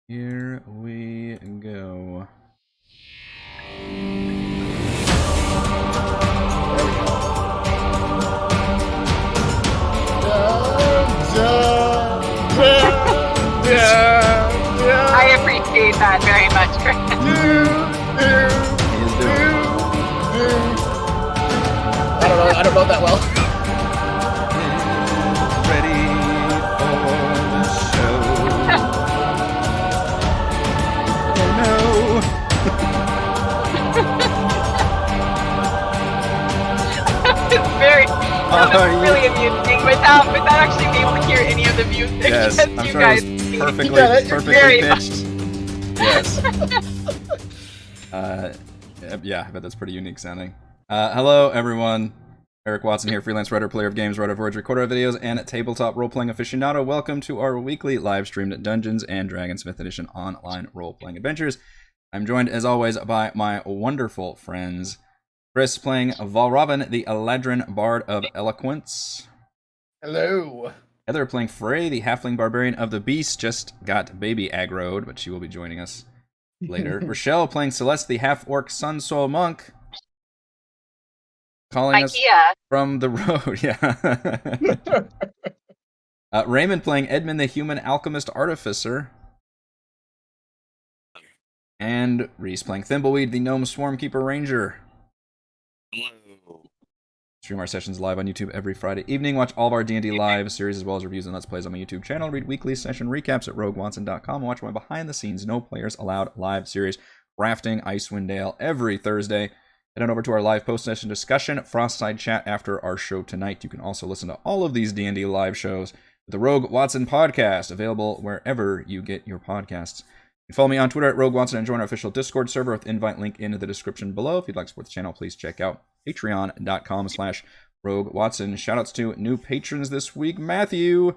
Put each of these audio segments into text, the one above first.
Here we go. I appreciate that very much, Chris. I don't know that well. Ready for the show. It's very, really amusing without actually being able to hear any of the music. Yes, I'm you sure guys it was see. perfectly very pitched. Yes. Yeah, I bet that's pretty unique sounding. Hello, everyone. Eric Watson here, freelance writer, player of games, writer of words, recorder of videos, and tabletop role-playing aficionado. Welcome to our weekly live-streamed Dungeons & Dragons 5th Edition online role-playing adventures. I'm joined, as always, by my wonderful friends. Chris playing Valravn, the Eladrin Bard of Eloquence. Hello. Heather playing Frey, the Halfling Barbarian of the Beast. Just got baby aggroed, but she will be joining us later. Rochelle playing Celeste, the Half-Orc Sun Soul Monk. Calling us from the road, yeah. Raymond playing Edmund, the Human Alchemist Artificer. And Reese playing Thimbleweed, the Gnome Swarmkeeper Ranger. Hello. Stream our sessions live on YouTube every Friday evening. Watch all of our D&D live series as well as reviews and Let's Plays on my YouTube channel. Read weekly session recaps at roguewatson.com. And watch my behind-the-scenes, no players allowed live series, Rafting Icewind Dale, every Thursday. Head on over to our live post-session discussion, Frostside chat after our show tonight. You can also listen to all of these D&D live shows with the Rogue Watson podcast, available wherever you get your podcasts. You can follow me on Twitter at Rogue Watson and join our official Discord server with invite link in the description below. If you'd like to support the channel, please check out patreon.com/Rogue Watson. Shoutouts to new patrons this week. Matthew.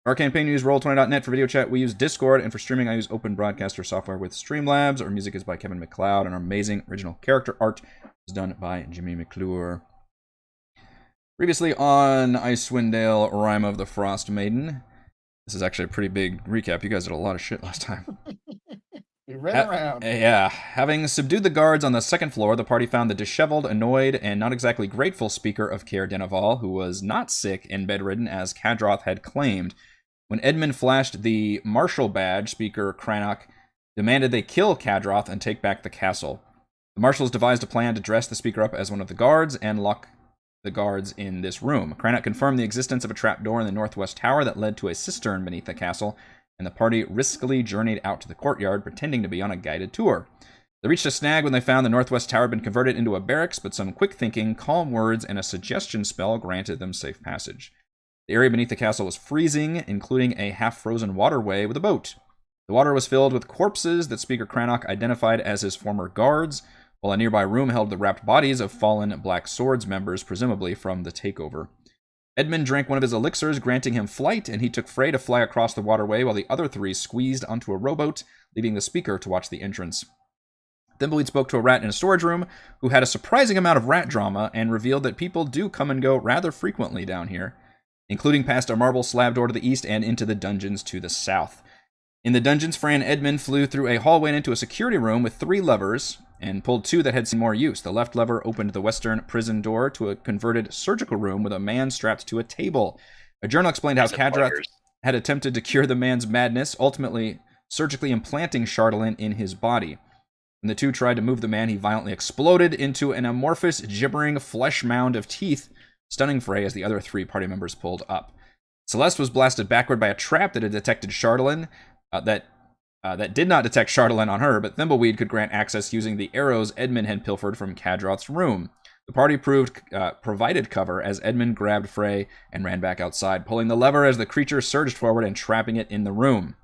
Our campaign, use Roll20.net for video chat. We use Discord, and for streaming, I use Open Broadcaster software with Streamlabs. Our music is by Kevin MacLeod, and our amazing original character art is done by Jimmy McClure. Previously on Icewind Dale, Rime of the Frostmaiden. This is actually a pretty big recap. You guys did a lot of shit last time. We ran around. Yeah. Having subdued the guards on the second floor, the party found the disheveled, annoyed, and not exactly grateful speaker of Caer Denival, who was not sick and bedridden as Kadroth had claimed. When Edmund flashed the marshal badge, Speaker Cranach demanded they kill Kadroth and take back the castle. The marshals devised a plan to dress the speaker up as one of the guards and lock the guards in this room. Cranach confirmed the existence of a trapdoor in the northwest tower that led to a cistern beneath the castle, and the party riskily journeyed out to the courtyard, pretending to be on a guided tour. They reached a snag when they found the northwest tower had been converted into a barracks, but some quick thinking, calm words, and a suggestion spell granted them safe passage. The area beneath the castle was freezing, including a half-frozen waterway with a boat. The water was filled with corpses that Speaker Cranach identified as his former guards, while a nearby room held the wrapped bodies of fallen Black Swords members, presumably from the takeover. Edmund drank one of his elixirs, granting him flight, and he took Frey to fly across the waterway while the other three squeezed onto a rowboat, leaving the speaker to watch the entrance. Thimbleweed spoke to a rat in a storage room, who had a surprising amount of rat drama, and revealed that people do come and go rather frequently down here, including past a marble slab door to the east and into the dungeons to the south. In the dungeons, Frey and Edmund flew through a hallway and into a security room with 3 levers, and pulled 2 that had seen more use. The left lever opened the western prison door to a converted surgical room with a man strapped to a table. A journal explained how Kadroth had attempted to cure the man's madness, ultimately surgically implanting Chardalyn in his body. When the 2 tried to move the man, he violently exploded into an amorphous, gibbering flesh mound of teeth, stunning Frey as the other 3 party members pulled up. Celeste was blasted backward by a trap that had detected Chardalyn, that did not detect Chardalyn on her, but Thimbleweed could grant access using the arrows Edmund had pilfered from Kadroth's room. The party provided cover as Edmund grabbed Frey and ran back outside, pulling the lever as the creature surged forward and trapping it in the room.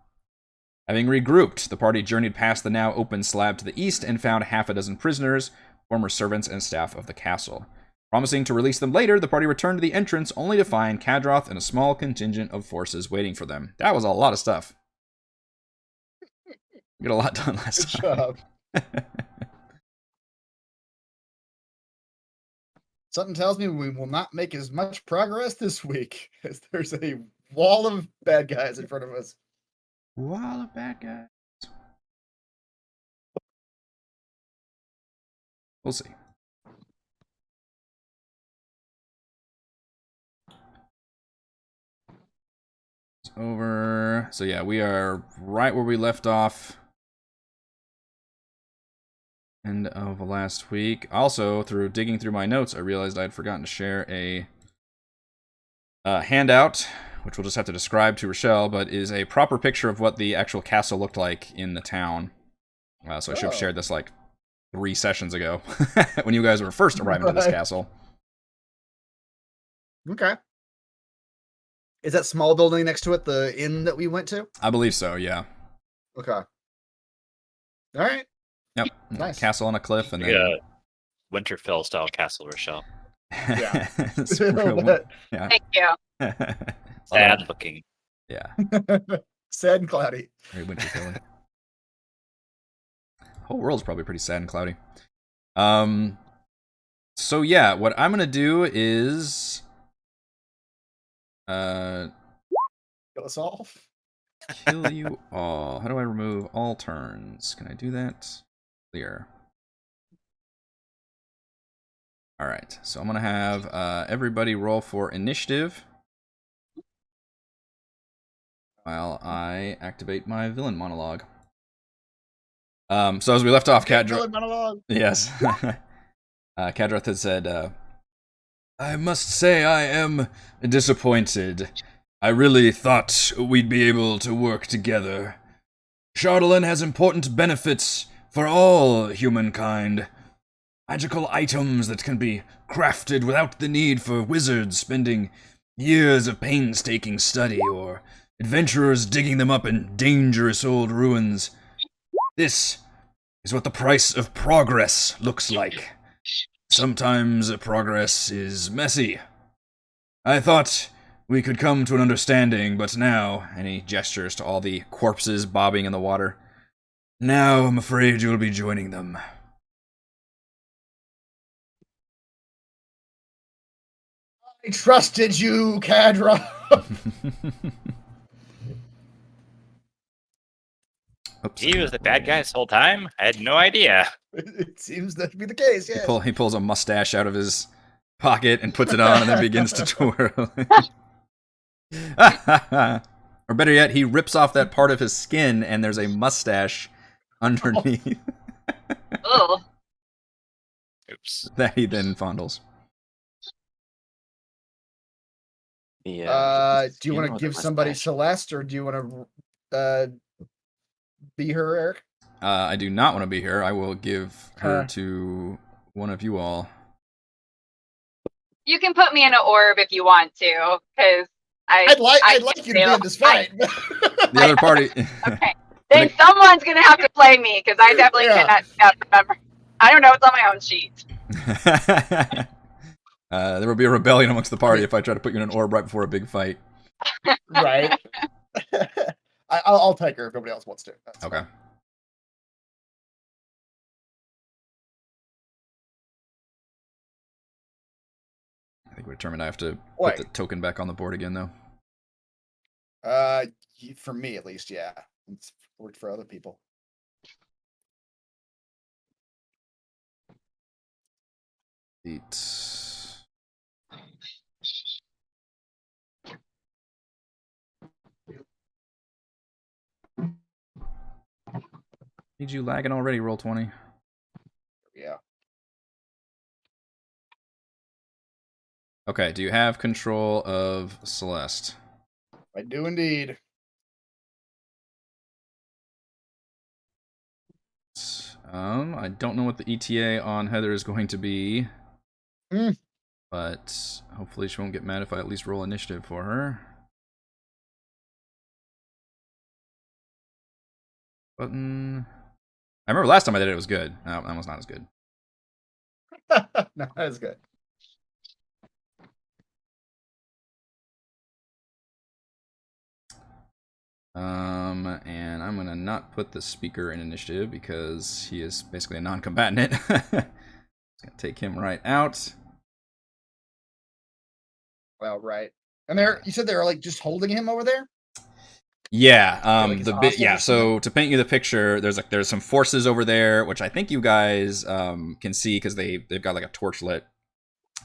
Having regrouped, the party journeyed past the now open slab to the east and found half a dozen prisoners, former servants and staff of the castle. Promising to release them later, the party returned to the entrance only to find Kadroth and a small contingent of forces waiting for them. That was a lot of stuff. We got a lot done last time. Good job. Something tells me we will not make as much progress this week, as there's a wall of bad guys in front of us. Wall of bad guys. We'll see. It's over. So yeah, we are right where we left off. End of last week. Also, through digging through my notes, I realized I had forgotten to share a handout, which we'll just have to describe to Rochelle, but is a proper picture of what the actual castle looked like in the town. So I should have shared this like 3 sessions ago when you guys were first arriving to this castle. Okay. Is that small building next to it the inn that we went to? I believe so, yeah. Okay. All right. Yep. Nice. Castle on a cliff, and then Yeah. Winterfell style castle, Rochelle. Yeah. It's real- yeah. Thank you. Sad looking. Yeah. Sad and cloudy. Very Winterfell. Whole world's probably pretty sad and cloudy. So yeah, what I'm gonna do is Kill us all. kill you all. How do I remove all turns? Can I do that? Clear. Alright, so I'm gonna have everybody roll for initiative while I activate my villain monologue. So as we left off, Kadroth. Yes. Kadroth had said, I must say I am disappointed. I really thought we'd be able to work together. Chardolin has important benefits for all humankind. Magical items that can be crafted without the need for wizards spending years of painstaking study or adventurers digging them up in dangerous old ruins. This is what the price of progress looks like. Sometimes progress is messy. I thought we could come to an understanding, but now, and he gestures to all the corpses bobbing in the water, now I'm afraid you'll be joining them. I trusted you, Kadra. Oops. He was the bad guy this whole time? I had no idea. It seems that to be the case, yes. He pulls a mustache out of his pocket and puts it on and then begins to twirl. Or better yet, he rips off that part of his skin and there's a mustache underneath Ugh. Oops. that he then fondles. Do you want to give somebody Celeste, or do you want to be her, Eric? I do not want to be here. I will give her to one of you all. You can put me in an orb if you want to, because I'd like you to be in this fight. The other party. Okay. Then someone's gonna have to play me, because I definitely cannot remember. I don't know what's on my own sheet. There will be a rebellion amongst the party if I try to put you in an orb right before a big fight. Right. I'll take her if nobody else wants to. That's Okay. fine. I think we're determined I have to Wait. put the token back on the board again, though. For me at least, yeah. It's worked for other people. Need you lagging already, Roll20? Yeah. Okay, do you have control of Celeste? I do indeed. I don't know what the ETA on Heather is going to be. But hopefully she won't get mad if I at least roll initiative for her. Button. I remember last time I did it, it was good. No, that was not as good. No, that is good. And I'm gonna not put the speaker in initiative because he is basically a non-combatant. Just gonna take him right out. Well, right. And you said they were like just holding him over there? Yeah, Like his office or So to paint you the picture, there's some forces over there, which I think you guys can see because they've got like a torch lit.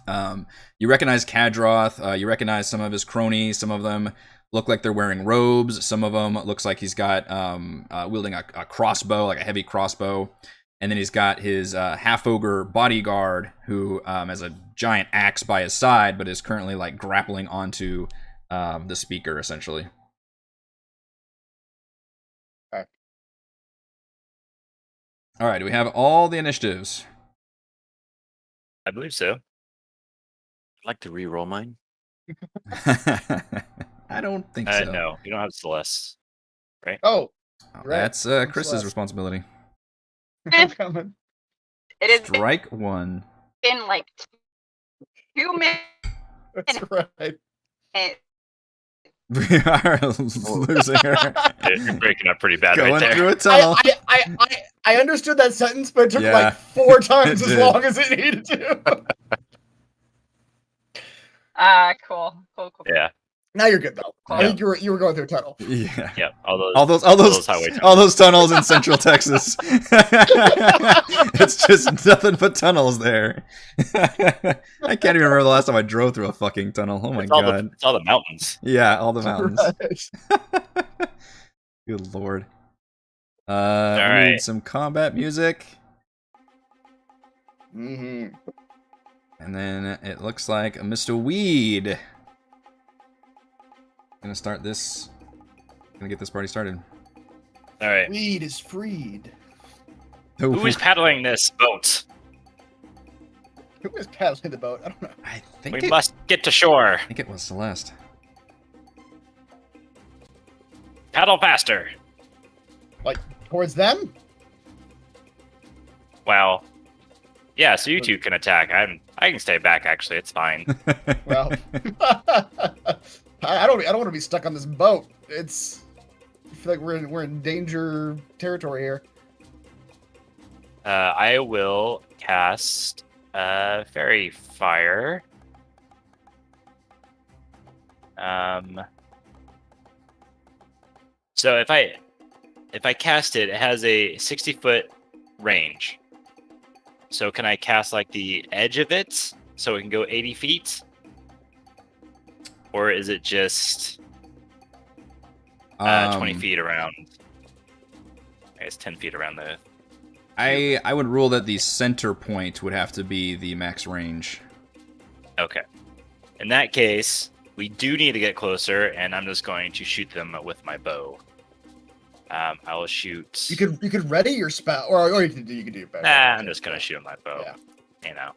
You recognize Kadroth. You recognize some of his cronies. Some of them look like they're wearing robes. Some of them looks like he's got wielding a crossbow, like a heavy crossbow. And then he's got his half-ogre bodyguard who has a giant axe by his side, but is currently like grappling onto the speaker, essentially. Okay. All right, do we have all the initiatives? I believe so. I'd like to re-roll mine. I don't think so. No, you don't have Celeste. Oh, Oh, right. that's I'm Chris's Celeste. responsibility. I'm coming. It has Strike one. been like 2 minutes. That's right. We are losing her. You're breaking up pretty bad Going right there. through a tunnel. I understood that sentence, but it took Yeah, like 4 times it as did. long as it needed to. Cool. Yeah. Now you're good though. I Yeah. think you were going through a tunnel. Yeah. Yep. All those highway tunnels. all those tunnels in Central Texas. It's just nothing but tunnels there. I can't even remember the last time I drove through a fucking tunnel. Oh my god. It's all the mountains. Yeah, all the mountains. Right. Good lord. We right. need some combat music. Mm-hmm. And then it looks like Mr. Weed. Gonna start this. Gonna get this party started. All right. Weed is freed. Who is paddling this boat? Who is paddling the boat? I don't know. I think We must get to shore. I think it was Celeste. Paddle faster. Towards them? Wow. Yeah, so you two can attack. I can stay back. Actually, it's fine. Well, I don't want to be stuck on this boat. I feel like we're in danger territory here. I will cast Fairy Fire. So if I cast it, it has a 60-foot range. So can I cast like the edge of it so it can go 80 feet? Or is it just 20 feet around? I guess 10 feet around the... I would rule that the center point would have to be the max range. Okay. In that case, we do need to get closer, and I'm just going to shoot them with my bow. I will shoot... You could ready your spell, or you could do your bow. I'm just going to shoot with my bow. Yeah. You know.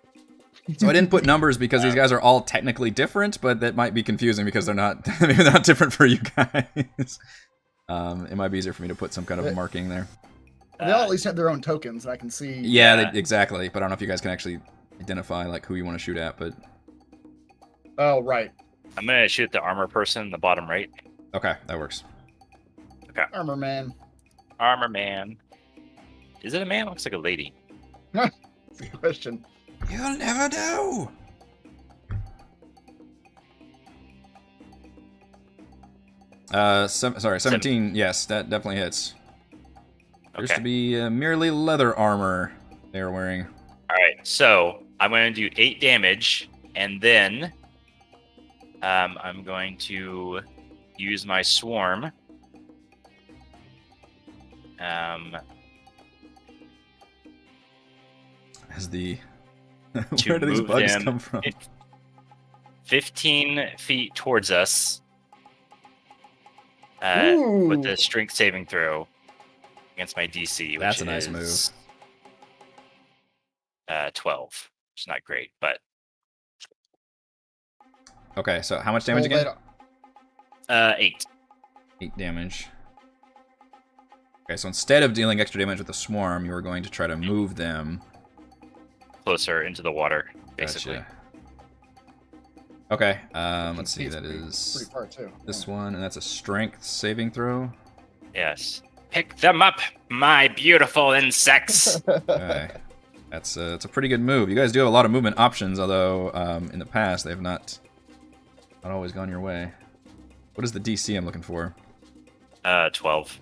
So I didn't put numbers because these guys are all technically different, but that might be confusing because they're not maybe they're not different for you guys. It might be easier for me to put some kind of marking there. They all at least have their own tokens, and I can see. Yeah, exactly. But I don't know if you guys can actually identify like who you want to shoot at. But Oh, right. I'm going to shoot the armor person in the bottom right. okay, that works. Armor man. Armor man. Is it a man? Looks like a lady. That's a good question. You'll never know. Sorry, 17. Yes, that definitely hits. Appears to be merely leather armor they're wearing. All right, so I'm going to do 8 damage, and then I'm going to use my swarm. As the To where do these move bugs them come from? 15 feet towards us Ooh. with the strength saving throw against my DC, which That's a nice is 12. Which is not great, but Okay, so how much damage Roll again? that- 8. 8 damage. Okay, so instead of dealing extra damage with the swarm, you were going to try to move them Closer into the water, basically. Gotcha. Okay, let's see. Feet's That pretty is far too. this one, and that's a strength saving throw. Yes. Pick them up, my beautiful insects. Okay, that's a pretty good move. You guys do have a lot of movement options, although in the past they have not always gone your way. What is the DC I'm looking for? 12.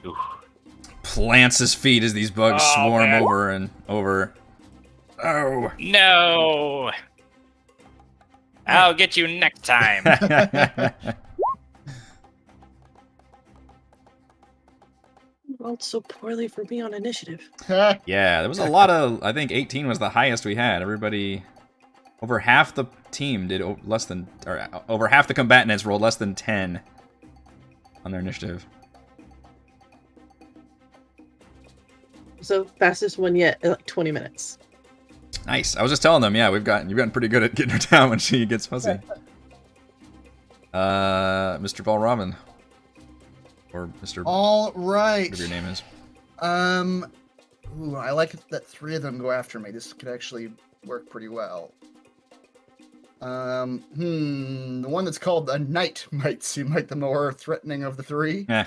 Ooh. Plants his feet as these bugs Oh, swarm man. over and over. Oh. No! I'll get you next time. Rolled so poorly for me on initiative. Yeah, there was a lot of. I think 18 was the highest we had. Everybody, over half the team did less than, or over half the combatants rolled less than 10 on their initiative. So fastest one yet in like 20 minutes. Nice. I was just telling them, yeah, you've gotten pretty good at getting her down when she gets fussy. Mr. Balramen. Or Mr. All right. Whatever your name is. Ooh, I like that 3 of them go after me. This could actually work pretty well. The one that's called a knight might seem like the more threatening of the 3. Yeah.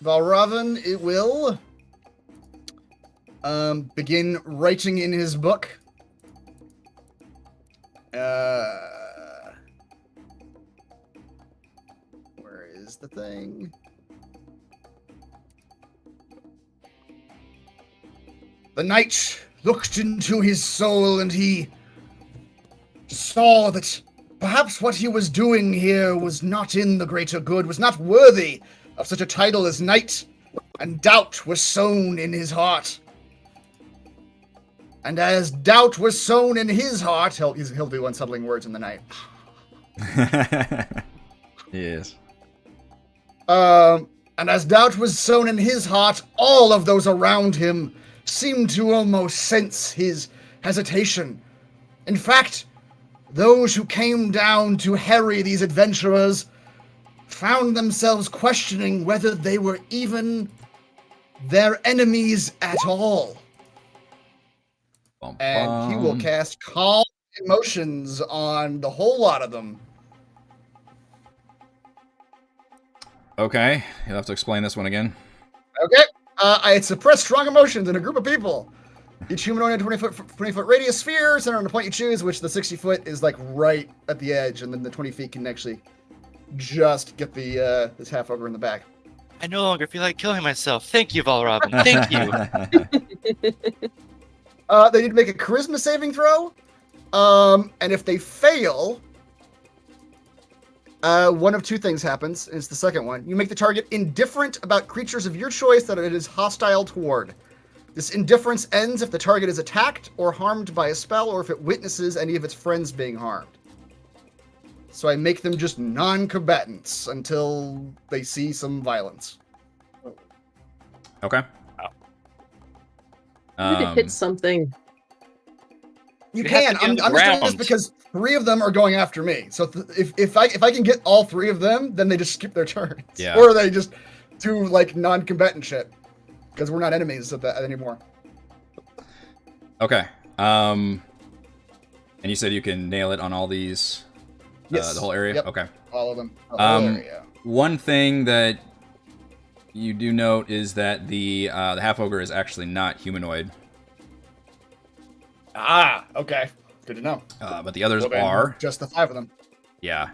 Valravan, it will begin writing in his book. Where is the thing? The knight looked into his soul and he saw that perhaps what he was doing here was not in the greater good, was not worthy of such a title as knight, and doubt was sown in his heart. And as doubt was sown in his heart, he'll do unsettling words in the night. Yes. And as doubt was sown in his heart, all of those around him seemed to almost sense his hesitation. In fact, those who came down to harry these adventurers found themselves questioning whether they were even their enemies at all. And he will cast calm emotions on the whole lot of them. Okay, you'll have to explain this one again. Okay. I suppress strong emotions in a group of people. Each humanoid in a 20-foot radius sphere, centered on the point you choose, which the 60 foot is like right at the edge, and then the 20 feet can actually just get the this half ogre in the back. I no longer feel like killing myself. Thank you, Valravan. Thank you. They need to make a charisma saving throw. And if they fail, one of 2 things happens. It's the second one. You make the target indifferent about creatures of your choice that it is hostile toward. This indifference ends if the target is attacked or harmed by a spell, or if it witnesses any of its friends being harmed. So I make them just non-combatants until they see some violence. Okay. You need to hit something. You You can. have to I'm do just doing this rounds. because 3 of them are going after me. So if I can get all 3 of them, then they just skip their turns. Yeah. Or they just do like non-combatant shit. Because we're not enemies of that anymore. Okay. And you said you can nail it on all these. Yes. The whole area. Yep. Okay. All of them. The whole area. One thing that you do note is that the half ogre is actually not humanoid, Okay. Good to know. but the others Well, then, are. just the 5 of them. Yeah.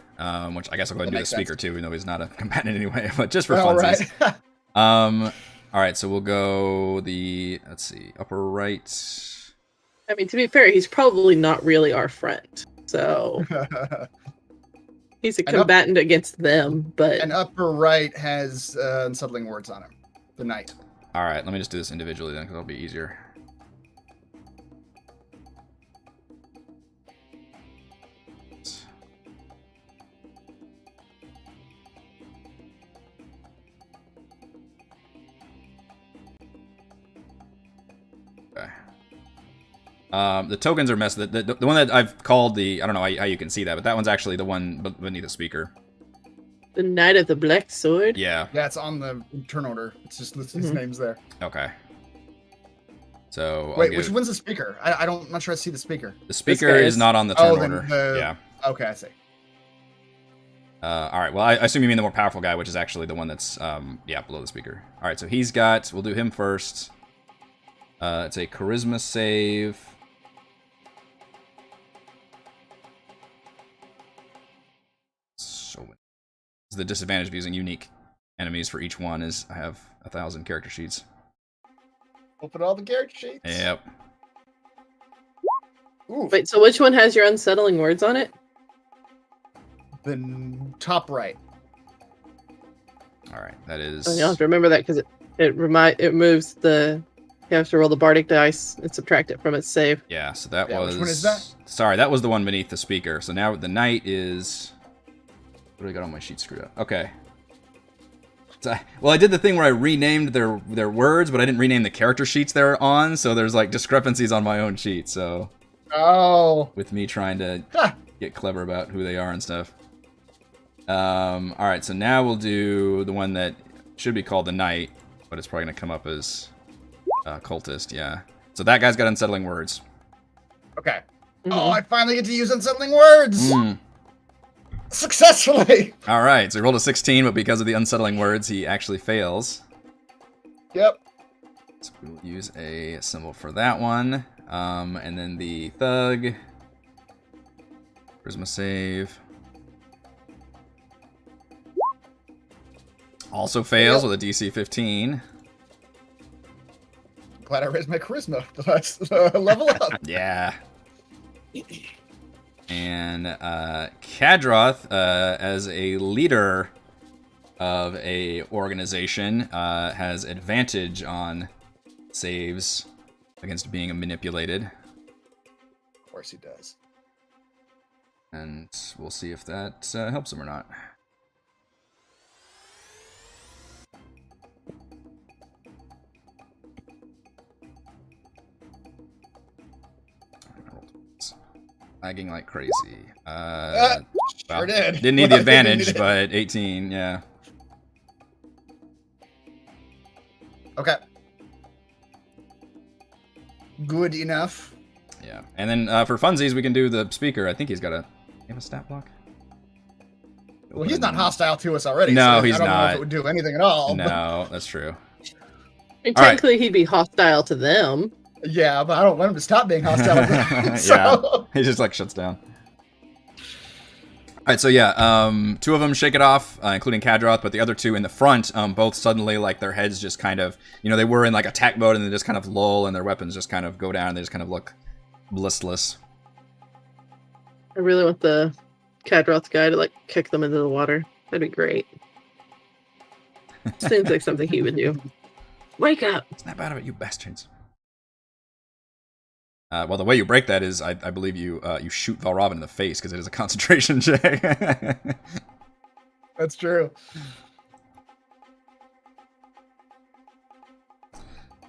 Which I guess I'll go ahead and do the That makes speaker too, even though he's not a combatant anyway. But just for All funsies. right. All right. So we'll go let's see, upper right. I mean, to be fair, he's probably not really our friend. So he's a And up- combatant against them, but And upper right has unsettling words on him. The knight. All right. Let me just do this individually then, because it'll be easier. Okay. The tokens are messed. The one that I've called I don't know how you can see that, but that one's actually the one beneath the speaker. the Knight of the Black Sword. Yeah. Yeah, it's on the turn order. It's just his name's there. Okay. So Wait, which one's the speaker? I'm not sure I see the speaker. the speaker guy is is- not on the turn then order. Yeah. Okay, I see. All right. Well, I assume you mean the more powerful guy, which is actually the one that's below the speaker. All right. So he's got. We'll do him first. It's a charisma save. The disadvantage of using unique enemies for each one is I have 1,000 character sheets. Open all the character sheets. Yep. Ooh, Wait, so which one has your unsettling words on it? the top right. All right, that is. Oh, you'll have to remember that because it moves the. You have to roll the bardic dice and subtract it from its save. Yeah, so that Yeah, was. which one is that? Sorry, that was the one beneath the speaker. So now the knight is. What do I got on my sheet screwed up? Okay. So I did the thing where I renamed their words, but I didn't rename the character sheets they're on, so there's like discrepancies on my own sheet. So. Oh. With me trying to get clever about who they are and stuff. All right, so now we'll do the one that should be called the Knight, but it's probably gonna come up as cultist. Yeah. So that guy's got unsettling words. Okay. Mhm. Oh, I finally get to use unsettling words successfully. All right, so he rolled a 16, but because of the unsettling words, he actually fails. Yep. So we'll use a symbol for that one, and then the thug. Charisma save. Also fails with a DC 15. Glad I raised my charisma. Let's level up. Yeah. And Kadroth, as a leader of a organization, has advantage on saves against being manipulated. Of course he does. And we'll see if that helps him or not. Lagging like crazy. Sure did. Didn't need the advantage, but 18, yeah. Okay. Good enough. Yeah. And then for funsies, we can do the speaker. I think he's got a... You have a stat block? Well, he's not hostile to us already. No, so he's I don't know not. if it would do anything at all. No, that's true. And All right. technically, he'd be hostile to them. Yeah, but I don't want him to stop being hostile. So- Yeah, he just like shuts down. All right, so yeah, two of them shake it off, including Kadroth, but the other two in the front, both suddenly like their heads just kind of, they were in like attack mode and they just kind of lull and their weapons just kind of go down and they just kind of look listless. I really want the Kadroth guy to like kick them into the water. That'd be great. Seems like something he would do. Wake up! Snap out of it, you bastards. Well, the way you break that is, I believe you shoot Valravn in the face because it is a concentration check. That's true.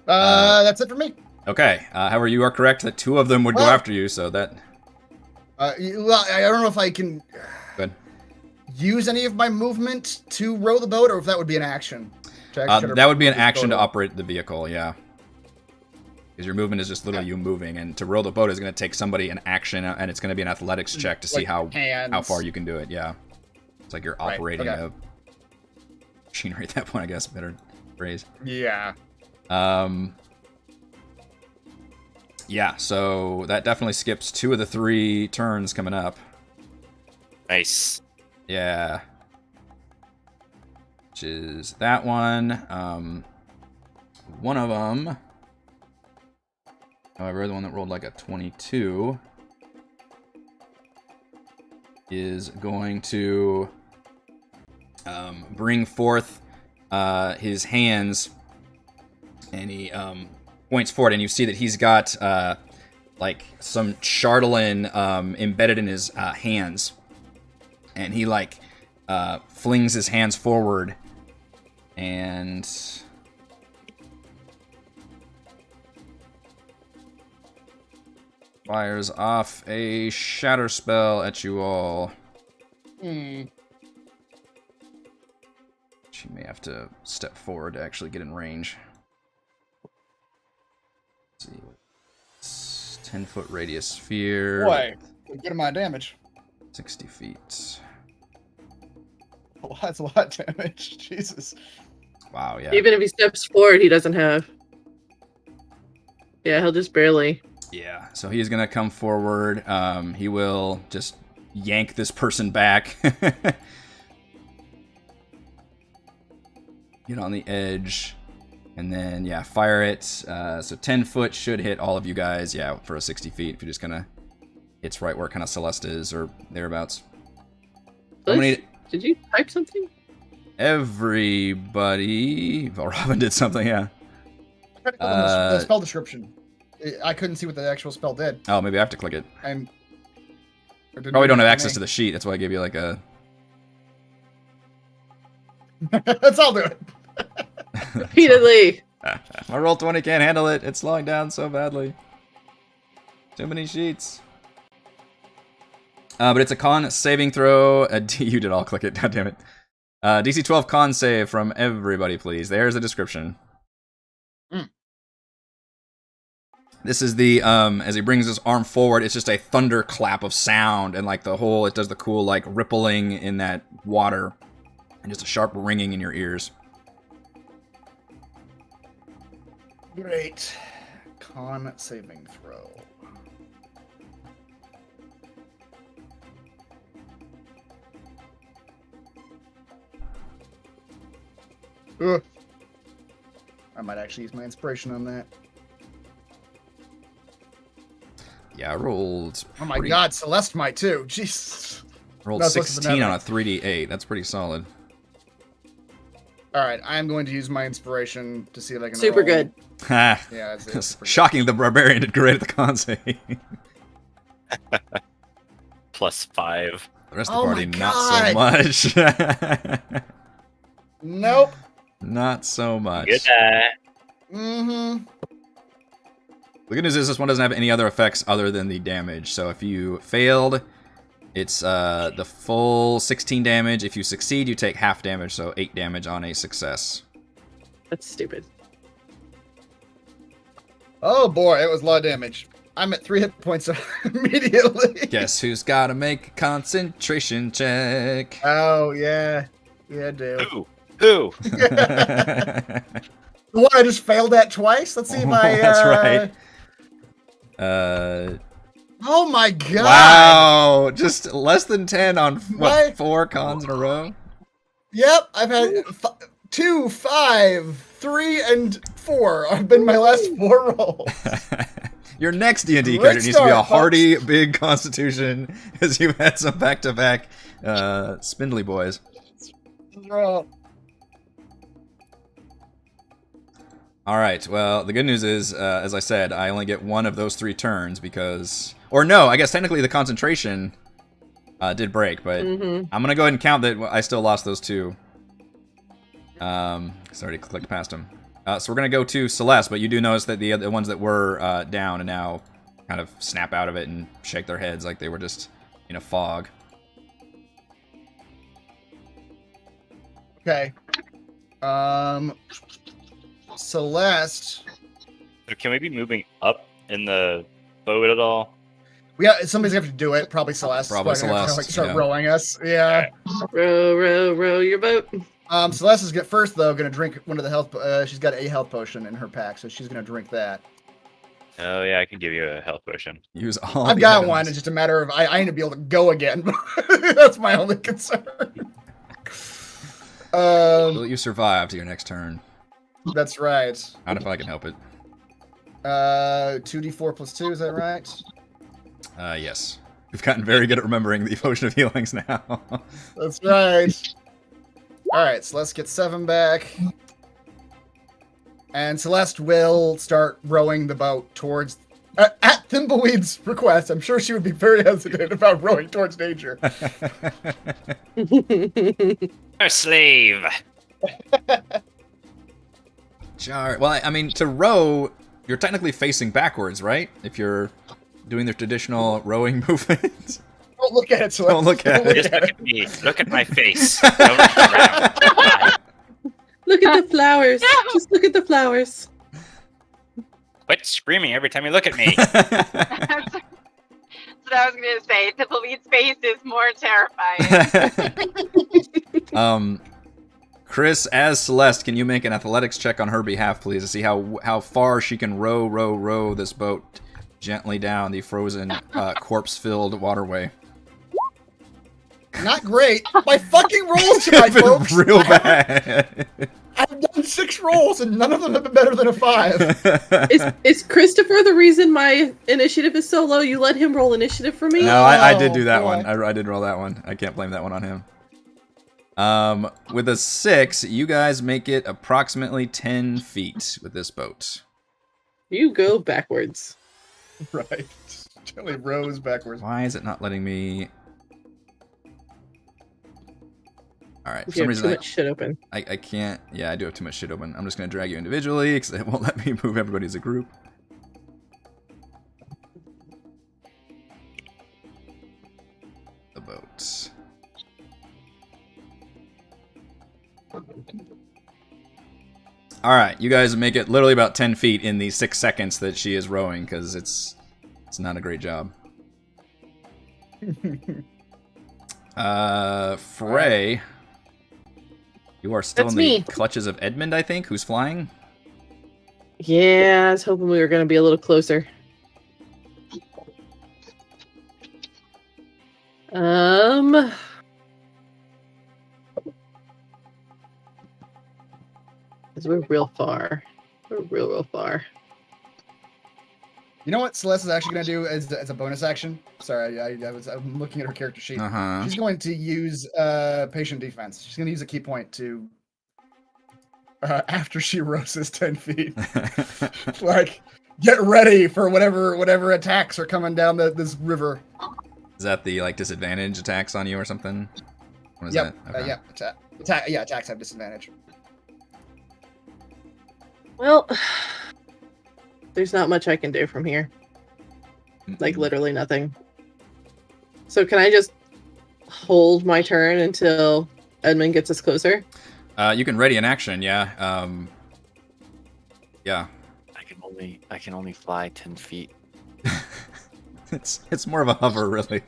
That's it for me. Okay. However, you are correct that two of them would go Well- after you, so that... Well, I don't know if I can Good. use any of my movement to row the boat, or if that would be an action. That would be an action to operate the vehicle, yeah. Because your movement is just literally you moving, and to row the boat is going to take somebody an action, and it's going to be an athletics check to see Like how hands. far you can do it, yeah. It's like you're Right, operating okay. a machinery at that point, I guess, better phrase. Yeah. Yeah, so that definitely skips 2 of the 3 turns coming up. Nice. Yeah. Which is that one. One of them, however, the one that rolled like a 22, is going to bring forth his hands, and he points forward, and you see that he's got like some chatelaine embedded in his hands, and he like flings his hands forward and fires off a shatter spell at you all. She may have to step forward to actually get in range. Let's see. It's 10-foot radius sphere. Boy, good amount of damage. 60 feet. Oh, that's a lot of damage. Jesus. Wow, yeah. Even if he steps forward, he doesn't have. Yeah, he'll just barely. Yeah, so he's gonna come forward. He will just yank this person back. Get on the edge. And then, yeah, fire it. So 10 foot should hit all of you guys, yeah, for a 60 feet. If you're just going to... It's right where kind of Celeste is, or thereabouts. Did you type something? Everybody... Oh, Robin did something, yeah. The spell description. I couldn't see what the actual spell did. Oh, maybe I have to click it. Probably don't have access to the sheet. That's why I gave you like a... Let's all do it. Repeatedly. My Roll20 can't handle it. It's slowing down so badly. Too many sheets. But it's a con saving throw. You did all click it. God damn it. DC 12 con save from everybody, please. There's the description. This is the, as he brings his arm forward, it's just a thunderclap of sound, and like it does the cool, like, rippling in that water, and just a sharp ringing in your ears. Great. Con saving throw. Ugh. I might actually use my inspiration on that. Yeah, I rolled... Oh my god, Celeste might too. Jeez. Rolled No, 16 on a 3d8. That's pretty solid. Alright, I'm going to use my inspiration to see if I can Super roll. good. Ha! Yeah, it's Shocking, the barbarian did great at the con save. +5. The rest of the Oh party, my not so much. Nope. Not so much. Good night. Mm-hmm. The good news is this one doesn't have any other effects other than the damage. So if you failed, it's the full 16 damage. If you succeed, you take half damage, so 8 damage on a success. That's stupid. Oh boy, it was a lot of damage. I'm at 3 hit points immediately. Guess who's got to make a concentration check? Oh, yeah. Yeah, dude. Who? The one I just failed at twice? Let's see if I... That's right. Oh my god! Wow! Just less than 10 on, what, My- 4 cons in a row? Yep, I've had 2, 5, 3, and 4 have been my last 4 rolls. Your next D&D Great character needs to be a start, hardy, big constitution, because you've had some back-to-back spindly boys. Alright, well, the good news is, as I said, I only get one of those 3 turns because... Or no, I guess technically the concentration did break, but I'm going to go ahead and count that I still lost those 2. Because I already clicked past them. So we're going to go to Celeste, but you do notice that the other ones that were down and now kind of snap out of it and shake their heads like they were just in a fog. Okay. Celeste. So can we be moving up in the boat at all? Somebody's gonna have to do it. Probably Celeste. Probably Probably gonna have to, Celeste, start yeah. rowing us. Yeah. Row, row, row your boat. Celeste is first though gonna drink one of the health. She's got a health potion in her pack, so she's gonna drink that. Oh yeah, I can give you a health potion. Use all I've the got items. one. It's just a matter of I need to be able to go again. That's my only concern. Will you survive to your next turn? That's right. Not if I can help it. 2d4 plus 2. Is that right? Yes. We've gotten very good at remembering the Potion of Healings now. That's right. All right, so let's get 7 back. And Celeste will start rowing the boat towards... at Thimbleweed's request, I'm sure she would be very hesitant about rowing towards danger. A slave. Jar. Well, I mean, to row, you're technically facing backwards, right? If you're doing the traditional rowing movement. Don't look at it, Celeste. Don't look at it. Just look at me. Look at my face. Don't look around. Look at the flowers. Just look at the flowers. Quit screaming every time you look at me. That's what I was going to say. Thimbleweed's face is more terrifying. Chris, as Celeste, can you make an athletics check on her behalf, please, to see how far she can row this boat gently down the frozen, corpse-filled waterway? Not great. My fucking rolls tonight, Been folks. real bad. I've done 6 rolls and none of them have been better than a 5. Is Christopher the reason my initiative is so low? You let him roll initiative for me? No, I did do Oh, that boy. one. I did roll that one. I can't blame that one on him. With a 6, you guys make it approximately 10 feet with this boat. You go backwards. Right. Jelly rows backwards. Why is it not letting me... Alright, for You some have reason too much shit open. I can't... Yeah, I do have too much shit open. I'm just going to drag you individually because it won't let me move everybody as a group. The boat. Alright, you guys make it literally about 10 feet in the 6 seconds that she is rowing because it's not a great job. Frey, you are still That's in the me. clutches of Edmund, I think, who's flying. Yeah, I was hoping we were going to be a little closer. Because we're real far. We're real far. You know what Celeste is actually going to do as a bonus action? Sorry, I'm looking at her character sheet. Uh-huh. She's going to use patient defense. She's going to use a key point to after she rows 10 feet. Like, get ready for whatever attacks are coming down this river. Is that the like disadvantage attacks on you or something? What is Yep. that? Okay. Yeah. Attacks have disadvantage. Well, there's not much I can do from here. Like, Mm-mm. literally nothing. So can I just hold my turn until Edmund gets us closer? You can ready an action, yeah. Yeah. I can only fly 10 feet. It's more of a hover, really.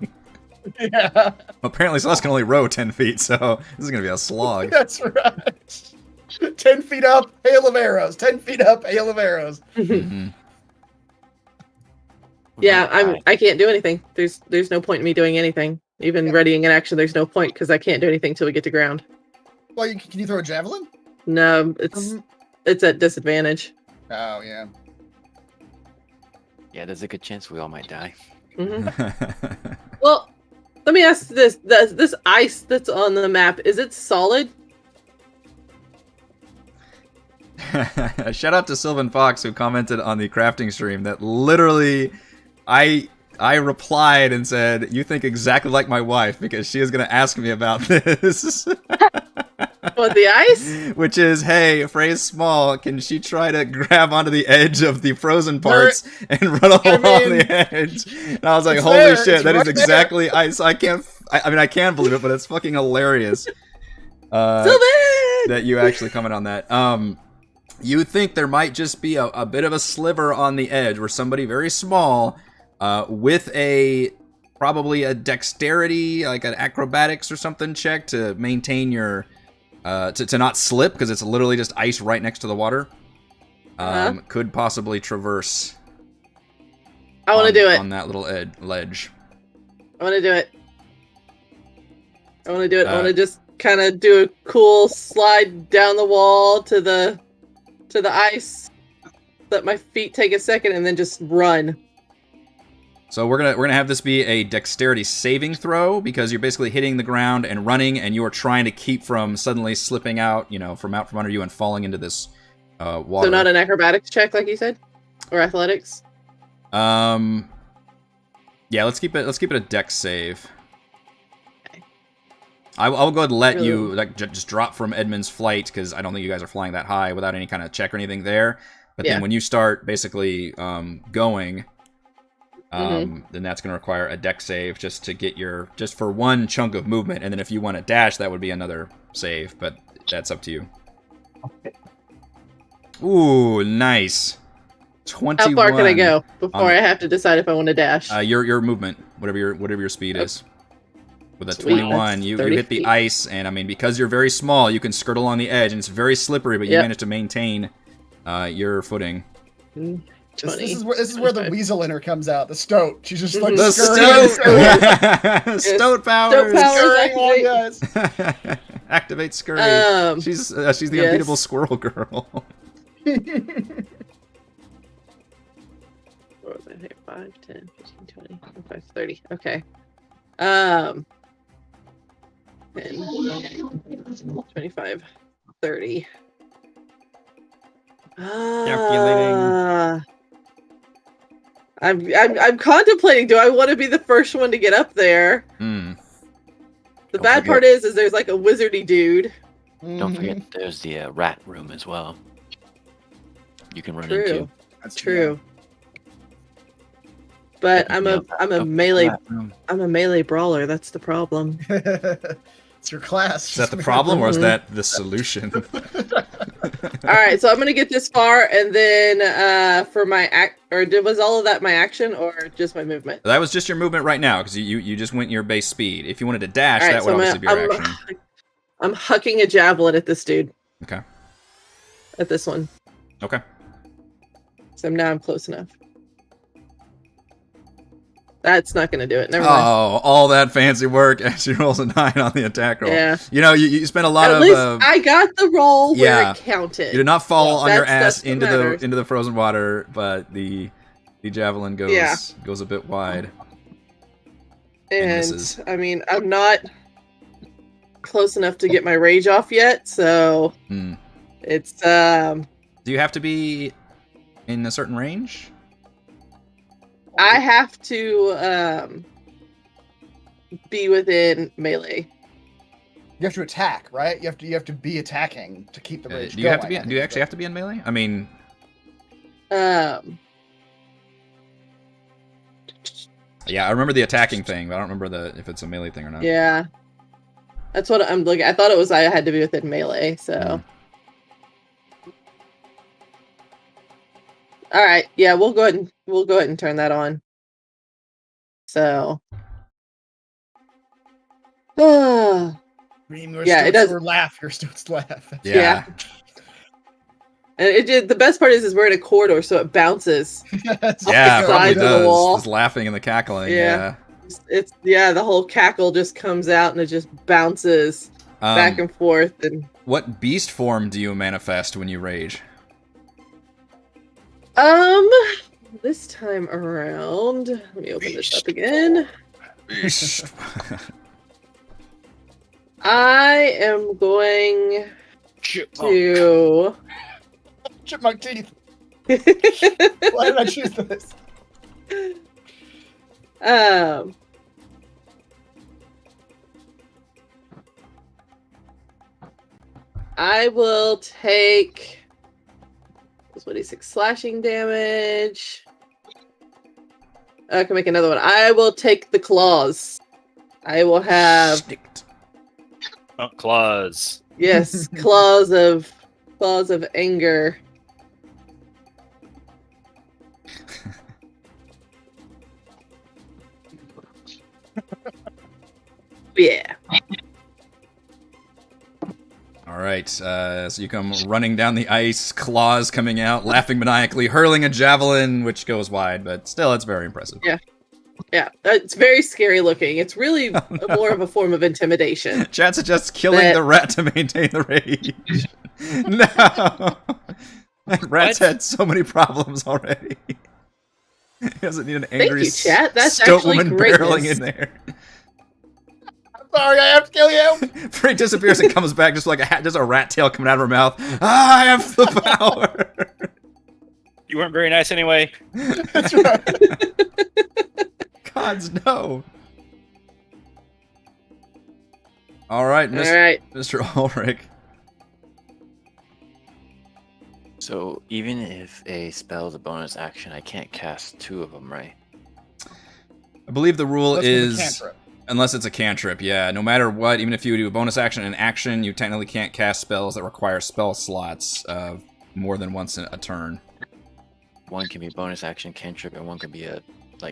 Yeah, Apparently, Celeste can only row 10 feet, so this is gonna be a slog. that's right. 10 feet up, hail of arrows. 10 feet up, hail of arrows. Mhm. Yeah, I can't do anything. There's no point in me doing anything. Even readying an action, there's no point because I can't do anything till we get to ground. Well, can you throw a javelin? No, it's at disadvantage. Oh, yeah. Yeah, there's a good chance we all might die. hmm Well, let me ask this: this ice that's on the map, is it solid? Shout out to Sylvan Fox who commented on the crafting stream that literally I replied and said, "You think exactly like my wife," because she is going to ask me about this. What, the ice? Which is, hey, Frey's small. Can she try to grab onto the edge of the frozen parts and run along the edge? And I was like, it's holy there. shit, It's that is right exactly ice. I can't. I mean, I can believe it, but it's fucking hilarious. Sylvan! That you actually comment on that. You think there might just be a bit of a sliver on the edge where somebody very small, with probably a dexterity, like an acrobatics or something check to maintain your, to not slip because it's literally just ice right next to the water, could possibly traverse. I want to do it. On that little ledge. I want to do it. I want to do it. I want to just kind of do a cool slide down the wall to the ice. Let my feet take a second and then just run. So we're gonna have this be a dexterity saving throw because you're basically hitting the ground and running, and you are trying to keep from suddenly slipping out, from under you and falling into this water. So not an acrobatics check, like you said, or athletics. Yeah, let's keep it a dex save. Okay. I'll go ahead and let Really? you just drop from Edmund's flight because I don't think you guys are flying that high without any kind of check or anything there. But Yeah. then when you start basically going, then that's going to require a dex save just to get just for one chunk of movement, and then if you want to dash, that would be another save. But that's up to you. Ooh, nice. 21. How far can I go before I have to decide if I want to dash? Your movement, whatever your speed is. With a Sweet. 21, That's you 30 hit the feet. ice, and I mean, because you're very small, you can skirt along the edge, and it's very slippery, but you Yep. manage to maintain your footing. This is where the weasel in her comes out. The stoat. She's just like The scurrying. stoat! Stoat powers! Stoat powers. Scurrying along the ice. Activate scurry. She's the unbeatable yes. squirrel girl. What was I here? 5, 10, 15, 20, 25, 30. Okay. 10, 25, 30. Calculating. I'm contemplating. Do I want to be the first one to get up there? Hmm. The Don't bad forget- part is there's like a wizardy dude. Don't Mhm. forget there's the rat room as well. You can run True. into. That's True. But I'm a melee Rat room. I'm a melee brawler. That's the problem. It's your class. Is that the problem, or is that the solution? All right, so I'm gonna get this far, and then for my was all of that my action or just my movement? That was just your movement right now, because you just went your base speed. If you wanted to dash, All right, that would so obviously be your action. I'm hucking a javelin at this dude. Okay. At this one. Okay. So now I'm close enough. That's not gonna do it. Never mind. Oh, all that fancy work as she rolls a 9 on the attack roll. Yeah. You know, you spent a lot At of. least I got the roll where yeah. it counted. You did not fall on your That's ass what into matters. the frozen water, but the javelin goes a bit wide. And misses. I mean, I'm not close enough to get my rage off yet, so Hmm. it's Do you have to be in a certain range? I have to be within melee. You have to attack, right? You have to be attacking to keep the rage Do you going. have to be? Do you actually have to be in melee? I mean, Yeah, yeah, I remember the attacking thing, but I don't remember if it's a melee thing or not. that's what I'm looking. I thought it was I had to be within melee. So, all right, yeah, we'll go ahead and turn that on. So, Rime, your Yeah, it stoats does. laugh. Your stoats laugh. Yeah. and it did. The best part is we're in a corridor, so it bounces. That's Yeah, it the probably sides of the does. wall. This laughing and the cackling. Yeah. It's the whole cackle just comes out and it just bounces back and forth. And What beast form do you manifest when you rage? this time around, let me open this up again. Beast. I am going to. chipmunk teeth. Why did I choose this? I will take. What is 6 slashing damage? I can make another one. I will take the claws. I will have Oh, claws. yes, claws of anger. Yeah. All right, so you come running down the ice, claws coming out, laughing maniacally, hurling a javelin, which goes wide, but still, it's very impressive. Yeah. Yeah, it's very scary looking. It's really more of a form of intimidation. Chad suggests killing the rat to maintain the rage. No! That rat's had so many problems already. He doesn't need an angry you, chat. That's stoat actually woman greatness. barreling in there. Sorry, I have to kill you. Free disappears and comes back just like just a rat tail coming out of her mouth. Ah, I have the power! You weren't very nice anyway. That's right. Gods, no. All right, All right. Mr. Ulrich. So even if a spell is a bonus action, I can't cast 2 of them, right? I believe the rule That's with a is, cantrip. unless it's a cantrip, yeah, no matter what, even if you do a bonus action and action, you technically can't cast spells that require spell slots more than once a turn. One can be bonus action, cantrip, and one can be a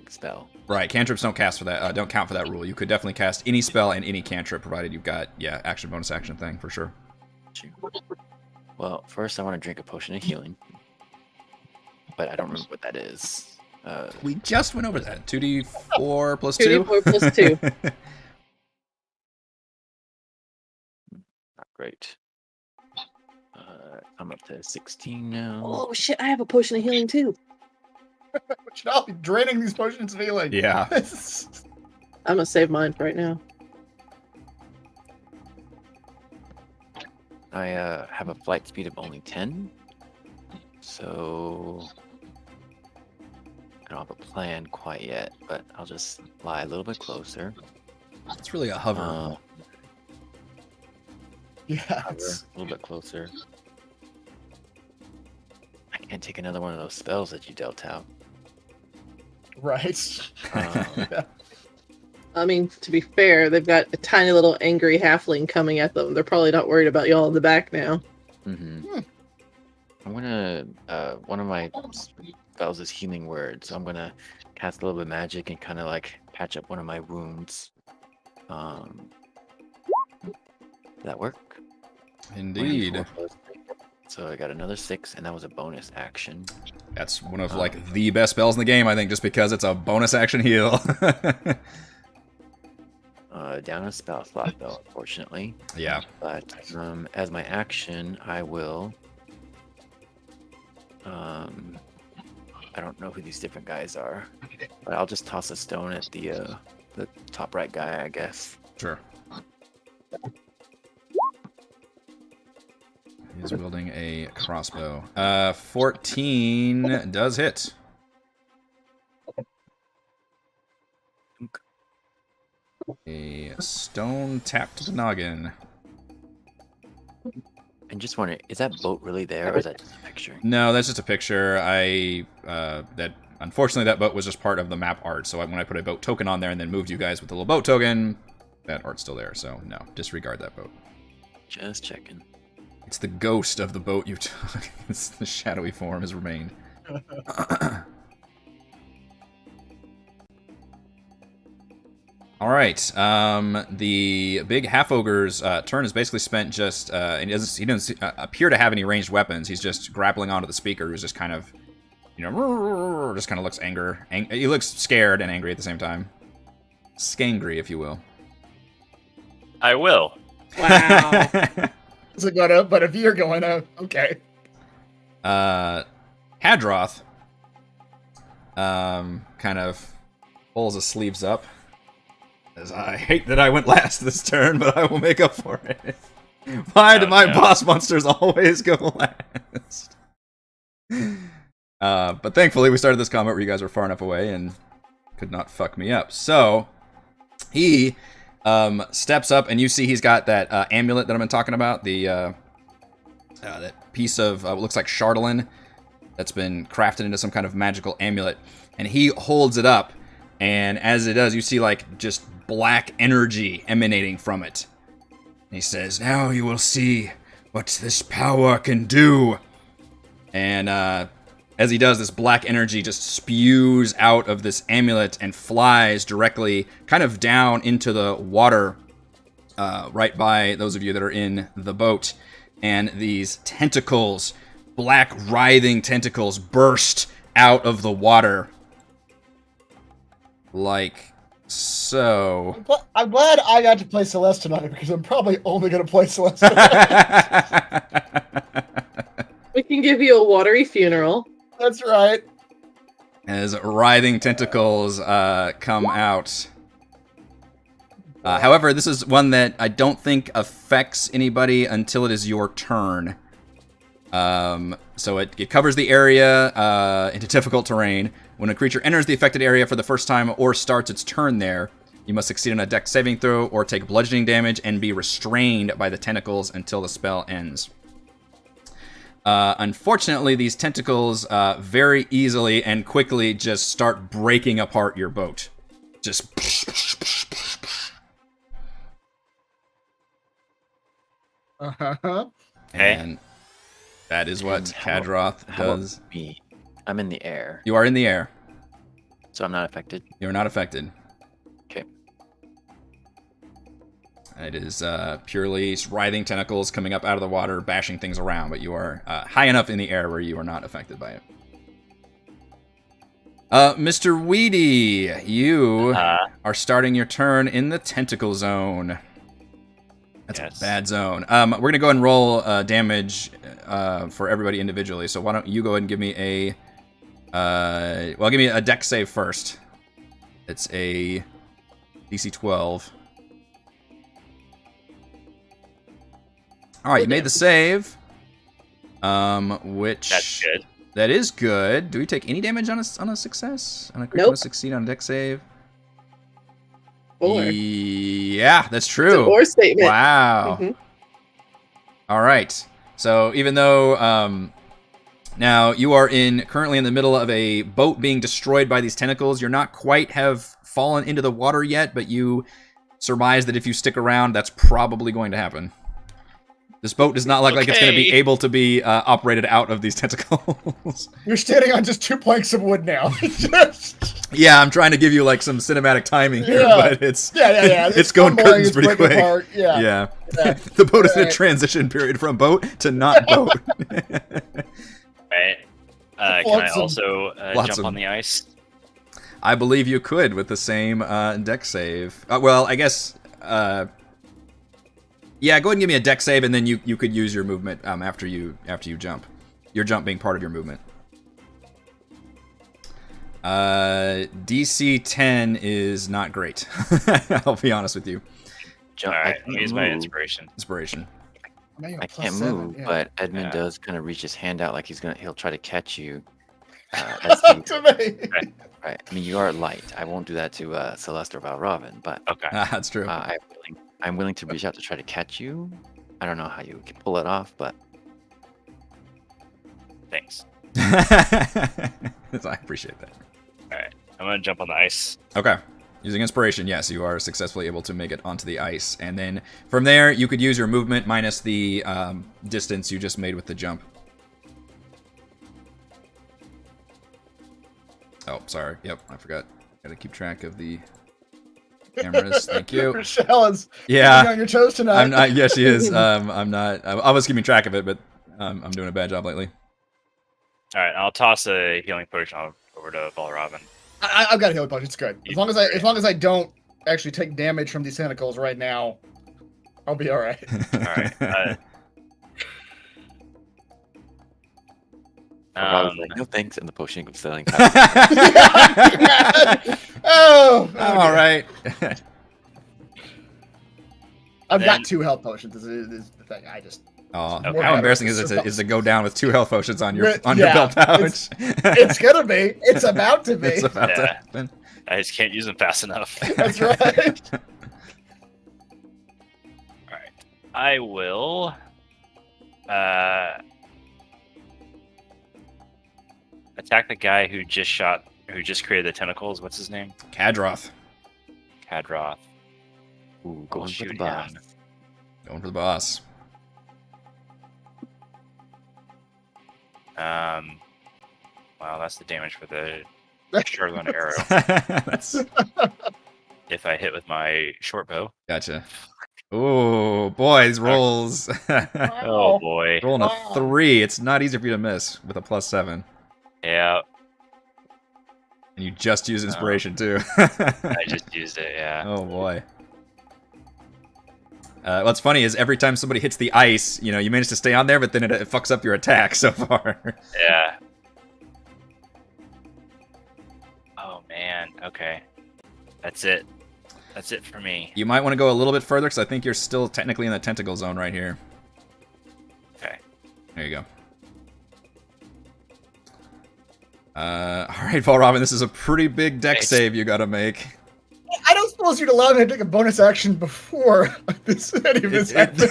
spell. Right, cantrips don't cast for that. Don't count for that rule. You could definitely cast any spell and any cantrip, provided you've got action bonus action thing for sure. Well, first I want to drink a potion of healing. but I don't remember what that is. We just went over that. 2d4 plus 2? 2d4 plus 2. Not great. I'm up to 16 now. Oh shit, I have a potion of healing too. We should all be draining these potions of healing. Yeah. I'm gonna save mine for right now. I have a flight speed of only 10. So I don't have a plan quite yet, but I'll just fly a little bit closer. It's really a hover. Yeah. Hover a little bit closer. I can't take another one of those spells that you dealt out. Right. I mean, to be fair, they've got a tiny little angry halfling coming at them. They're probably not worried about y'all in the back now. Mm-hmm. I'm gonna one of my spells is healing word, so I'm gonna cast a little bit of magic and kind of like patch up one of my wounds. Does that work? Indeed. 24 plus 3. So I got another 6, and that was a bonus action. That's one of like the best spells in the game, I think, just because it's a bonus action heal. Down a spell slot though, unfortunately. Yeah. But as my action, I will. I don't know who these different guys are, but I'll just toss a stone at the top right guy, I guess. Sure. He's wielding a crossbow. 14 does hit. A stone tap to the noggin. And just wondering, is that boat really there, or is that just a picture? No, that's just a picture. Unfortunately, that boat was just part of the map art. So when I put a boat token on there and then moved you guys with the little boat token, that art's still there. So no, disregard that boat. Just checking. It's the ghost of the boat you took. It's the shadowy form has remained. All right. The big half ogre's turn is basically spent just. And he doesn't appear to have any ranged weapons. He's just grappling onto the speaker, who's just kind of, just kind of looks he looks scared and angry at the same time. Skangry, if you will. I will. Wow. Is it gonna? But if you're going to, okay. Kadroth kind of pulls his sleeves up. As I hate that I went last this turn, but I will make up for it. Why do my boss monsters always go last? But thankfully, we started this combat where you guys were far enough away and could not fuck me up. So he steps up, and you see he's got that amulet that I've been talking about. That piece of what looks like chatelaine that's been crafted into some kind of magical amulet, and he holds it up. And as it does, you see like just black energy emanating from it. And he says, "Now you will see what this power can do." And as he does, this black energy just spews out of this amulet and flies directly kind of down into the water right by those of you that are in the boat. And these tentacles, black writhing tentacles, burst out of the water. Like so. I'm glad I got to play Celeste tonight, because I'm probably only going to play Celeste tonight. We can give you a watery funeral. That's right. As writhing tentacles come out. However, this is one that I don't think affects anybody until it is your turn. So it covers the area into difficult terrain. When a creature enters the affected area for the first time or starts its turn there, you must succeed on a dex saving throw or take bludgeoning damage and be restrained by the tentacles until the spell ends. Unfortunately, these tentacles very easily and quickly just start breaking apart your boat. Just... Uh-huh. And that is what Kadroth does. Me. I'm in the air, You are in the air. so I'm not affected. You are not affected. Okay. It is purely writhing tentacles coming up out of the water, bashing things around, but you are high enough in the air where you are not affected by it. Mr. Weedy, you Uh, are starting your turn in the tentacle zone. That's Yes. a bad zone. We're gonna go ahead and roll damage for everybody individually. So why don't you go ahead and give me a give me a dex save first. It's a DC 12. All right, you made the save. Which that's good. That is good. Do we take any damage on a success? On a Nope. critical succeed on a dex save? 4. Yeah, that's It's true. an or statement. Wow. Mhm. All right. So even though now you are currently in the middle of a boat being destroyed by these tentacles, you're not quite have fallen into the water yet, but you surmise that if you stick around, that's probably going to happen. This boat does not look like it's going to be Okay. able to be operated out of these tentacles. You're standing on just 2 planks of wood now. Just- Yeah, I'm trying to give you like some cinematic timing here, Yeah. but it's yeah. it's going fumbling, curtains it's pretty breaking quick. apart. Yeah. Yeah. Yeah. The boat is in a Right. transition period from boat to not boat. Right. Can I Flotsam. also Flotsam. jump on the ice? I believe you could with the same deck save. Well, I guess. Yeah, go ahead and give me a deck save, and then you could use your movement after you jump. Your jump being part of your movement. DC 10 is not great. I'll be honest with you. All right, can't use my move. inspiration. Inspiration. Now you're I plus can't 7, move, yeah. but Edmund Yeah. does kind of reach his hand out like he'll try to catch you. That's the- To me. right. I mean, you are light. I won't do that to Celeste or Valravn, but Okay. That's true. I'm willing to reach out to try to catch you. I don't know how you can pull it off, but Thanks. I appreciate that. All right. I'm gonna jump on the ice. Okay. Using inspiration, yes, you are successfully able to make it onto the ice. And then from there, you could use your movement minus the distance you just made with the jump. Oh, sorry. Yep, I forgot. Gotta keep track of the cameras. Thank you. Rochelle is Yeah. on your toes tonight. I'm not. Yeah, she is. I'm not. I was keeping track of it, but I'm doing a bad job lately. All right. I'll toss a healing potion over to Valravn. I've got a healing potion. It's good. As long as I don't actually take damage from these tentacles right now, I'll be all right. All right. Valravn's like, no thanks, and the potion goes selling. Oh, I'm all right. I've Then- got 2 health potions. This is the thing. I just Oh, Okay. how embarrassing is it to go down with 2 health potions on your Yeah, belt pouch? it's gonna be. It's about to be. It's about to Yeah. happen. I just can't use them fast enough. That's right. All right. I will. Attack the guy who just created the tentacles. What's his name? Kadroth. Kadroth. Ooh, I'll going for shoot the boss. him. Going for the boss. Wow, that's the damage for the short-gun arrow. That's If I hit with my short bow. gotcha. Oh boy, these rolls. Oh boy. Rolling a Wow. 3. It's not easy for you to miss with a +7. Yeah, And you just use inspiration too. I just used it. Yeah. Oh boy. What's funny is every time somebody hits the ice, you manage to stay on there, but then it fucks up your attack so far. Yeah. Oh man. Okay. That's it. That's it for me. You might want to go a little bit further, because I think you're still technically in the tentacle zone right here. Okay. There you go. Alright, Valravn, this is a pretty big deck Thanks. save you gotta make. I don't suppose you'd allow me to take a bonus action before any of this happens.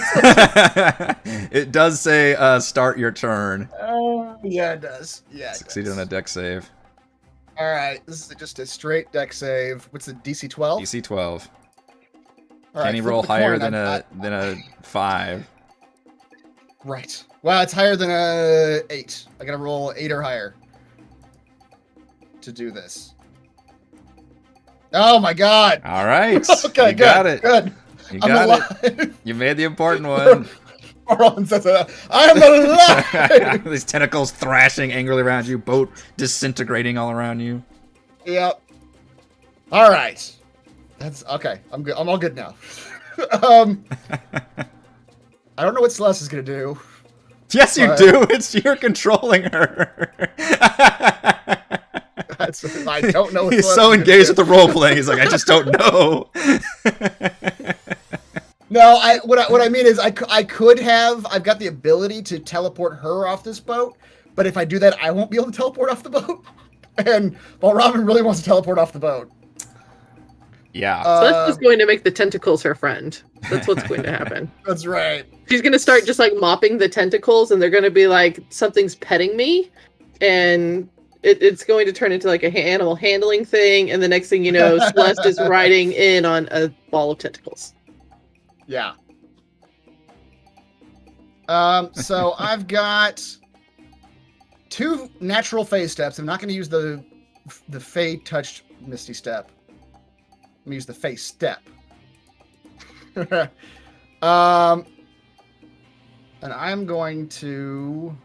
It does say start your turn. Yeah, it does. Yeah, it Succeeded does. on a deck save. All right, this is just a straight deck save. What's the DC 12? DC 12. All Can he flip roll the higher coin. than a 5? Right. Well, it's higher than a 8. I gotta roll 8 or higher to do this. Oh my god. All right. Okay, you good. got it. Good. You I'm got it. alive. You made the important one. Ron says, I'm alive. These tentacles thrashing angrily around you, boat disintegrating all around you. Yep. All right. That's okay. I'm good. I'm all good now. I don't know what Celeste is gonna do. Yes, you do. You're controlling her. I don't know. What He's Celeste so is engaged gonna with the role playing. He's like, I just don't know. No, what I mean is I could have. I've got the ability to teleport her off this boat, but if I do that, I won't be able to teleport off the boat. And Robin really wants to teleport off the boat. Yeah. So that's just going to make the tentacles her friend. That's what's going to happen. That's right. She's going to start just like mopping the tentacles, and they're going to be like, something's petting me, and it's going to turn into like a animal handling thing, and the next thing you know, Celeste is riding in on a ball of tentacles. Yeah. So I've got 2 natural phase steps. I'm not going to use the Fey touched Misty step. I'm gonna use the Fey step. And I'm going to.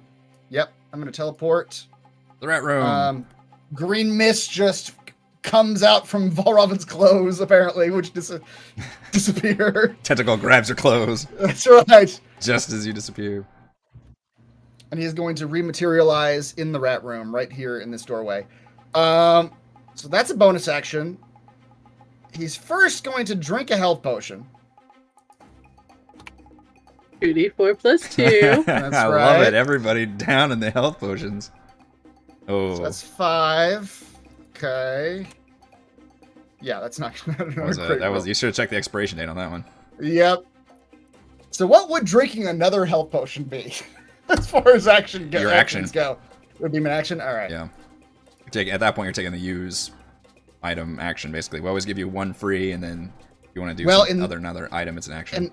Yep, I'm going to teleport. The rat room. Green mist just comes out from Valravan's clothes, apparently, which disappear. Tentacle grabs your clothes. That's right. Just as you disappear. And he is going to rematerialize in the rat room right here in this doorway. So that's a bonus action. He's first going to drink a health potion. 2d4 plus 2. That's I right. love it. Everybody down in the health potions. Oh. So that's 5. Okay. Yeah, that's not. You should have checked the expiration date on that one. Yep. So what would drinking another health potion be? As far as actions go. Would be an action? All right. Yeah. At that point, you're taking the use item action, basically. We always give you 1 free, and then if you want to do another item, it's an action. And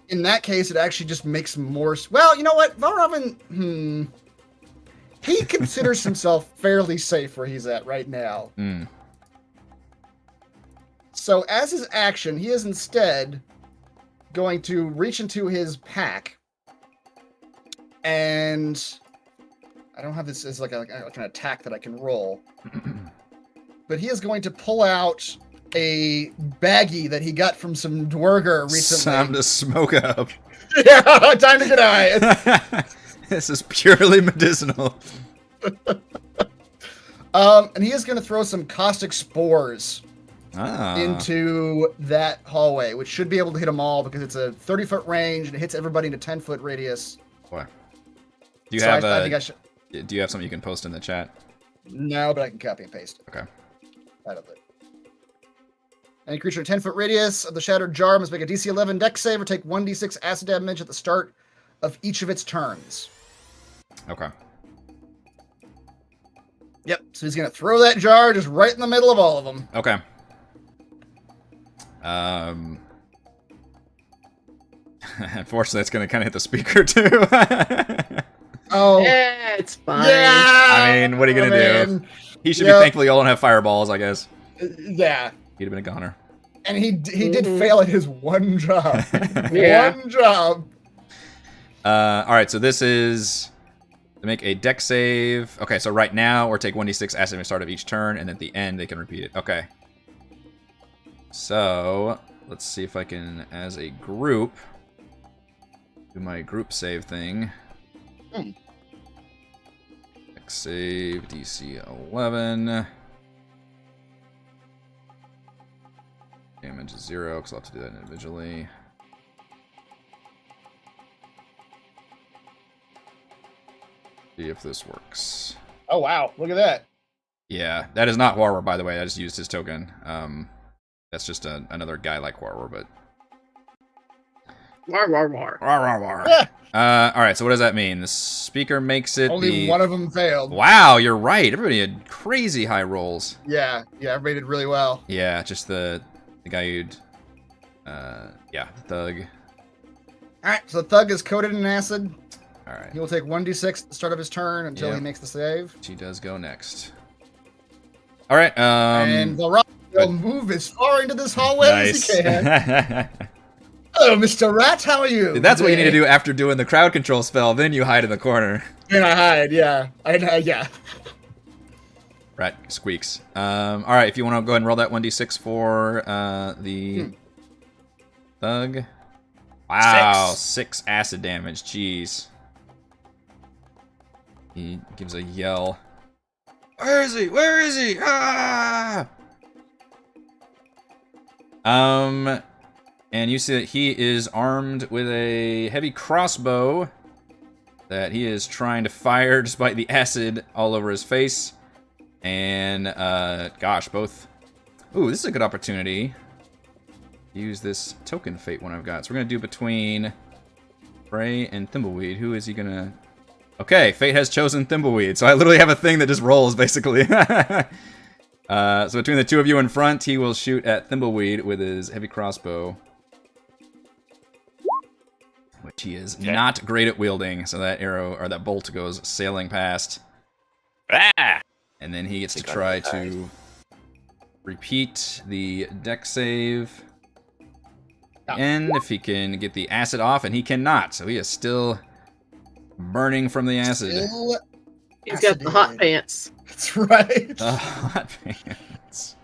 in that case, it actually just makes more... Well, you know what? Valravan, he considers himself fairly safe where he's at right now. Mm. So as his action, he is instead going to reach into his pack, and I don't have this as like an attack that I can roll, but he is going to pull out a baggie that he got from some Dwerger recently. Time to smoke up. Yeah, time to get high. This is purely medicinal. And he is going to throw some caustic spores Ah. into that hallway, which should be able to hit them all because it's a 30-foot range and it hits everybody in a 10-foot radius. Boy. Do you So have I think I should... Do you have something you can post in the chat? No, but I can copy and paste it. Okay. Out of it. Any creature in a 10-foot radius of the shattered jar must make a DC 11 dex save or take 1d6 acid damage at the start of each of its turns. Okay. Yep, so he's going to throw that jar just right in the middle of all of them. Okay. Unfortunately, it's going to kind of hit the speaker, too. Oh. Yeah, it's fine. Yeah! I mean, what are you going to do? He should be thankful y'all don't have fireballs, I guess. Yeah. He'd have been a goner. And he did fail at his one job. Yeah. One job. All right, so this is to make a dex save. Okay, so right now, or take 1d6 acid at the start of each turn, and at the end, they can repeat it. Okay. So, let's see if I can, as a group, do my group save thing. Dex save, DC 11. Damage is 0, because I'll have to do that individually. See if this works. Oh, wow. Look at that. Yeah, that is not Warwar, by the way. I just used his token. That's just another guy like Warwar, but... War, war, war. War. All right, so what does that mean? The speaker makes it Only one of them failed. Wow, you're right. Everybody had crazy high rolls. Yeah, everybody did really well. Yeah, just the guy who'd... yeah, the thug. Alright, so the thug is coated in acid. All right. He will take 1d6 at the start of his turn until he makes the save. She does go next. All right. And the rock will move as far into this hallway as he can. Hello, Mr. Rat. How are you? That's what you need to do after doing the crowd control spell. Then you hide in the corner. Then I hide, yeah. Yeah. Rat squeaks. All right, if you want to go ahead and roll that 1d6 for the thug. Wow, 6 acid damage. Jeez. He gives a yell. Where is he? Where is he? Ah! And you see that he is armed with a heavy crossbow that he is trying to fire despite the acid all over his face. And, gosh, both... Ooh, this is a good opportunity. Use this token fate one I've got. So we're going to do between Bray and Thimbleweed. Who is he going to... Okay, fate has chosen Thimbleweed. So I literally have a thing that just rolls, basically. So between the two of you in front, he will shoot at Thimbleweed with his heavy crossbow. Which he is not great at wielding. So that arrow, or that bolt goes sailing past. Ah! And then he gets to try to repeat the deck save. And if he can get the acid off, and he cannot. So he is still burning from the acid. He's got the hot pants. That's right. The hot pants.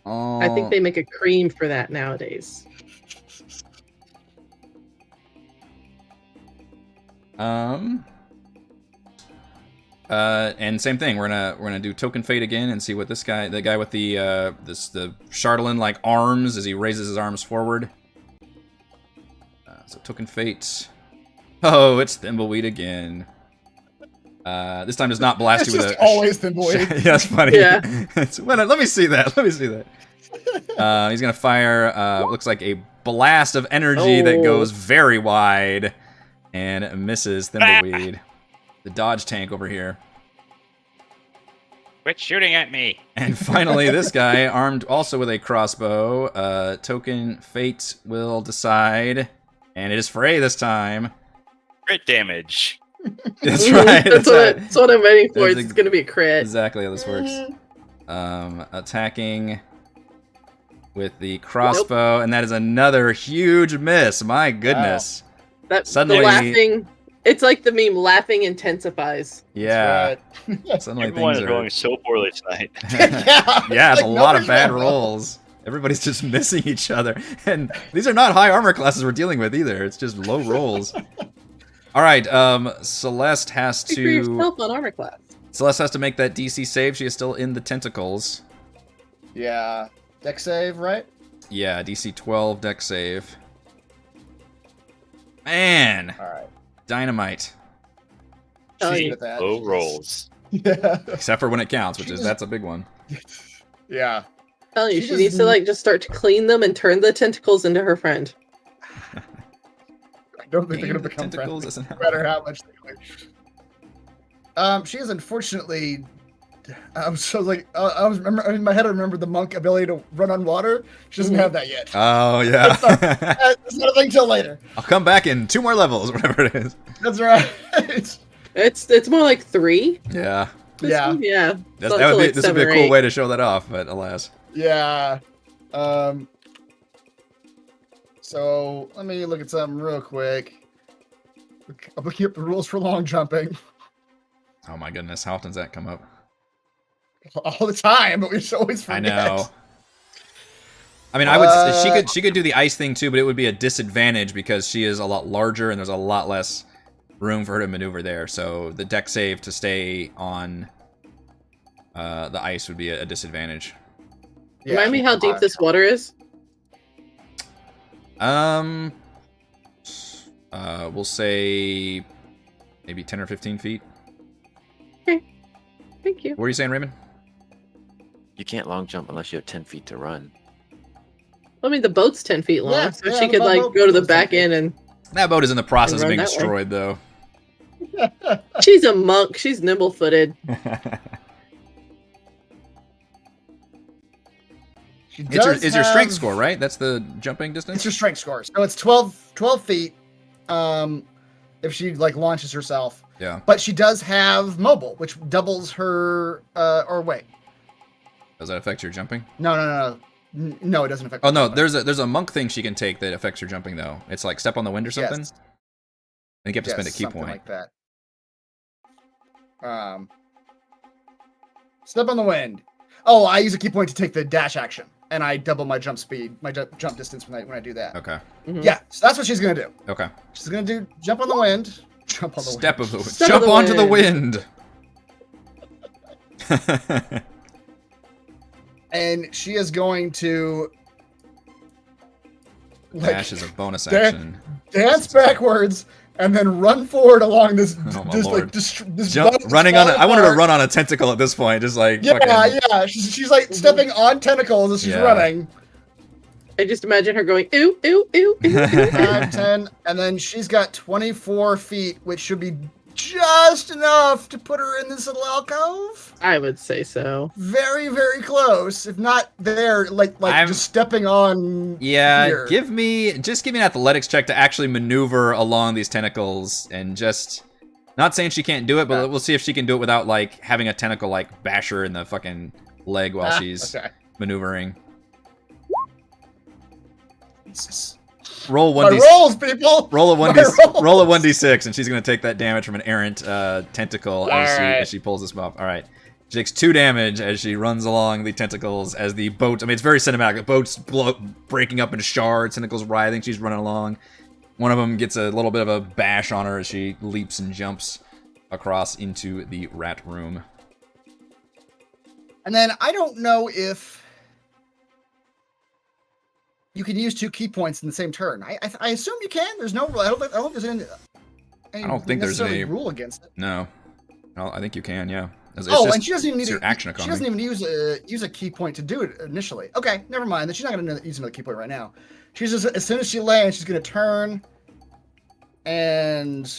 Oh. I think they make a cream for that nowadays. And same thing. We're gonna do token fate again and see what this guy, the guy with the the Chardalyn like arms, as he raises his arms forward. So token fate. Oh, it's Thimbleweed again. This time does not blast you with a. Always Thimbleweed. Yeah, that's funny. Yeah. Let me see that. Let me see that. He's gonna fire. Looks like a blast of energy that goes very wide and misses Thimbleweed. The dodge tank over here. Quit shooting at me. And finally, this guy, armed also with a crossbow. Token fate will decide. And it is Frey this time. Crit damage. That's right. That's what I'm waiting for. That's It's going to be a crit. Exactly how this works. Attacking with the crossbow. And that is another huge miss. My goodness. Wow. Suddenly, the laughing... It's like the meme, laughing intensifies. Yeah. Right. Suddenly Everyone things is are... going so poorly tonight. Yeah, it's Like, a lot of nobody's bad that rolls. Everybody's just missing each other. And these are not high armor classes we're dealing with either. It's just low rolls. All right, Celeste has Speak for to... yourself on armor class. Celeste has to make that DC save. She is still in the tentacles. Yeah. Deck save, right? Yeah, DC 12 deck save. Man! All right. Dynamite. Oh, She's yeah. good at that. Low rolls. Yeah. Except for when it counts, which is, that's a big one. Yeah. Tell you, She she needs to doesn't- just start to clean them and turn the tentacles into her friend. I don't think they're Game gonna the become tentacles friendly, isn't no matter how much they like. She is unfortunately. I was in my head. I remember the monk ability to run on water. She doesn't have that yet. Oh, yeah. It's not a thing till later. I'll come back in 2 more levels, whatever it is. That's right. It's more like 3. Yeah. Yeah. Yeah. This So would it's be, like this would be 7 a or cool 8. way to show that off, but alas. Yeah. So let me look at something real quick. I'm looking up the rules for long jumping Oh my goodness, how often does that come up? all the time, but we just always I forget. know. I mean, I would. She could do the ice thing too, but it would be a disadvantage because she is a lot larger and there's a lot less room for her to maneuver there. So the deck save to stay on the ice would be a disadvantage. Yeah. Remind me how deep this water is. We'll say maybe 10 or 15 feet. Thank you. What were you saying, Raymond? You can't long jump unless you have 10 feet to run. I mean, the boat's 10 feet long, Yeah, so yeah, she the could like boat go to the goes 10 back feet. end and That boat is in the process of Run being that way. destroyed, though. she's a monk. She's nimble-footed. She It's your, does is your strength have- score, right? That's the jumping It's distance? your strength score. So it's 12 feet. If she like launches herself, Yeah. but she does have mobile, which doubles her or wait. Does that affect your jumping? No, it doesn't affect. Oh, no, her. there's a monk thing she can take that affects your jumping, though. It's like step on the wind or something. Yes. I think you have to spend a key something point. like that. Step on the wind. Oh, I use a key point to take the dash action, and I double my jump speed, my jump distance when I do that. Okay. Yeah, so that's what she's gonna do. Okay. She's gonna do jump on the wind. Jump on the Step wind. of the Step jump of the onto the wind. wind. And she is going to Dash is a bonus action. dance backwards and then run forward along this Oh, my this lord. this Jump, boat running on. falling I wanted to apart. run on a tentacle at this point, just like Yeah, fucking, yeah. She's like stepping on tentacles as she's Yeah. running. I just imagine her going, ooh, ooh, ooh, ooh. 5, 10, and then she's got 24 feet, which should be just enough to put her in this little alcove. I would say so. Very, very close, if not there, like I'm- just stepping on. Yeah, here. give me an athletics check to actually maneuver along these tentacles and just. Not saying she can't do it, but we'll see if she can do it without like having a tentacle like bash her in the fucking leg while she's Okay. maneuvering. Jesus. Roll My 1d. rolls, people. Roll a My 1d. rolls. Roll a 1d6, and she's gonna take that damage from an errant tentacle Alright. as she pulls this off. All right. She takes 2 damage as she runs along the tentacles as the boat. I mean, it's very cinematic. The boat's breaking up into shards. Tentacles writhing. She's running along. One of them gets a little bit of a bash on her as she leaps and jumps across into the rat room. And then I don't know if you can use 2 key points in the same turn. I assume you can. There's no. I don't think there's any. I don't think there's necessarily any- rule against it. No, well, I think you can. Yeah. It's Oh, just- and she doesn't even it's need your action She doesn't economy. even use a key point to do it initially. Okay, never mind. Then she's not going to use another key point right now. She's just, as soon as she lands, she's going to turn and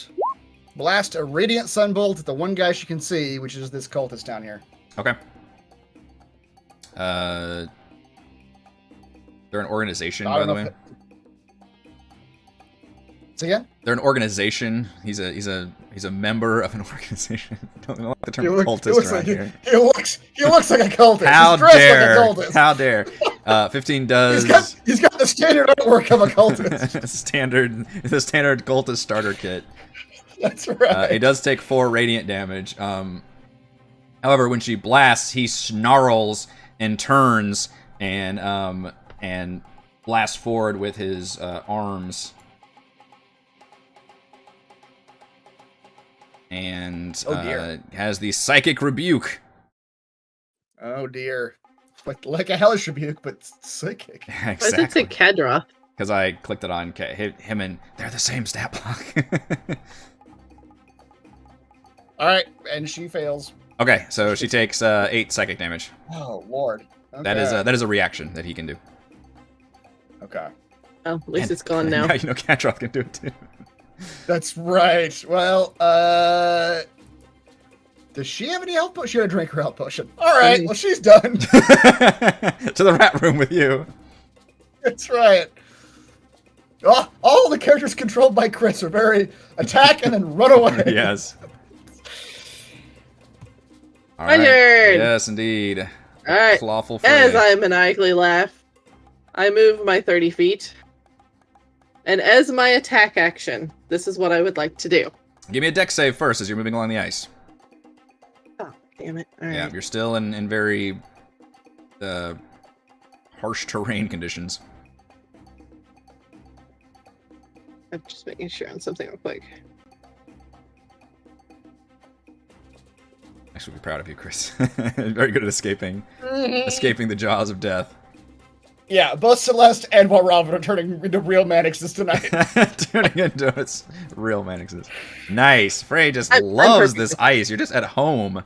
blast a radiant sunbolt at the one guy she can see, which is this cultist down here. Okay. They're an organization, I by don't the know way. if Say again? They're an organization. He's a member of an organization. Don't like the term He cultist looks around like here. he looks like a cultist. How He's dressed dare! like a cultist. How dare! 15 does He's got the standard artwork of a cultist. standard. The standard cultist starter kit. That's right. It does take 4 radiant damage. However, when she blasts, he snarls and turns and blasts forward with his arms. And Oh, dear. has the psychic rebuke. Oh dear. Like a hellish rebuke, but psychic. Why does it say Exactly. Kadroth? Because I clicked it on him, and they're the same stat block. All right, and she fails. Okay, so she takes 8 psychic damage. Oh lord. Okay. That is a reaction that he can do. Okay. Oh, at least it's gone now. Yeah, you know, Kadroth can do it too. That's right. Well, does she have any health potion? She had to drink her health potion. All right. Well, she's done. To the rat room with you. That's right. Oh, all the characters controlled by Chris are very attack and then run away. Yes. All My turn. Yes, indeed. All right. Clawful As fray. I maniacally laugh, I move my 30 feet. And as my attack action, this is what I would like to do. Give me a dex save first as you're moving along the ice. Oh, damn it. All right. Yeah, you're still in very harsh terrain conditions. I'm just making sure on something real quick. I should be proud of you, Chris. Very good at escaping the jaws of death. Yeah, both Celeste and Robin are turning into real Manixes tonight. Turning into its real manixes. Nice. Frey just I'm loves perfect. this ice. You're just at home.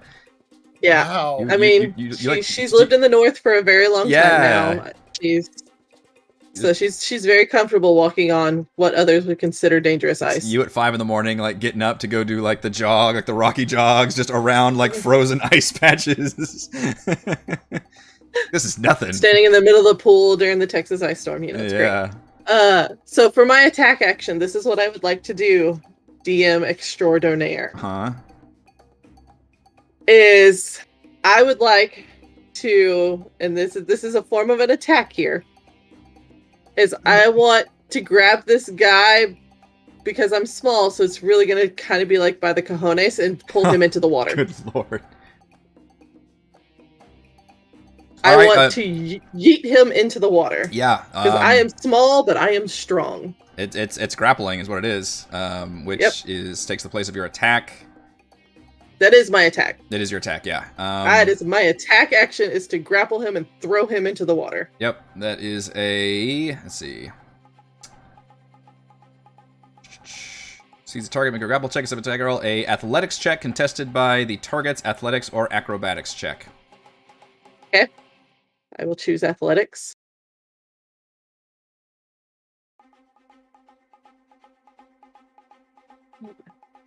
Yeah. Wow. You- I mean, like- she's lived in the north for a very long Yeah. time now. She's very comfortable walking on what others would consider dangerous ice. You at 5 a.m, like getting up to go do like the jog, like the rocky jogs, just around like frozen ice patches. This is nothing. Standing in the middle of the pool during the Texas ice storm, it's Yeah. great. So for my attack action, this is what I would like to do, DM extraordinaire. Huh? Is I would like to, and this is a form of an attack here, is I want to grab this guy because I'm small, so it's really gonna kind of be like by the cojones and pull him into the water. Good lord. I All right, want to yeet him into the water. Yeah. Because I am small, but I am strong. It's grappling is what it is, which takes the place of your attack. That is my attack. It is your attack, yeah. That is my attack action is to grapple him and throw him into the water. Yep, that is a... Let's see. Sees the target, make a grapple check, except attack roll. A athletics check contested by the target's athletics or acrobatics check. Okay. I will choose athletics.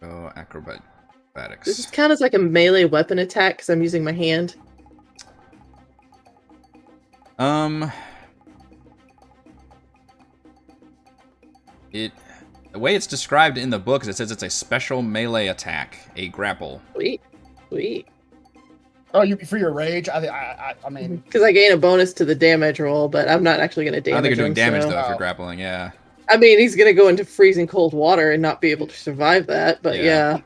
Oh, acrobatics. Does this count as like a melee weapon attack because I'm using my hand? The way it's described in the book is it says it's a special melee attack, a grapple. Sweet. Oh, for your rage? I mean... Because I gain a bonus to the damage roll, but I'm not actually going to damage I think you're doing him, damage, so... though, if you're grappling, yeah. I mean, he's going to go into freezing cold water and not be able to survive that, but yeah.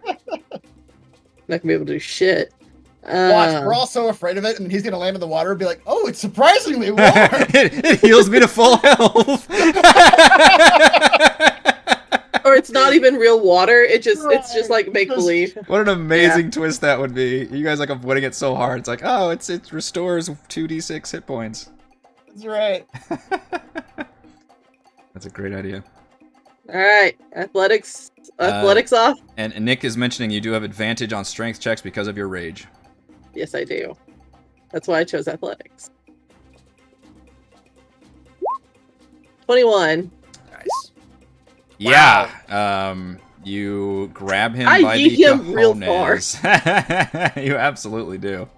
Not going to be able to do shit. Watch, we're all so afraid of it, and he's going to land in the water and be like, oh, it's surprisingly warm! It heals me to full health! Or it's not even real water, it's just like make-believe. What an amazing twist that would be. You guys like avoiding it so hard. It's like, oh, it restores 2d6 hit points. That's right. That's a great idea. Alright, athletics off? And Nick is mentioning you do have advantage on strength checks because of your rage. Yes, I do. That's why I chose athletics. 21. Nice. Yeah. You grab him I by yeet the him real cojones. You absolutely do.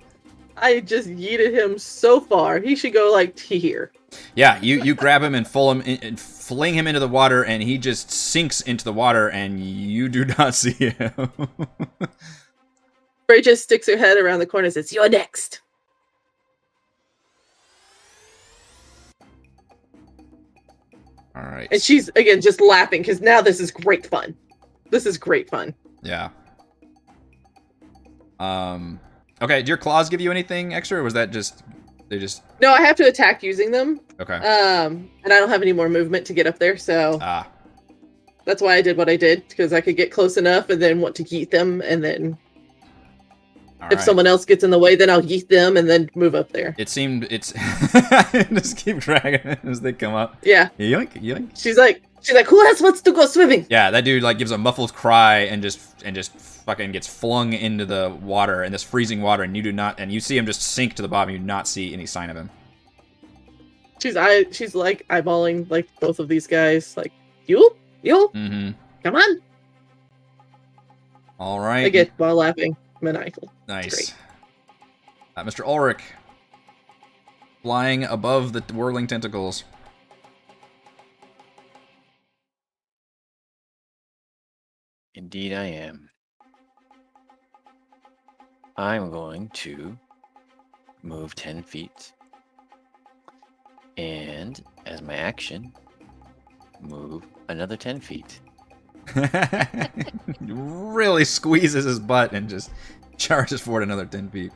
I just yeeted him so far. He should go like here. Yeah, you grab him and fling him into the water, and he just sinks into the water, and you do not see him. Bray just sticks her head around the corner and says, "You're next." All right. And she's, again, just laughing, because now this is great fun. This is great fun. Yeah. Okay, did your claws give you anything extra, or was that just... They just... No, I have to attack using them. Okay. And I don't have any more movement to get up there, so... That's why I did what I did, because I could get close enough and then want to yeet them, and then... If someone else gets in the way, then I'll yeet them and then move up there. It's... just keep dragging it as they come up. Yeah. Yoink, yoink. She's like, who else wants to go swimming? Yeah, that dude, like, gives a muffled cry and just fucking gets flung into the water, in this freezing water, and you do not... And you see him just sink to the bottom, you do not see any sign of him. She's like eyeballing, like, both of these guys, like, you? Mm-hmm. Come on. All right. Again, while laughing. Maniacal. Nice. Mr. Ulrich. Flying above the whirling tentacles. Indeed I am. I'm going to move 10 feet. And as my action, move another 10 feet. Really squeezes his butt and just charges forward another 10 feet.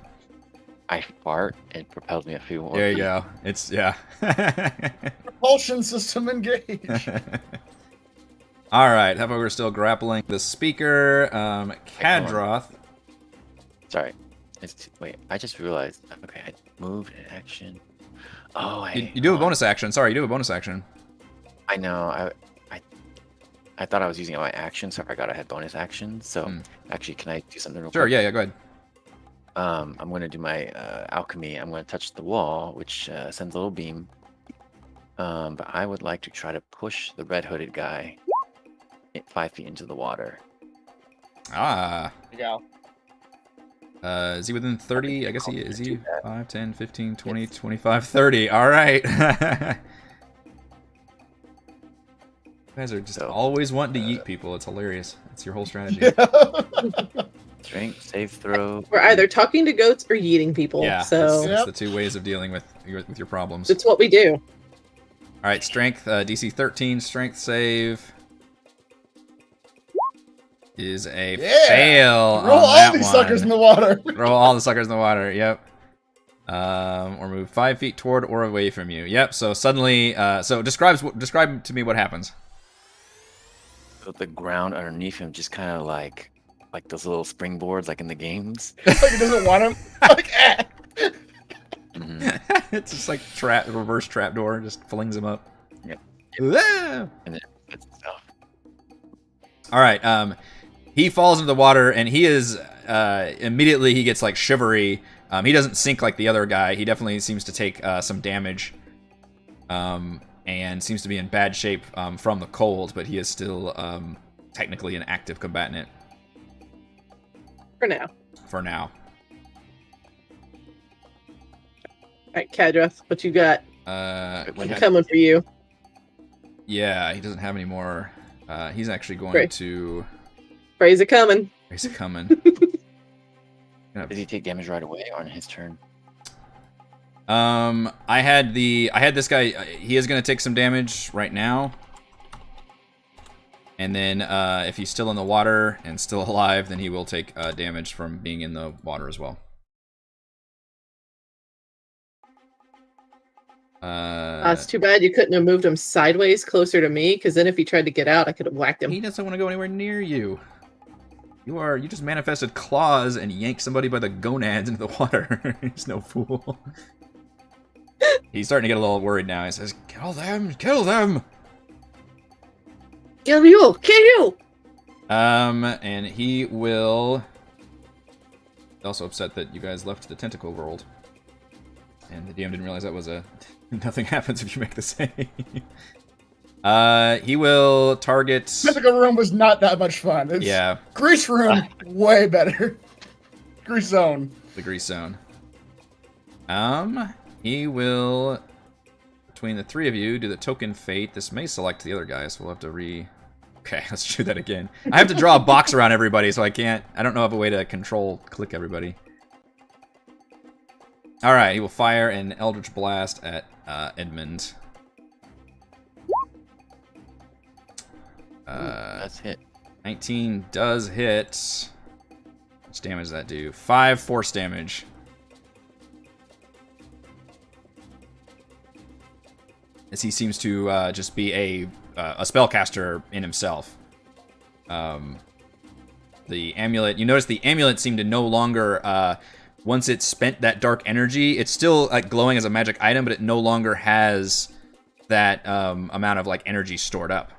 I fart and propels me a few more. There you go. It's, yeah. Propulsion system engaged. All right. How about we're still grappling the speaker? Kadroth. Sorry. Wait, I just realized. Okay, I moved an action. Oh, You do have a bonus action. Sorry, you do have a bonus action. I know. I thought I was using my action, so I forgot I had bonus actions. So actually, can I do something real quick? Sure, yeah, go ahead. I'm going to do my alchemy. I'm going to touch the wall, which sends a little beam. But I would like to try to push the red hooded guy 5 feet into the water. Ah. There you go. Is he within 30? I guess he is. He 5, 10, 15, 20, 25, 30. All right. You guys are just always wanting to yeet people. It's hilarious. It's your whole strategy. Yeah. Strength, save throw. We're either talking to goats or yeeting people. Yeah, so that's the two ways of dealing with your problems. it's what we do. All right, strength, DC 13, strength save is a fail. Roll all these suckers in the water. Roll all the suckers in the water. Yep. Or move 5 feet toward or away from you. Yep. So suddenly, so describe to me what happens. So the ground underneath him just kind of like those little springboards, like in the games. Like he doesn't want him. Like, eh. It's just like reverse trapdoor, just flings him up. Yep. Ah! And then it's stuff. All right. He falls into the water, and he is immediately he gets like shivery. He doesn't sink like the other guy. He definitely seems to take some damage, and seems to be in bad shape from the cold. But he is still technically an active combatant For now. for now. Alright, Kadroth, what you got? When I'm did- coming for you. Yeah, he doesn't have any more. He's actually going Great. to. Phrase it coming. Where's it coming? Does he take damage right away on his turn? I had this guy. He is going to take some damage right now, and then if he's still in the water and still alive, then he will take damage from being in the water as well. It's too bad you couldn't have moved him sideways closer to me, because then if he tried to get out, I could have whacked He him. doesn't want to go anywhere near you. You just manifested claws and yanked somebody by the gonads into the water. He's no fool. He's starting to get a little worried now. He says, "Kill them! Kill them!" Kill you! Kill you! And he will. Also upset that you guys left the tentacle world, and the DM didn't realize that was a. Nothing happens if you make the save. He will target. Mythical room was not that much fun. It's Yeah, Grease room, way better. Grease zone. the grease zone. He will, between the three of you, do the token fate. This may select the other guy, so we'll have to Okay, let's do that again. I have to draw a box around everybody, so I don't know of a way to click everybody. Alright, he will fire an Eldritch Blast at Edmund. That's hit. 19 does hit. How much damage does that do? 5 force damage. As he seems to just be a spellcaster in himself. The amulet, you notice the amulet seemed to no longer, once it spent that dark energy, it's still like glowing as a magic item, but it no longer has that amount of like energy stored up.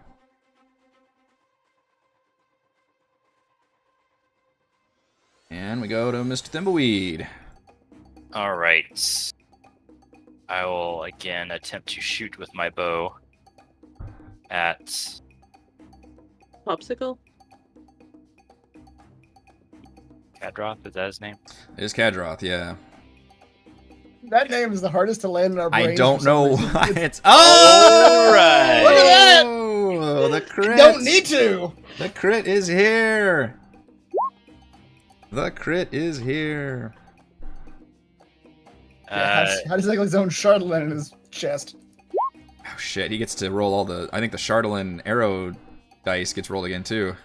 And we go to Mr. Thimbleweed. All right. I will again attempt to shoot with my bow at Popsicle? Kadroth. Is that his name? It is Kadroth, yeah. That name is the hardest to land in our brains. I don't for some know reason. why it's. Oh! Alright. Look at that! Oh, the crit! Don't need to. The crit is here! The crit is here. How does he like his own Charlatan in his chest? Oh shit, he gets to roll all the. I think the Chardolin arrow dice gets rolled again too.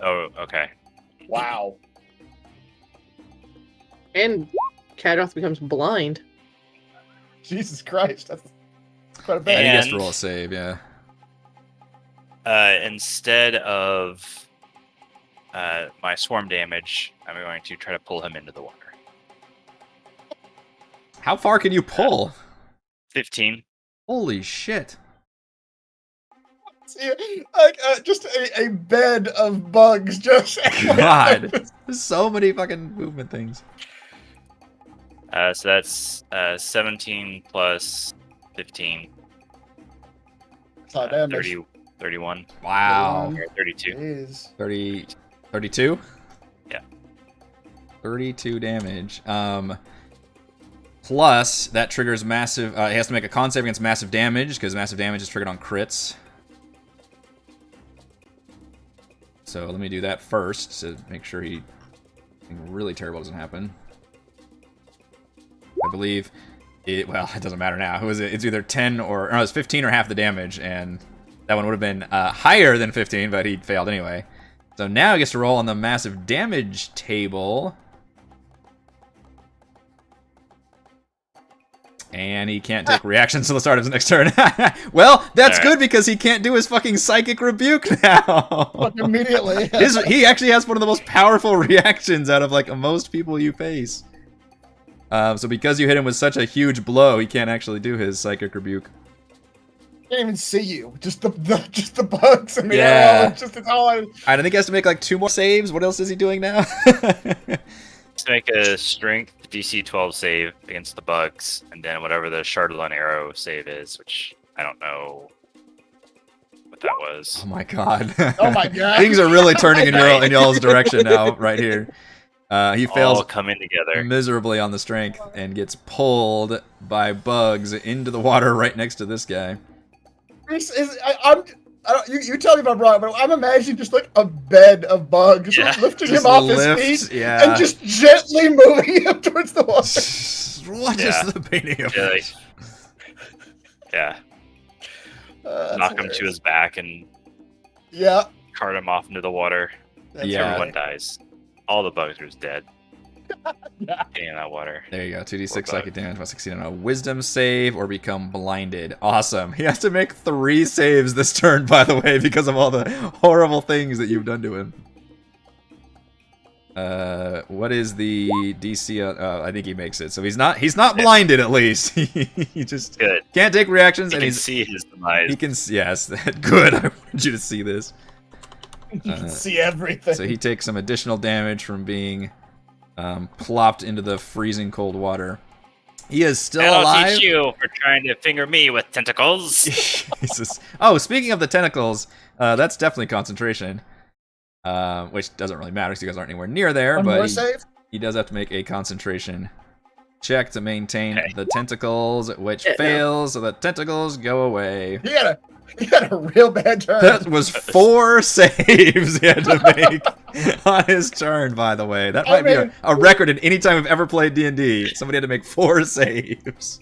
Oh, okay. Wow. And Kadroth becomes blind. Jesus Christ, that's quite a And bad. he gets to And- roll a save, yeah. Instead of my swarm damage, I'm going to try to pull him into the water. How far can you pull? 15. Holy shit. See, like just a bed of bugs. Just God. There's so many fucking movement things. So that's 17 plus 15. That's not damage. 30, 31. Wow. Or 32. Is 30, 32? Yeah. 32 damage. Plus, that triggers massive... he has to make a con save against massive damage, because massive damage is triggered on crits. So let me do that first, to make sure anything really terrible doesn't happen. I believe... Well, it doesn't matter now. Who is it? It's either 10 or... No, it's 15 or half the damage, and that one would have been higher than 15, but he failed anyway. So now he gets to roll on the massive damage table. And he can't take reactions till the start of his next turn. Well, that's good because he can't do his fucking psychic rebuke now. Immediately. He actually has one of the most powerful reactions out of like most people you face. So because you hit him with such a huge blow, he can't actually do his psychic rebuke. Can't even see you. Just the bugs and the Yeah. arrow. It's all. I think he has to make like 2 more saves. What else is he doing now? Let's make a strength DC 12 save against the bugs, and then whatever the Chardonnay arrow save is, which I don't know what that was. Oh my god. Oh my god. Things are really turning in y'all's direction now, right here. He fails All coming together. miserably on the strength and gets pulled by bugs into the water right next to this guy. You tell me if I'm wrong, but I'm imagining just like a bed of bugs, Yeah. just lifting Just him off lift, his feet yeah. and just gently moving him towards the water. What is Yeah. the painting of Yeah, this? Yeah, That's knock him hilarious. to his back and Yeah. cart him off into the water. That's Yeah. Everyone dies. All the bugs are dead. Yeah. Getting in that water. There you go. 2d6 Poor psychic bug. damage must succeed on a wisdom save or become blinded. Awesome. He has to make 3 saves this turn, by the way, because of all the horrible things that you've done to him. What is the DC? I think he makes it. So he's not blinded at least. He just Good. can't take reactions, You and can he's see his demise. he can yes, good. I wanted you to see this. You can see everything. So he takes some additional damage from being plopped into the freezing cold water. He is still And I'll alive. teach you for trying to finger me with tentacles. Jesus. Oh, speaking of the tentacles, that's definitely concentration. Which doesn't really matter because you guys aren't anywhere near there, One more but save? he does have to make a concentration check to maintain Okay. the tentacles, which Yeah, no. fails, so the tentacles go away. He had a real bad turn. That was 4 saves he had to make on his turn, by the way. That might be a record in any time we've ever played D&D. Somebody had to make 4 saves.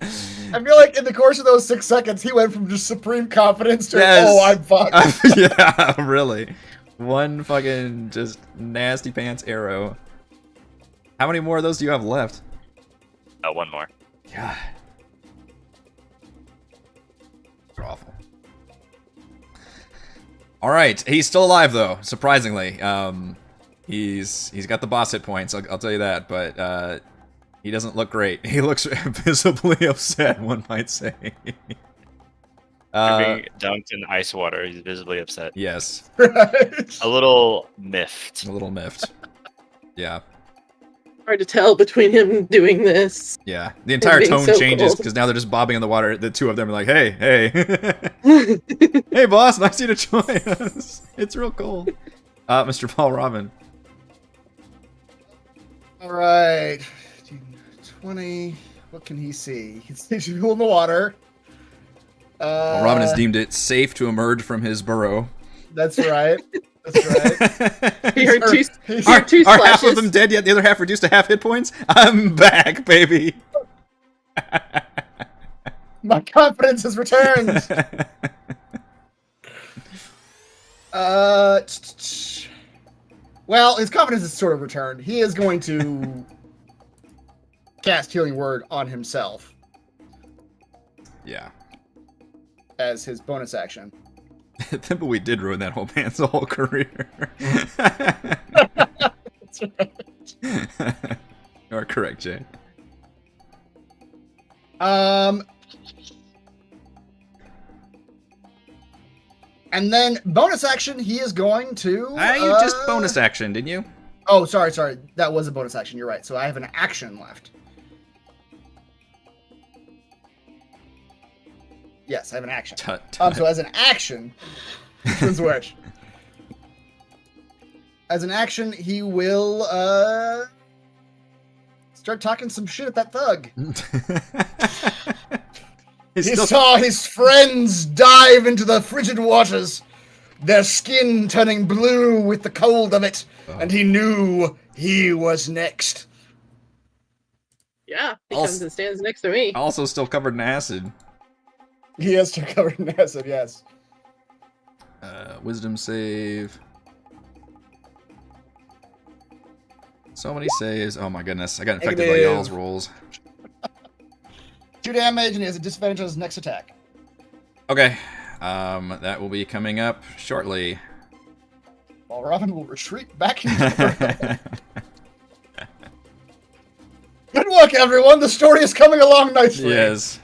I feel like in the course of those 6 seconds, he went from just supreme confidence to, Yes. oh, I'm fucked. Yeah, really. One fucking just nasty pants arrow. How many more of those do you have left? One more. God. They're awful. Alright, he's still alive though, surprisingly. He's got the boss hit points, I'll tell you that, but he doesn't look great. He looks visibly upset, one might say. Being dunked in ice water, he's visibly upset. Yes, Right? A little miffed. a little miffed. Yeah. Hard to tell between him doing this. Yeah, the entire being tone so changes cold. because now they're just bobbing in the water. The 2 of them are like, "Hey, hey, boss, nice of you to join us. It's real cold." Mr. Paul Robin. All right. 20. What can he see? He sees people in the water. Paul Robin has deemed it safe to emerge from his burrow. That's right. That's right. He heard two, He's- he heard two Are half of splashes. them dead yet? The other half reduced to half hit points? I'm back, baby. My confidence has returned. Well, his confidence has sort of returned. He is going to cast Healing Word on himself Yeah. as his bonus action. But we did ruin that whole man's whole career. That's right. You are correct, Jay. And then bonus action, he is going to. You just bonus action, didn't you? Oh, sorry. That was a bonus action. You're right. So I have an action left. Yes, I have an action. Tut, So as an action, which one's which? As an action, he will start talking some shit at that thug. He's He still- saw his friends dive into the frigid waters, their skin turning blue with the cold of it, and he knew he was next. Yeah, he Also- comes and stands next to me. also still covered in acid. He has to cover in acid, yes. Wisdom save. So many saves. Oh my goodness. I got infected by Negative. y'all's rolls. 2 damage, and he has a disadvantage on his next attack. Okay. That will be coming up shortly. While Robin will retreat back into the Good luck, everyone. The story is coming along nicely. Yes.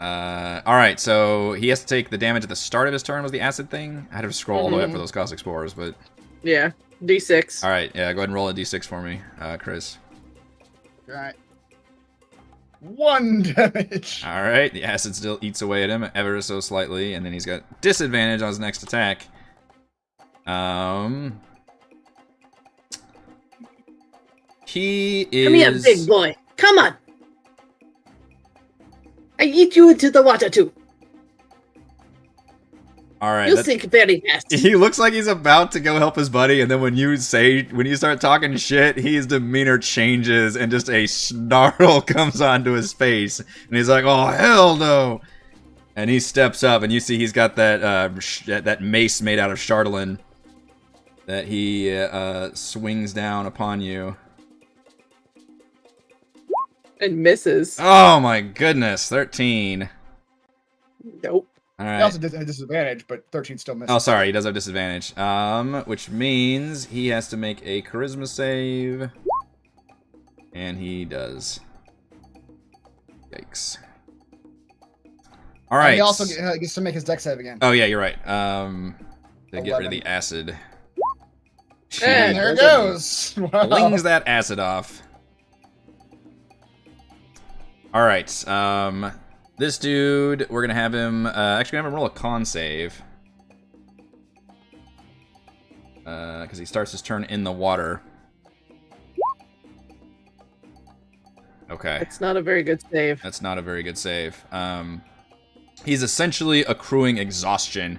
Alright, so he has to take the damage at the start of his turn was the acid thing? I had to scroll all the way up for those caustic spores, but... Yeah, D6. Alright, yeah, go ahead and roll a d6 for me, Chris. Alright. 1 damage. Alright, the acid still eats away at him ever so slightly, and then he's got disadvantage on his next attack. He is... Come here, big boy. Come on. I eat you into the water too. Alright, You sink very fast. he looks like he's about to go help his buddy, and then when you start talking shit, his demeanor changes, and just a snarl comes onto his face, and he's like, "Oh hell no!" And he steps up, and you see he's got that that mace made out of Chardolin that he swings down upon you. And misses. Oh my goodness, 13. Nope. All He right. also did a disadvantage, but 13 still misses. Oh, sorry, he does have disadvantage. Which means he has to make a charisma save. And he does. Yikes. Alright. He also gets to make his dex save again. Oh, yeah, you're right. To get rid of the acid. And there it goes. Wow. Flings that acid off. Alright, this dude, we're gonna have him, actually gonna have him roll a con save. Because he starts his turn in the water. Okay. It's not a very good save. That's not a very good save. He's essentially accruing exhaustion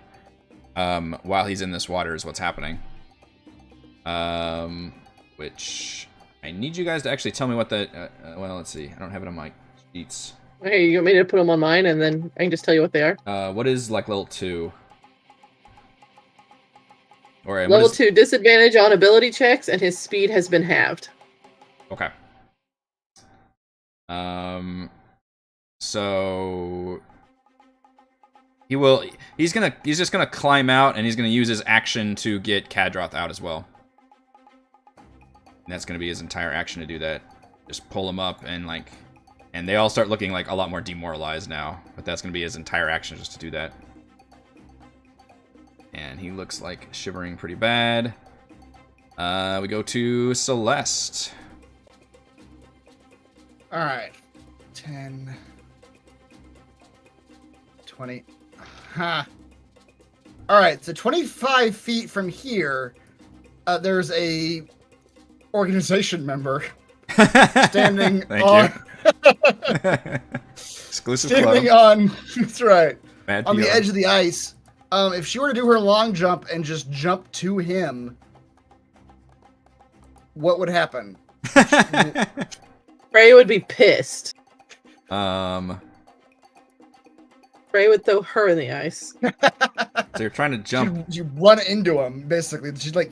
while he's in this water is what's happening. Which, I need you guys to actually tell me what that, well, let's see. I don't have it on my sheets. Hey, you want me to put them on mine, and then I can just tell you what they are? What is, like, level 2? Or Level 2, disadvantage on ability checks, and his speed has been halved. Okay. So he's just gonna climb out, and he's gonna use his action to get Kadroth out as well. And that's gonna be his entire action to do that. Just pull him up and they all start looking like a lot more demoralized now. But that's gonna be his entire action just to do that. And he looks like shivering pretty bad. We go to Celeste. Alright. 10. 20. Ha. Alright, so 25 feet from here, there's a organization member standing Thank on... Exclusive standing club. on... That's right. Bad On the PR. edge of the ice. If she were to do her long jump and just jump to him, what would happen? Frey would be pissed. So Frey would throw her in the ice. you're trying to jump. She'd run into him, basically. She'd like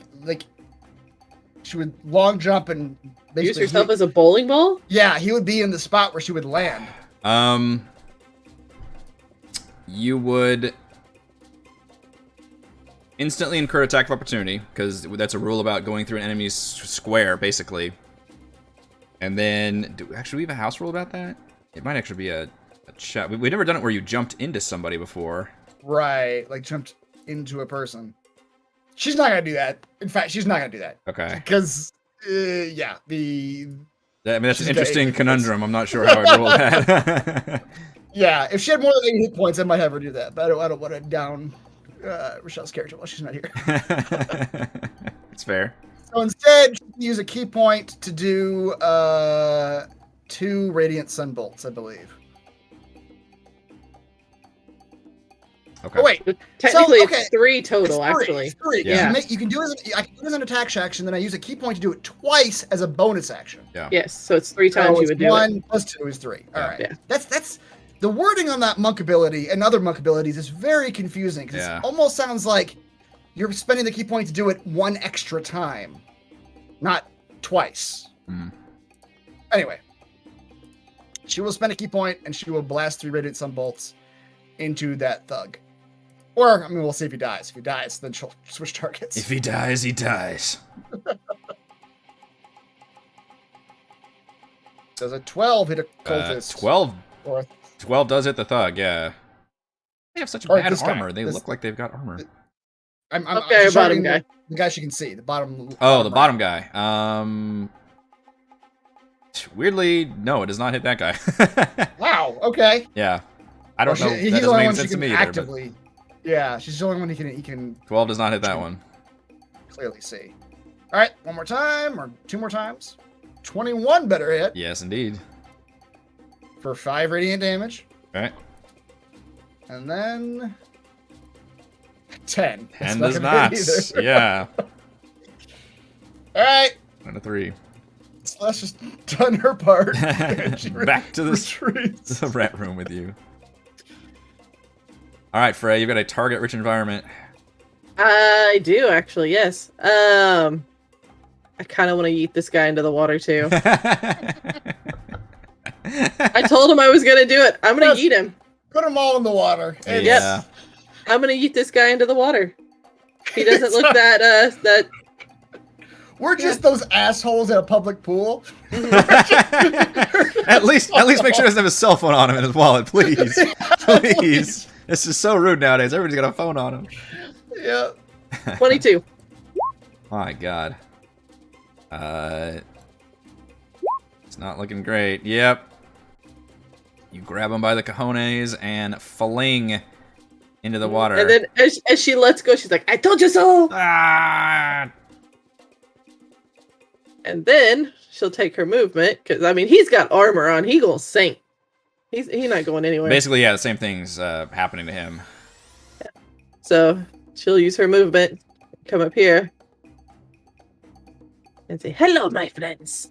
she would long jump and basically Use yourself as a bowling ball? yeah, he would be in the spot where she would land. You would instantly incur attack of opportunity, because that's a rule about going through an enemy's square, basically. And then, actually, we have a house rule about that? It might actually be a chat. We've never done it where you jumped into somebody before. Right, like jumped into a person. She's not gonna do that. In fact, she's not gonna do that. Okay. Because, yeah, the... I mean, that's She's an got interesting 8 hit conundrum. I'm not sure how I'd roll that. Yeah, if she had more than 8 hit points, I might have her do that. But I don't want to down Rochelle's character while she's not here. It's fair. So instead, she can use a key point to do 2 Radiant Sunbolts, I believe. Okay. Oh, wait. Technically, okay. it's 3 total, It's 3, actually. it's 3. Yeah. You can do it. I can do it as an attack action, then I use a key point to do it twice as a bonus action. Yeah. Yes, so it's 3 times So you would it's do 1 it. plus 2 is 3. All Yeah. right. Yeah. That's the wording on that monk ability and other monk abilities is very confusing because Yeah. it almost sounds like you're spending the key point to do it 1 extra time, not twice. Mm. Anyway, She will spend a key point, and she will blast 3 radiant sunbolts into that thug. Or, I mean, we'll see if he dies. If he dies, then she'll switch targets. If he dies, he dies. Does a 12 hit a cultist? 12 Or 12 does hit the thug, yeah. They have such Or bad this guy. armor. They This- look like they've got armor. I'm Okay, just bottom showing guy. The guy she can see. The bottom. Oh, the right. bottom guy. Weirdly, no, it does not hit that guy. Wow. Okay. Yeah. I don't know. He's That the doesn't only make one sense she to can me either. But actively. Yeah, she's the only one he can 12 does not hit that one. clearly see. All right, one more time or 2 more times. 21 better hit Yes, indeed. for 5 radiant damage, Okay. and then 10. That's 10 does gonna not. hit either. Yeah. All right, And a 3. Celeste just done her part. She Back to this retreats. the rat room with you. All right, Frey, you've got a target-rich environment. I do actually, yes. I kind of want to yeet this guy into the water too. I told him I was gonna do it. I'm gonna Yes. yeet him. Put them all in the water. It's- Yeah. I'm gonna yeet this guy into the water. He doesn't look that We're just those assholes at a public pool. at least make sure he doesn't have his cell phone on him in his wallet, please. Please. This is so rude nowadays. Everybody's got a phone on him. Yeah. 22. My God. It's not looking great. Yep. You grab him by the cojones and fling into the water. And then as she lets go, she's like, "I told you so." Ah! And then she'll take her movement because I mean he's got armor on. He gonna sink. He's not going anywhere. Basically, yeah, the same thing's happening to him. So she'll use her movement, come up here, and say, "Hello, my friends.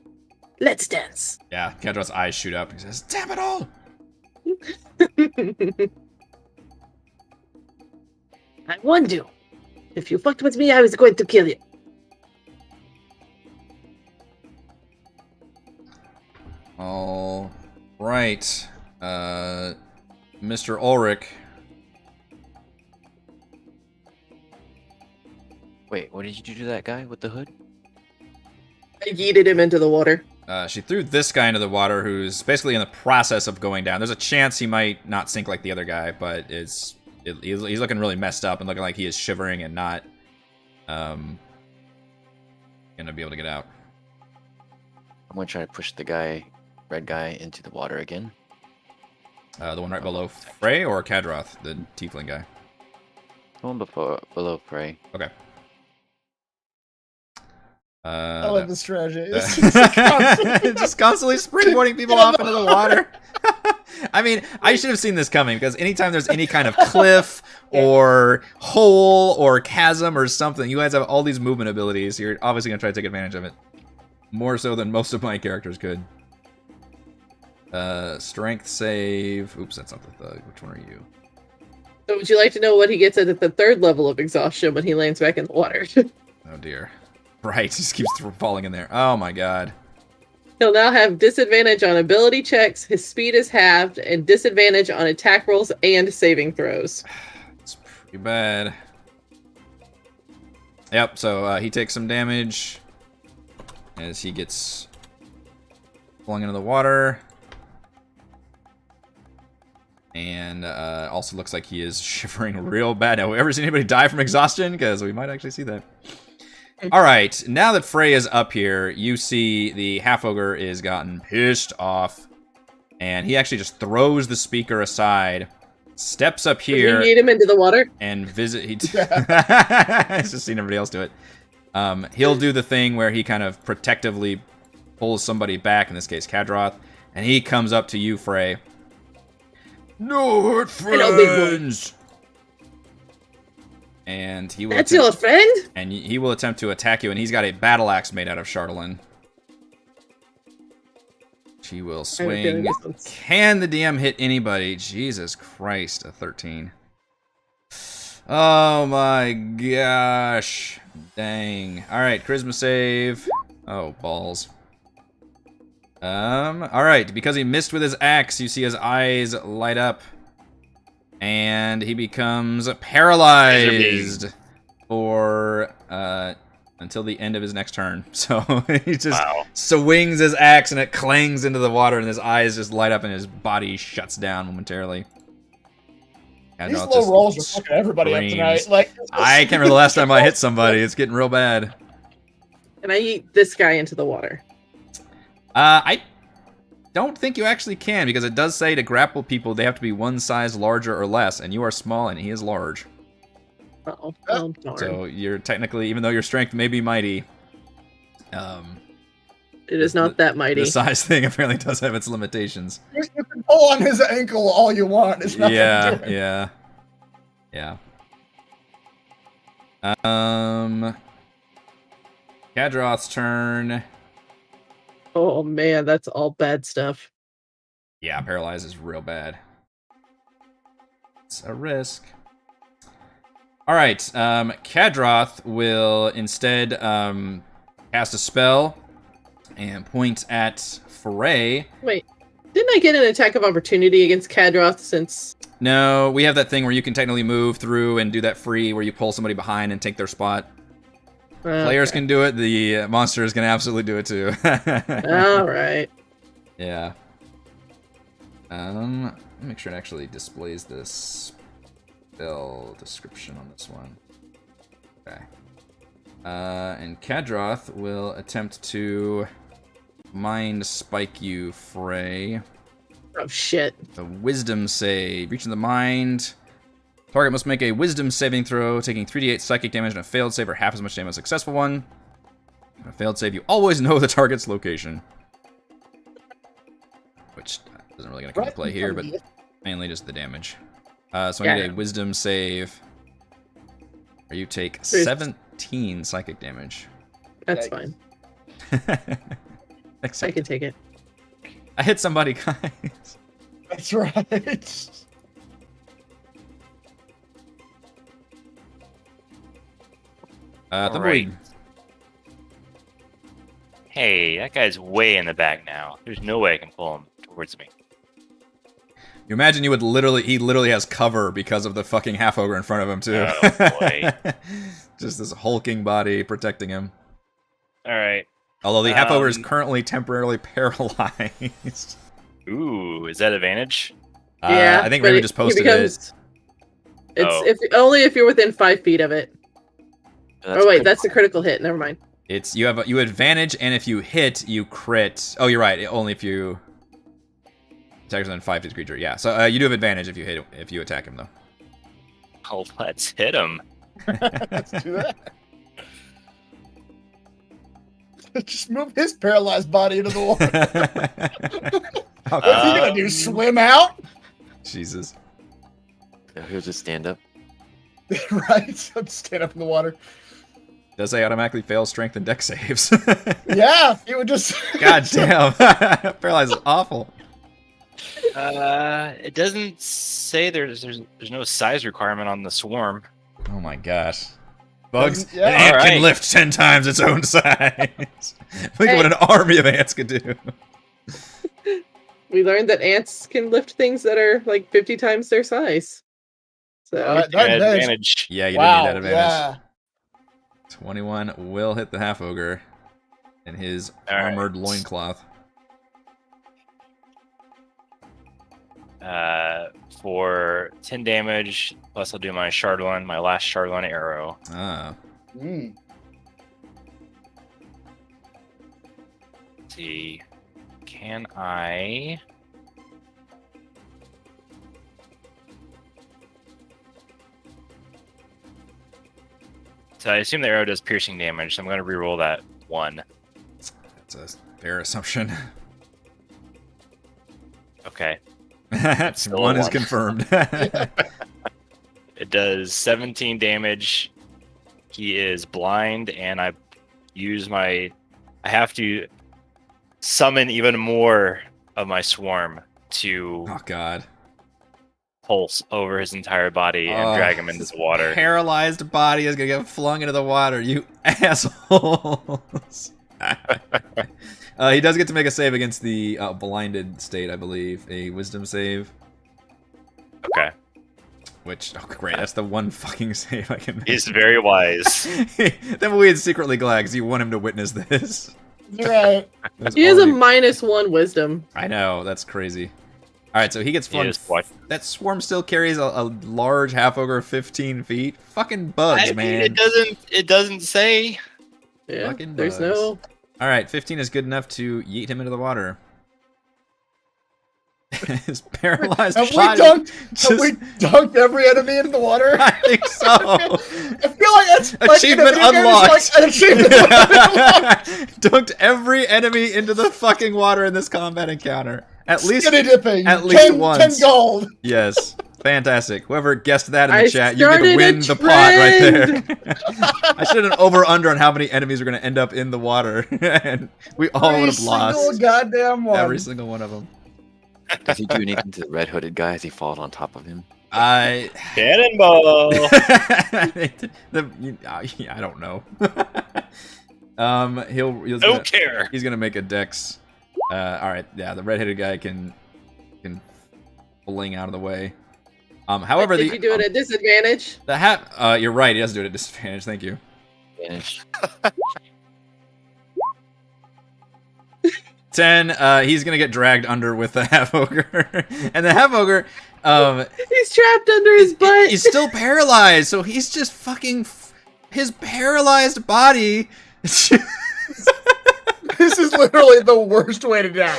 Let's dance." Yeah, Kadroth's eyes shoot up. He says, "Damn it all!" I warned you. If you fucked with me, I was going to kill you. All right, Mr. Ulrich. Wait, what did you do to that guy with the hood? I yeeted him into the water. She threw this guy into the water, who's basically in the process of going down. There's a chance he might not sink like the other guy, but he's looking really messed up and looking like he is shivering and not gonna be able to get out. I'm gonna try to push the guy, red guy, into the water again. The one right below Frey or Kadroth, the tiefling guy? The one below Prey. Okay. I love this strategy. It's Just constantly springboarding people off into the water. I mean, I should have seen this coming because anytime there's any kind of cliff or hole or chasm or something, you guys have all these movement abilities. You're obviously going to try to take advantage of it. More so than most of my characters could. Strength save. Oops, that's not the thug. Which one are you? So would you like to know what he gets at the 3rd level of exhaustion when he lands back in the water? Oh, dear. Right, he just keeps falling in there. Oh, my God. He'll now have disadvantage on ability checks, his speed is halved, and disadvantage on attack rolls and saving throws. It's pretty bad. Yep, so he takes some damage as he gets flung into the water. And also looks like he is shivering real bad. Have we ever seen anybody die from exhaustion? Because we might actually see that. All right, now that Frey is up here, you see the half-ogre is gotten pissed off. And he actually just throws the speaker aside, steps up here. Would you yeet him into the water? And visit. He's just seen everybody else do it. He'll do the thing where he kind of protectively pulls somebody back, in this case Kadroth, and he comes up to you, Frey. No hurt Hello, big boy. friends. And he will. That's your friend? And he will attempt to attack you, and he's got a battle axe made out of Charlatan. She will swing. Can the DM hit anybody? Jesus Christ, a 13. Oh my gosh. Dang. Alright, charisma save. Oh, balls. All right. Because he missed with his axe, you see his eyes light up, and he becomes paralyzed for until the end of his next turn. So he just swings his axe, and it clangs into the water, and his eyes just light up, and his body shuts down momentarily. These low rolls are fucking everybody up tonight. Like, I can't remember the last time I hit somebody. It's getting real bad. And I eat this guy into the water. I don't think you actually can, because it does say to grapple people they have to be one size larger or less, and you are small and he is large. Uh-oh. Oh, darn. So you're technically, even though your strength may be mighty, it is not that mighty. The size thing apparently does have its limitations. You can pull on his ankle all you want. It's nothing to it. Yeah. Kadroth's turn. Oh man, that's all bad stuff. Yeah, paralyzed is real bad. It's a risk. All right, Kadroth will instead cast a spell and point at Foray. Wait, didn't I get an attack of opportunity against Kadroth since... No, we have that thing where you can technically move through and do that free where you pull somebody behind and take their spot. Okay. Players can do it, the monsters can absolutely do it too. Alright. Yeah. Let me make sure it actually displays this spell description on this one. Okay. And Kadroth will attempt to mind spike you, Frey. Oh shit. The wisdom save. Reaching the mind. Target must make a wisdom saving throw, taking 3d8 psychic damage and a failed save or half as much damage as a successful one. On a failed save, you always know the target's location. Which isn't really going to come into play here, but mainly just the damage. So I need a wisdom save. Or you take 17 psychic damage. That's fine. I can take it. I hit somebody, guys. That's right. The Right. void. Hey, that guy's way in the back now. There's no way I can pull him towards me. You imagine he literally has cover because of the fucking half ogre in front of him too. Oh, boy. Just this hulking body protecting him. All right. Although the half ogre is currently temporarily paralyzed. Ooh, is that advantage? Yeah, I think but Rime just posted it. It's only if you're within 5 feet of it. That's Wait, that's a critical hit. Never mind. It's you advantage, and if you hit, you crit. Oh, you're right. Only if you attack within 5 feet of creature. Yeah. So you do have advantage if you attack him though. Oh, let's hit him. Let's do that. Just move his paralyzed body into the water. What's he gonna do? Swim out? Jesus. So he'll just stand up. Right? I'd stand up in the water. Does they automatically fail strength and dex saves? Yeah, he would just. God damn. Paralyzed is awful. It doesn't say there's no size requirement on the swarm. Oh my gosh. Bugs, Yeah. an ant All can right. lift 10 times its own size. Think of what an army of ants could do. We learned that ants can lift things that are like 50 times their size. So That Advantage. Yeah, you wow, did need that advantage. yeah. 21 will hit the half ogre in his All right. armored loincloth. For 10 damage, plus I'll do my Shardlun, my last Shardlun arrow. Ah. Mm. Let's see, can I? So I assume the arrow does piercing damage, so I'm going to reroll that 1. That's a fair assumption. Okay. One one. is confirmed. It does 17 damage. He is blind, and I have to summon even more of my swarm to Oh god. pulse over his entire body and drag him into the water. Paralyzed body is gonna get flung into the water, you assholes. He does get to make a save against the blinded state, I believe. A wisdom save. Okay. Which, oh great, that's the one fucking save I can make. He's very wise. Then Weed's secretly glad because you want him to witness this. Right. He has a -1 wisdom. I know, that's crazy. Alright, so he gets flung. That swarm still carries a large half-ogre 15 feet. Fucking bugs, man. It doesn't say. Yeah, Fucking there's bugs. no... Alright, 15 is good enough to yeet him into the water. His paralyzed Have we body dunked every enemy into the water? I think so. I feel like that's Achievement like unlocked. like an achievement unlocked. Dunked every enemy into the fucking water in this combat encounter. At least Skinny dipping. at least once. 10 gold. Yes. Fantastic. Whoever guessed that in the I chat, you get to started win a the pot right there. trend. I should have an over-under on how many enemies are going to end up in the water. And we all would have lost. Every single goddamn one. Every single one of them. Does he do anything to the red hooded guy as he falls on top of him? I Cannonball. I don't know. He's Don't care. He's gonna make a dex. All right, yeah, the red-headed guy can fling out of the way. However, Did you do it at disadvantage? You're right. He does do it at disadvantage. Thank you. Advantage. 10. He's gonna get dragged under with the half ogre, and the half ogre. He's trapped under his butt. He's still paralyzed, so he's just fucking his paralyzed body. This is literally the worst way to die.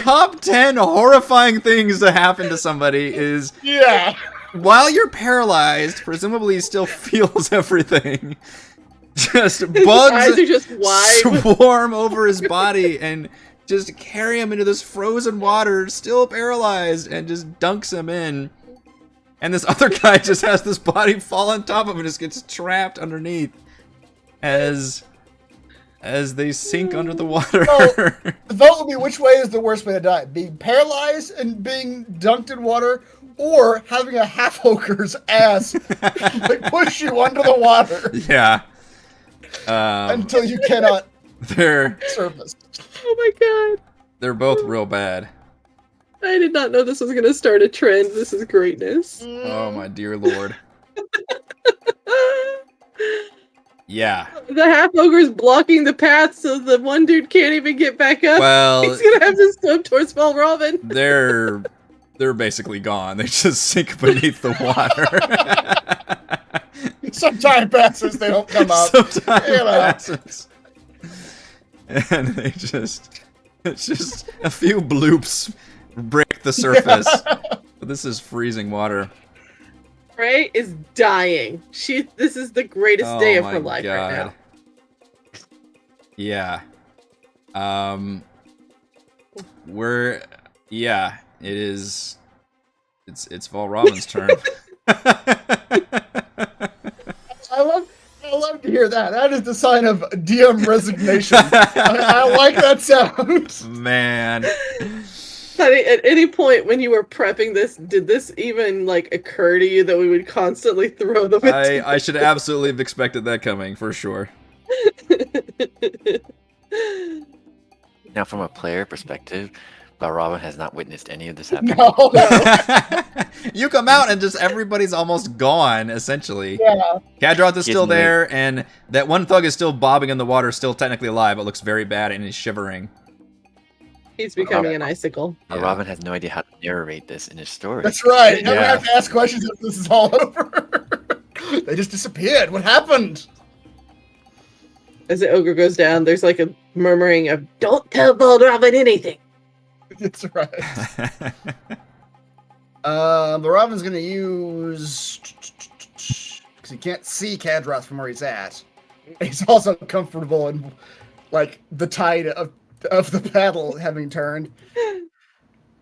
Top 10 horrifying things to happen to somebody is while you're paralyzed, presumably he still feels everything. Just His bugs eyes are just wide. swarm over his body and just carry him into this frozen water, still paralyzed, and just dunks him in. And this other guy just has this body fall on top of him and just gets trapped underneath as they sink under the water. So, the vote would be which way is the worst way to die? Being paralyzed and being dunked in water, or having a half-ogre's ass like push you under the water Yeah. until you cannot They're surface. Oh my god. they're both real bad. I did not know this was going to start a trend. This is greatness. Oh my dear lord. Yeah. The half ogre's blocking the path so the one dude can't even get back up. Well, He's gonna have to swim towards Robin. they're basically gone. They just sink beneath the water. Some time passes, they don't come up. Some time You know. passes. And it's just a few bloops break the surface. But this is freezing water. Ray is dying. This is the greatest day of her life right now. Yeah. It is. It's Valraven's turn. I love to hear that. That is the sign of DM resignation. I like that sound. Man. Honey, at any point when you were prepping this, did this even occur to you that we would constantly throw them into I should absolutely have expected that coming, for sure. Now, from a player perspective, Robin has not witnessed any of this happen. No. You come out and just everybody's almost gone, essentially. Yeah. Kadroth is still Isn't it? there, and that one thug is still bobbing in the water, still technically alive, but looks very bad and is shivering. He's becoming an icicle. Yeah. Robin has no idea how to narrate this in his story. That's right. Now we Yeah. have to ask questions if this is all over. They just disappeared. What happened? As the ogre goes down, there's a murmuring of, "Don't tell Robin anything." That's right. But Robin's gonna use because he can't see Kadroth from where he's at. He's also comfortable in the tide of the paddle having turned.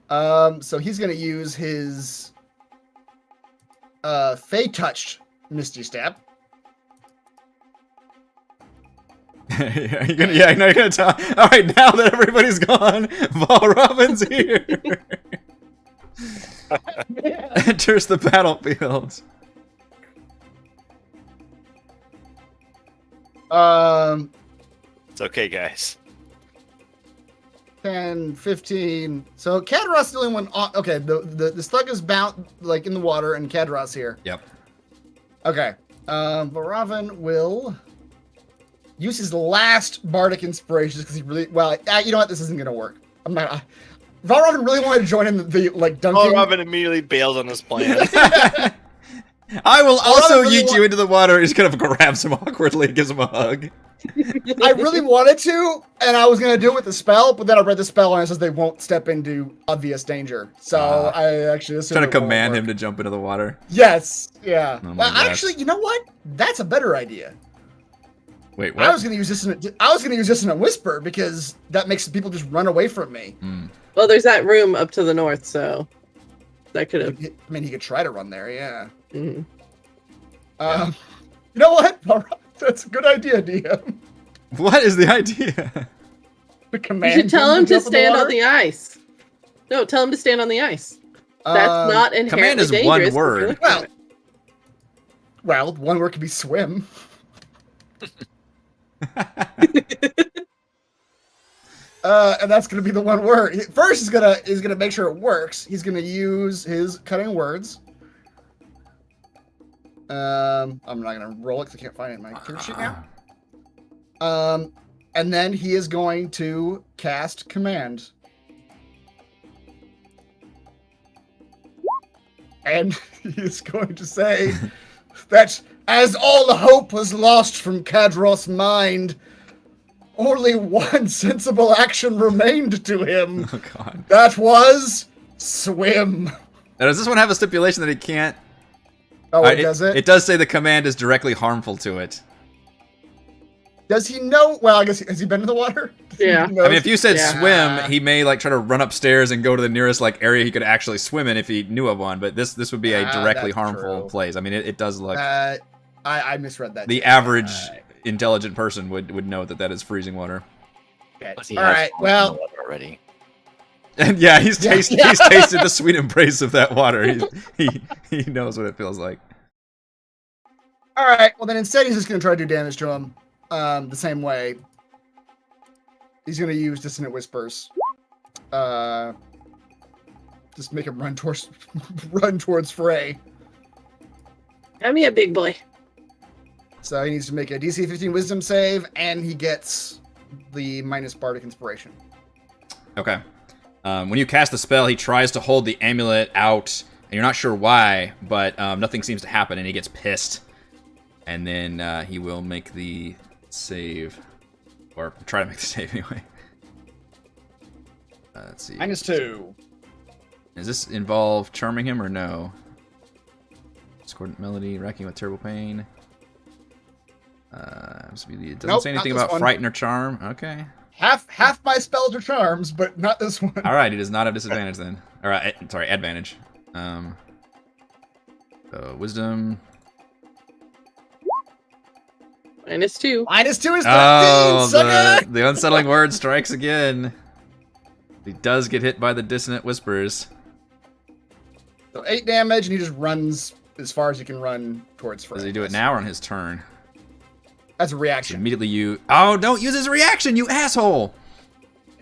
So he's gonna use his Fey touched Misty Step. You're gonna tell. All right, now that everybody's gone, Valraven's here. Enters the battlefield. It's okay, guys. 10, 15. So Kadroth's the only one. Okay, the slug is bound like in the water, and Kadroth's here. Yep. Okay. Varavan will use his last bardic inspirations because he really you know what? This isn't gonna work. I'm not. Varavan really wanted to join in the like dunking. Robin immediately bails on his plan. I will also really yeet you into the water. He's kind of grabs him awkwardly and gives him a hug. I really wanted to, and I was gonna do it with the spell, but then I read the spell and it says they won't step into obvious danger. So I actually Trying to command him to jump into the water. Yes. Yeah. Oh my Well, gosh. actually, you know what? That's a better idea. Wait, what? I was gonna use this in a whisper because that makes people just run away from me. Well, there's that room up to the north, so that could have. I mean, he could try to run there. Yeah. Mhm. You know what? That's a good idea, DM. What is the idea? The You command. should tell him to jump in stand on water? the ice. No, tell him to stand on the ice. That's not inherently command is one dangerous. word. Well, one word could be swim. And that's gonna be the one word. First, he's gonna make sure it works. He's gonna use his cutting words. I'm not gonna roll it because I can't find it in my character sheet now. And then he is going to cast command. And he is going to say that as all the hope was lost from Kadroth's mind, only one sensible action remained to him. Oh god. That was swim. Now, does this one have a stipulation that he can't? Oh, does it? It does say the command is directly harmful to it. Does he know? Well, I guess has he been in the water? Yeah. He I knows? mean, if you said Yeah. swim, he may like try to run upstairs and go to the nearest like area he could actually swim in if he knew of one. But this would be a directly that's harmful true. place. I mean, it does look. I misread that. The too. average intelligent person would know that is freezing water. Okay. Plus he All has right. fallen in Well, the water already. And yeah, he's Yeah. he's tasted the sweet embrace of that water. He knows what it feels like. all right. Well, then instead he's just gonna try to do damage to him. The same way. He's gonna use dissonant whispers. Just make him run towards Frey. Have me a big boy. So he needs to make a DC 15 Wisdom save, and he gets the minus Bardic Inspiration. Okay. When you cast the spell, he tries to hold the amulet out, and you're not sure why, but nothing seems to happen, and he gets pissed. And then he will make the save, or try to make the save anyway. Let's see. -2. Does this involve charming him or no? Discordant melody, racking with terrible pain. It doesn't Nope, say not anything this about one. frighten or charm. Okay. Half my spells are charms, but not this one. All right, he does not have disadvantage then. All right, sorry, advantage. Wisdom. -2. -2 is 13, Oh, sucker! the unsettling word strikes again. He does get hit by the dissonant whispers. So 8 damage, and he just runs as far as he can run towards Frey. Does he do it now or on his turn? That's a So reaction. immediately you... Oh, don't use his reaction, you asshole!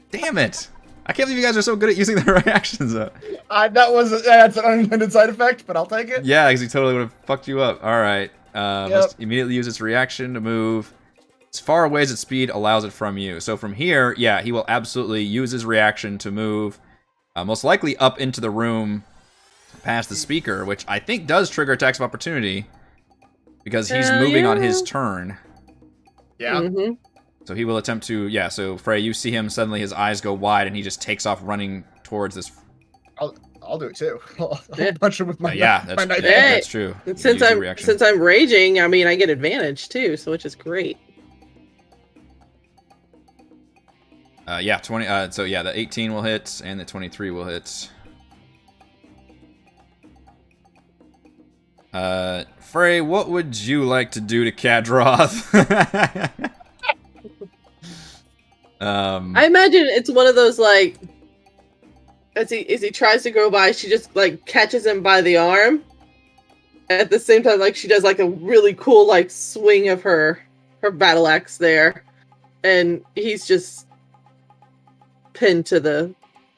Damn it. I can't believe you guys are so good at using their reactions. That's an unintended side effect, but I'll take it. Yeah, because he totally would have fucked you up. All right. Yep. Must immediately use its reaction to move as far away as its speed allows it from you. So from here, yeah, he will absolutely use his reaction to move, most likely up into the room past the speaker, which I think does trigger attacks of opportunity because he's moving on his turn. Yeah. Mm-hmm. So he will attempt to, yeah, so Frey, you see him, suddenly his eyes go wide and he just takes off running towards this. I'll do it too. I'll Yeah. punch him with my Yeah, my that's, knife. Hey. that's true. You Since use your I'm reaction. since I'm raging, I mean I get advantage too, so which is great. Yeah, 20. So yeah, the 18 will hit and the 23 will hit. Frey, what would you like to do to Kadroth? I imagine it's one of those like as he tries to go by, she just like catches him by the arm. At the same time, like she does like a really cool like swing of her battle axe there, and he's just pinned to the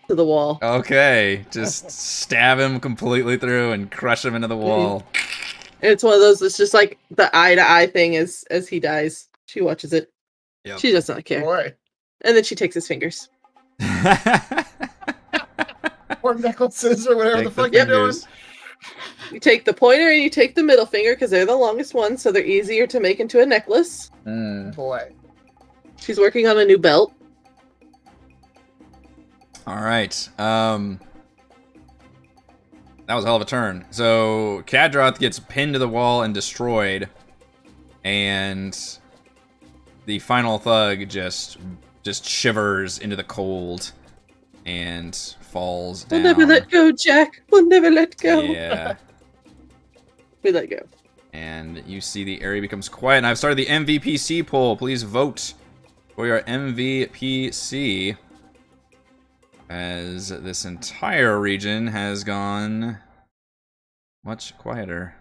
wall. Okay, just stab him completely through and crush him into the wall. And it's one of those. It's just like the eye to eye thing as he dies. She watches it. Yep. She does not care. Boy. And then she takes his fingers. Or necklaces or whatever Take the fuck you're doing. fingers. You take the pointer and you take the middle finger because they're the longest ones, so they're easier to make into a necklace. Boy. She's working on a new belt. All right. That was a hell of a turn. So Kadroth gets pinned to the wall and destroyed, and the final thug just shivers into the cold and falls down. We'll never let go, Jack. We'll never let go. Yeah. We let go. And you see the area becomes quiet. And I've started the MVPC poll. Please vote for your MVPC, as this entire region has gone much quieter.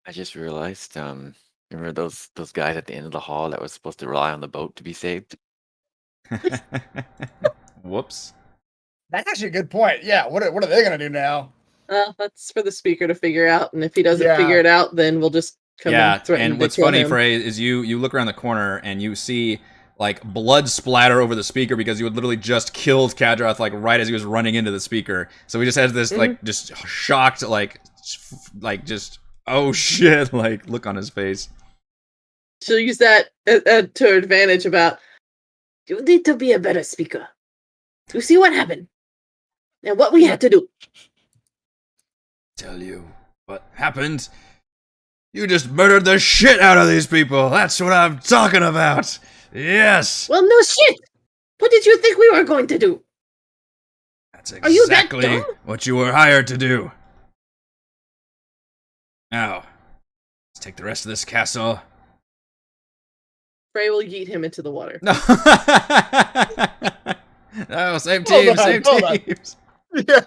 I just realized, remember those guys at the end of the hall that was supposed to rely on the boat to be saved? Whoops. That's actually a good point. Yeah, what are they gonna do now? That's for the speaker to figure out, and if he doesn't Yeah. figure it out, then we'll just come and threaten and to what's kill funny, him. Frey, is you look around the corner and you see like blood splatter over the speaker because you had literally just killed Kadroth like right as he was running into the speaker. So he just has this like just shocked like just oh shit like look on his face. She'll use that to her advantage about, you need to be a better speaker. You see what happened? And what we had to do. Tell you what happened. You just murdered the shit out of these people. That's what I'm talking about. Yes. Well, no shit. What did you think we were going to do? That's Are you that exactly dumb? what you were hired to do. Now, let's take the rest of this castle. Frey will yeet him into the water. No. No, same Hold team, on, same hold on. teams. Yeah.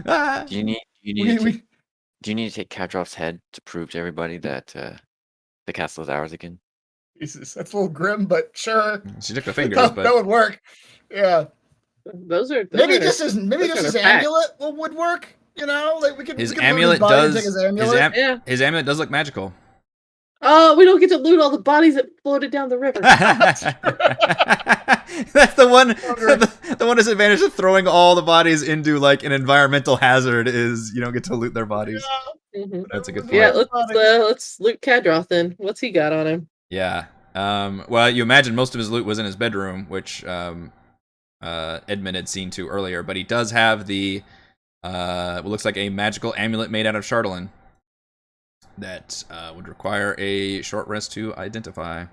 Ah. Do you need do you need to take Kadroth's head to prove to everybody that the castle is ours again? Jesus, that's a little grim, but sure. She took the fingers, That but would work. Yeah. Those are Maybe those just his facts. amulet would work. You know, like we could. his we could loot amulet body and does take his amulet. Yeah. his amulet does look magical. Oh, we don't get to loot all the bodies that floated down the river. That's the one. The one disadvantage of throwing all the bodies into like an environmental hazard is you don't get to loot their bodies. Mhm. That's a good point. Yeah, let's loot Kadroth then. What's he got on him? Yeah. Well, you imagine most of his loot was in his bedroom, which Edmund had seen to earlier. But he does have the what looks like a magical amulet made out of Chardolin that would require a short rest to identify.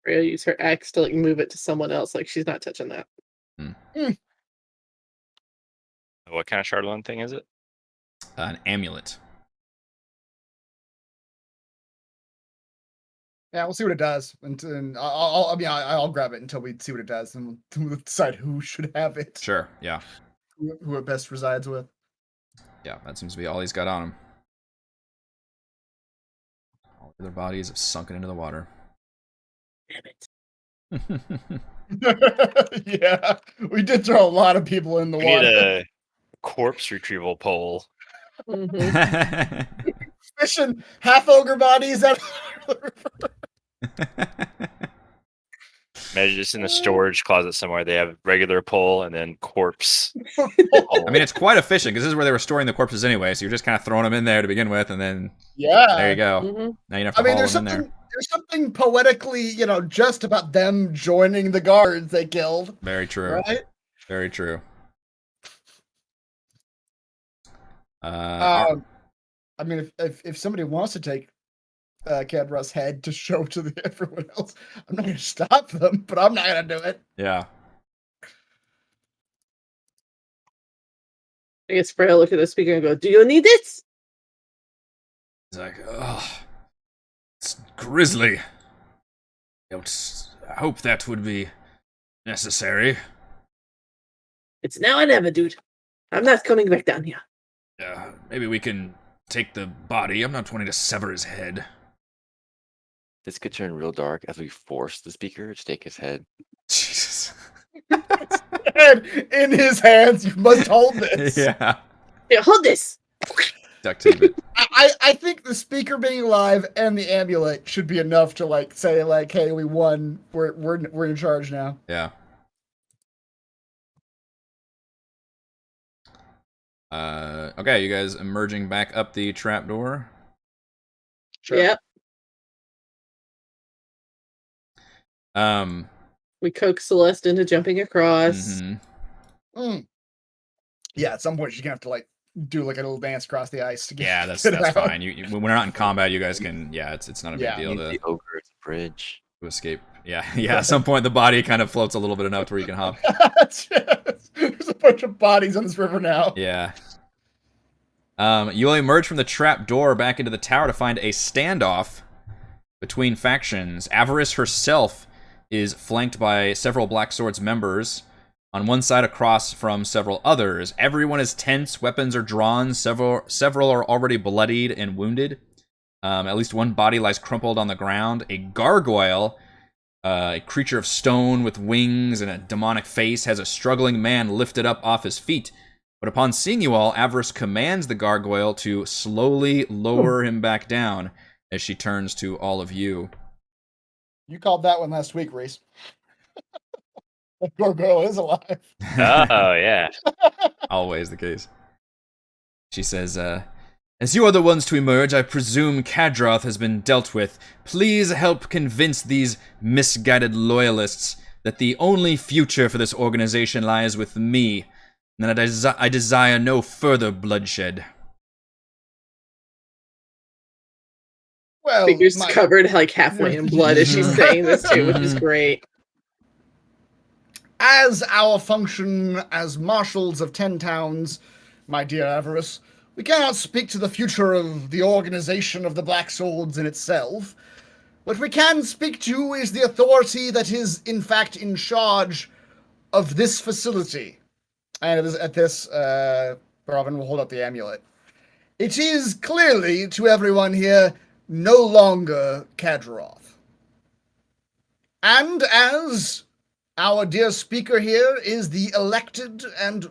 Freya use her axe to like move it to someone else. Like she's not touching that. What kind of Chardonnay thing is it? An amulet. Yeah, we'll see what it does, and I'll grab it until we see what it does, and we'll decide who should have it, Sure. Yeah. who it best resides with. Yeah. That seems to be all he's got on him. All the other bodies have sunken into the water. Damn it. Yeah, we did throw a lot of people in the We need water. a corpse retrieval pole. Mhm. Fishing half ogre bodies out of the river. Imagine just in a storage closet somewhere. They have regular pole and then corpse. I mean, it's quite efficient because this is where they were storing the corpses anyway. So you're just kind of throwing them in there to begin with, and then Yeah. there you go. Mhm. Now you don't have I to mean, haul them in there. there's something poetically, just about them joining the guards they killed, Very true. right? Very true. I mean, if somebody wants to take Kadroth's head to show to everyone else, I'm not going to stop them, but I'm not going to do it. Yeah. I guess Freya will look at the speaker and go, "Do you need it?" He's like, oh, it's grisly. I hope that would be necessary. It's now or never, dude. I'm not coming back down here. Maybe we can take the body. I'm not wanting to sever his head. This could turn real dark as we force the speaker to take his head. Jesus. And in his hands, you must hold this. Yeah. Here, hold this. Duct tape it. I think the speaker being alive and the amulet should be enough to like say like, hey, we won. We're in charge now. Yeah. Okay, you guys emerging back up the trapdoor. Sure. Yep. We coax Celeste into jumping across. Mhm. Yeah, at some point she's gonna have to like do like a little dance across the ice to get. Yeah, that's get out. fine. When we're not in combat, you guys can. Yeah, it's not a big Yeah. deal The ogre's bridge. to escape. Yeah, yeah. At some point, the body kind of floats a little bit enough to where you can hop. There's a bunch of bodies on this river now. Yeah. You will emerge from the trap door back into the tower to find a standoff between factions. Avarice herself is flanked by several Black Swords members. On one side, across from several others. Everyone is tense. Weapons are drawn. Several are already bloodied and wounded. At least one body lies crumpled on the ground. A gargoyle, a creature of stone with wings and a demonic face, has a struggling man lifted up off his feet. But upon seeing you all, Avarice commands the gargoyle to slowly lower him back down as she turns to all of you. You called that one last week, Reese. The gargoyle is alive. Oh, yeah. Always the case. She says, as you are the ones to emerge, I presume Kadroth has been dealt with. Please help convince these misguided loyalists that the only future for this organization lies with me, and that I desire no further bloodshed. Well, Fingers covered like halfway in blood as she's saying this too, which is great. as our function as marshals of 10 towns, my dear Avarice, we cannot speak to the future of the organization of the Black Swords in itself. What we can speak to is the authority that is, in fact, in charge of this facility. And at this, Robin will hold up the amulet. It is clearly, to everyone here, no longer Kadroth. And as our dear speaker here is the elected and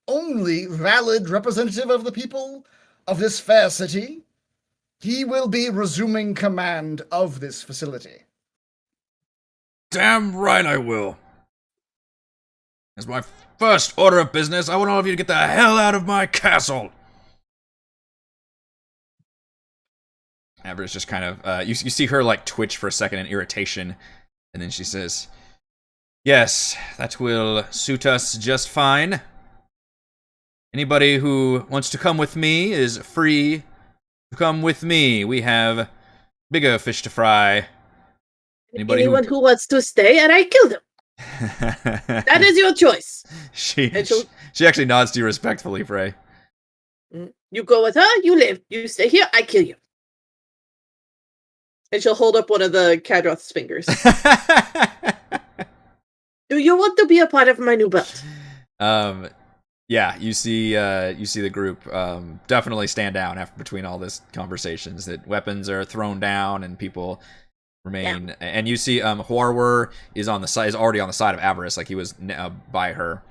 only valid representative of the people of this fair city, he will be resuming command of this facility. Damn right I will. As my first order of business, I want all of you to get the hell out of my castle. Avarice just kind of, you see her like twitch for a second in irritation, and then she says, yes, that will suit us just fine. Anybody who wants to come with me is free to come with me. We have bigger fish to fry. Anyone who wants to stay, and I kill them. That is your choice. She actually nods to you respectfully, Frey. You go with her, you live. You stay here, I kill you. And she'll hold up one of the Kadroth's fingers. Do you want to be a part of my new belt? Yeah, you see the group definitely stand down between all this conversations. That weapons are thrown down and people remain. Yeah. And you see Horror is already on the side of Avarice, like he was by her.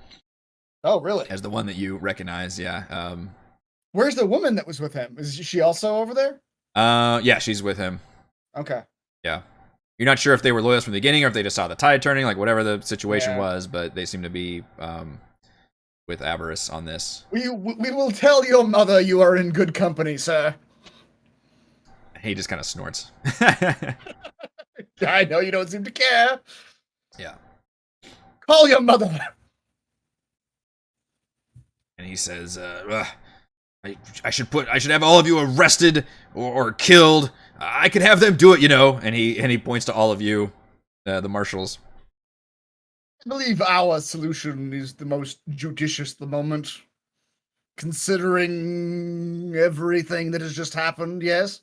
Oh, really? As the one that you recognize, yeah. Where's the woman that was with him? Is she also over there? Yeah, she's with him. Okay. Yeah. You're not sure if they were loyalists from the beginning or if they just saw the tide turning, like whatever the situation was, but they seem to be with Avarice on this. We will tell your mother you are in good company, sir. He just kind of snorts. I know you don't seem to care. Yeah. Call your mother. And he says, I should have all of you arrested or killed. I could have them do it, you know. And he points to all of you, the marshals. I believe our solution is the most judicious at the moment, considering everything that has just happened, yes?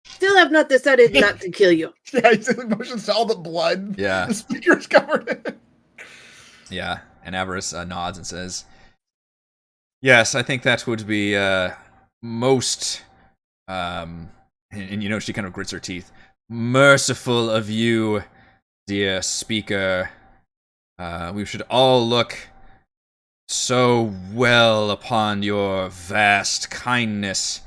Still have not decided not to kill you. Yeah, he's emotions to all the blood. Yeah. The speaker's covered in. Yeah, and Avarice nods and says, yes, I think that would be most, and you know she kind of grits her teeth, merciful of you, dear speaker. We should all look so well upon your vast kindness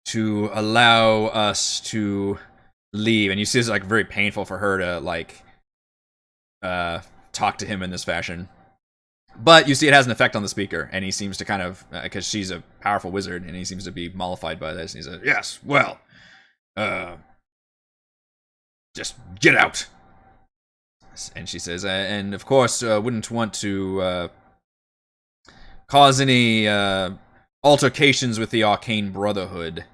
to allow us to leave. And you see it's like very painful for her to like talk to him in this fashion. But you see it has an effect on the speaker, and he seems to kind of, because she's a powerful wizard, and he seems to be mollified by this. And he says, yes, well, just get out. And she says, and of course, wouldn't want to cause any altercations with the Arcane Brotherhood.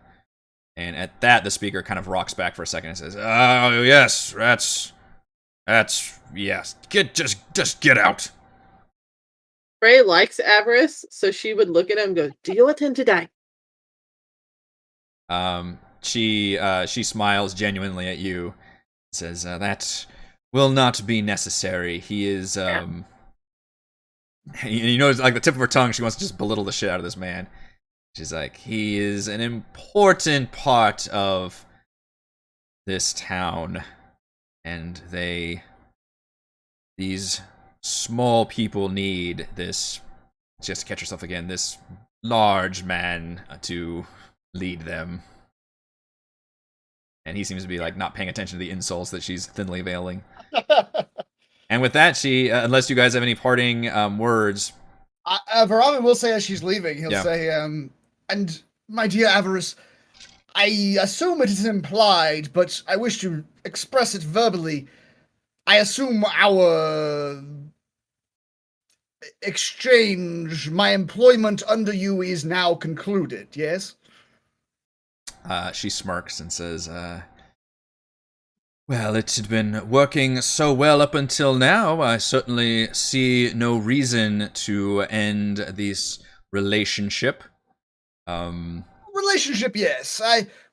And at that, the speaker kind of rocks back for a second and says, oh, yes, that's, yes, just get out. Frey likes Avarice, so she would look at him and go, do you want him to die? She smiles genuinely at you, says, that will not be necessary. He is, and you know, like the tip of her tongue, she wants to just belittle the shit out of this man. She's like, he is an important part of this town, and these small people need this, she has to catch herself again, this large man to lead them. And he seems to be like not paying attention to the insults that she's thinly veiling. And with that, she, unless you guys have any parting words. Varami will say as she's leaving, he'll say, and my dear Avarice, I assume it is implied, but I wish to express it verbally. I assume our exchange, my employment under you is now concluded, yes? She smirks and says, well, it had been working so well up until now. I certainly see no reason to end this relationship. Relationship, yes.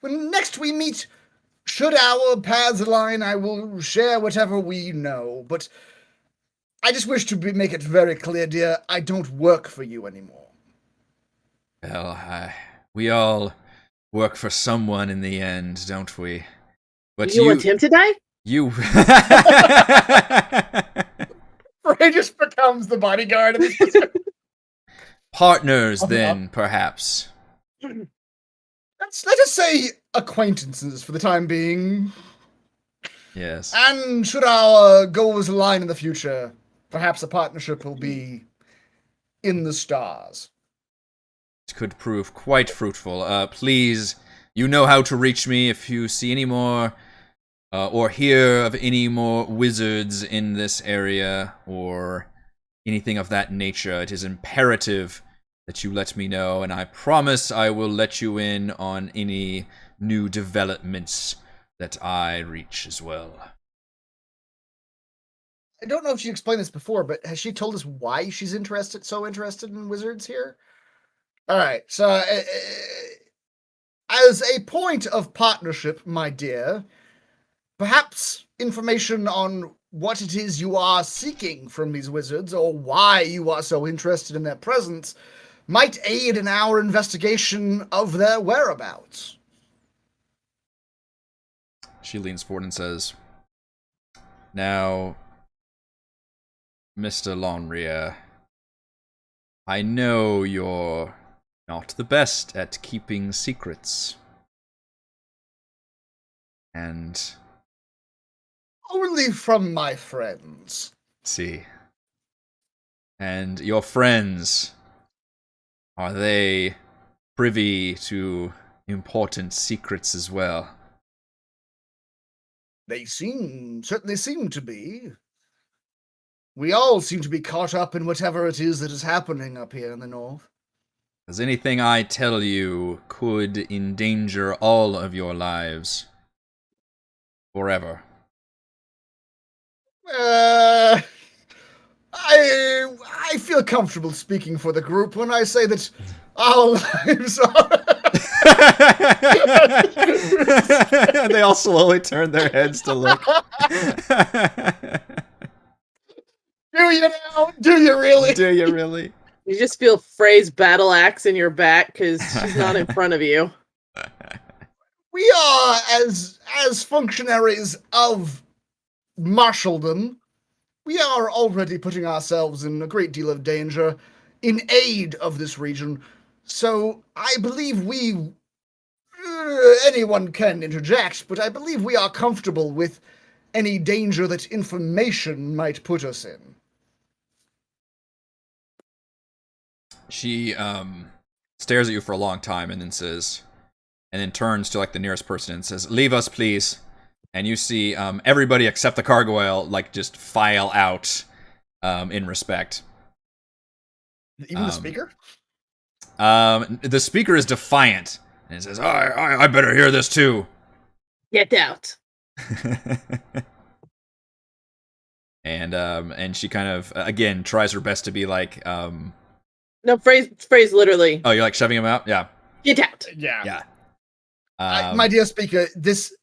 When next we meet, should our paths align, I will share whatever we know. But I just wish to make it very clear, dear, I don't work for you anymore. Well, we all work for someone in the end, don't we? But you want him to die? You. Frey just becomes the bodyguard of this. Partners, then, perhaps. Let us say acquaintances for the time being. Yes. And should our goals align in the future, perhaps a partnership will be in the stars. It could prove quite fruitful. Please, you know how to reach me if you see any more, or hear of any more wizards in this area, or anything of that nature. It is imperative that you let me know, and I promise I will let you in on any new developments that I reach as well. I don't know if she explained this before, but has she told us why she's so interested in wizards here? All right, so as a point of partnership, my dear, perhaps information on what it is you are seeking from these wizards, or why you are so interested in their presence, might aid in our investigation of their whereabouts. She leans forward and says, now, Mr. Lonria, I know you're not the best at keeping secrets. And only from my friends. See. And your friends, are they privy to important secrets as well? They certainly seem to be. We all seem to be caught up in whatever it is that is happening up here in the north. Because anything I tell you could endanger all of your lives. Forever. I feel comfortable speaking for the group when I say that our lives are... They all slowly turn their heads to look. Do you now? Do you really? Do you really? You just feel Frey's battle axe in your back because she's not in front of you. We are, as functionaries of marshaldom, we are already putting ourselves in a great deal of danger in aid of this region. So I believe anyone can interject, but I believe we are comfortable with any danger that information might put us in. She stares at you for a long time and then turns to like the nearest person and says, "Leave us, please." And you see everybody except the gargoyle like just file out in respect. Even the speaker? The speaker is defiant and says, I better hear this too. Get out. And she kind of again tries her best to be like No, phrase literally. Oh, you're like shoving him out? Yeah. Get out. Yeah. My dear speaker, this,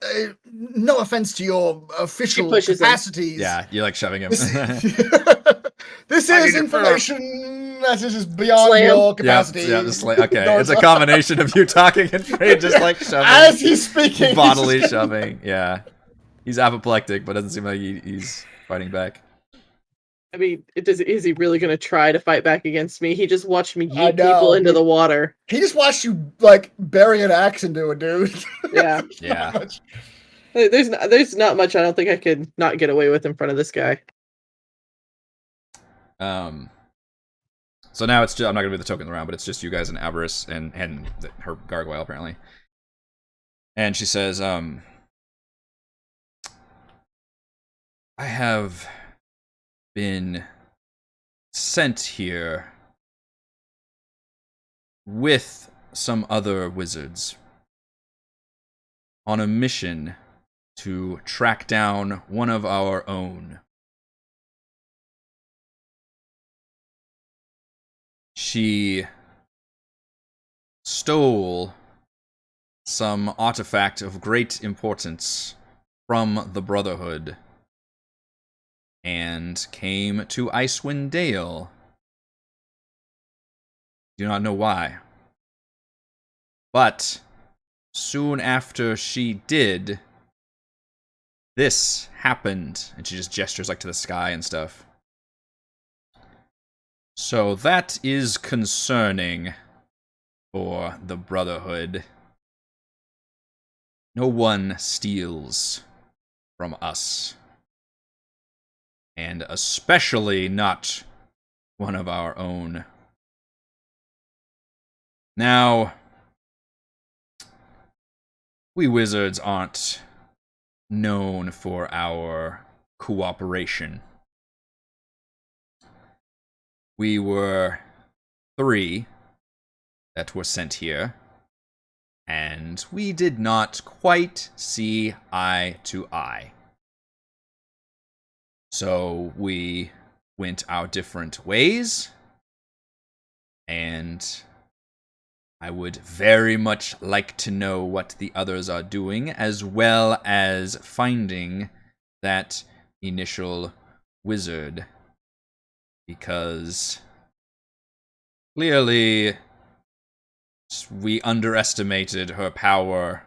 no offense to your official capacities. Yeah, you're like shoving him. This is information that is just beyond your capacity. Yeah, okay. It's a combination of you talking and Frey just like shoving. As he's speaking. Bodily shoving, yeah. He's apoplectic, but doesn't seem like he's fighting back. I mean, is he really going to try to fight back against me? He just watched me yeet people into the water. He just watched you, like, bury an axe into a dude. Yeah. Yeah. There's not much I don't think I could not get away with in front of this guy. So now it's just, I'm not going to be the token of the round, but it's just you guys and Avarice and her gargoyle, apparently. And she says, I have been sent here with some other wizards on a mission to track down one of our own. She stole some artifact of great importance from the Brotherhood and came to Icewind Dale. Do not know why. But soon after she did, this happened. And she just gestures like to the sky and stuff. So that is concerning for the Brotherhood. No one steals from us. And especially not one of our own. Now, we wizards aren't known for our cooperation. We were 3 that were sent here, and we did not quite see eye to eye. So we went our different ways, and I would very much like to know what the others are doing, as well as finding that initial wizard. Because clearly we underestimated her power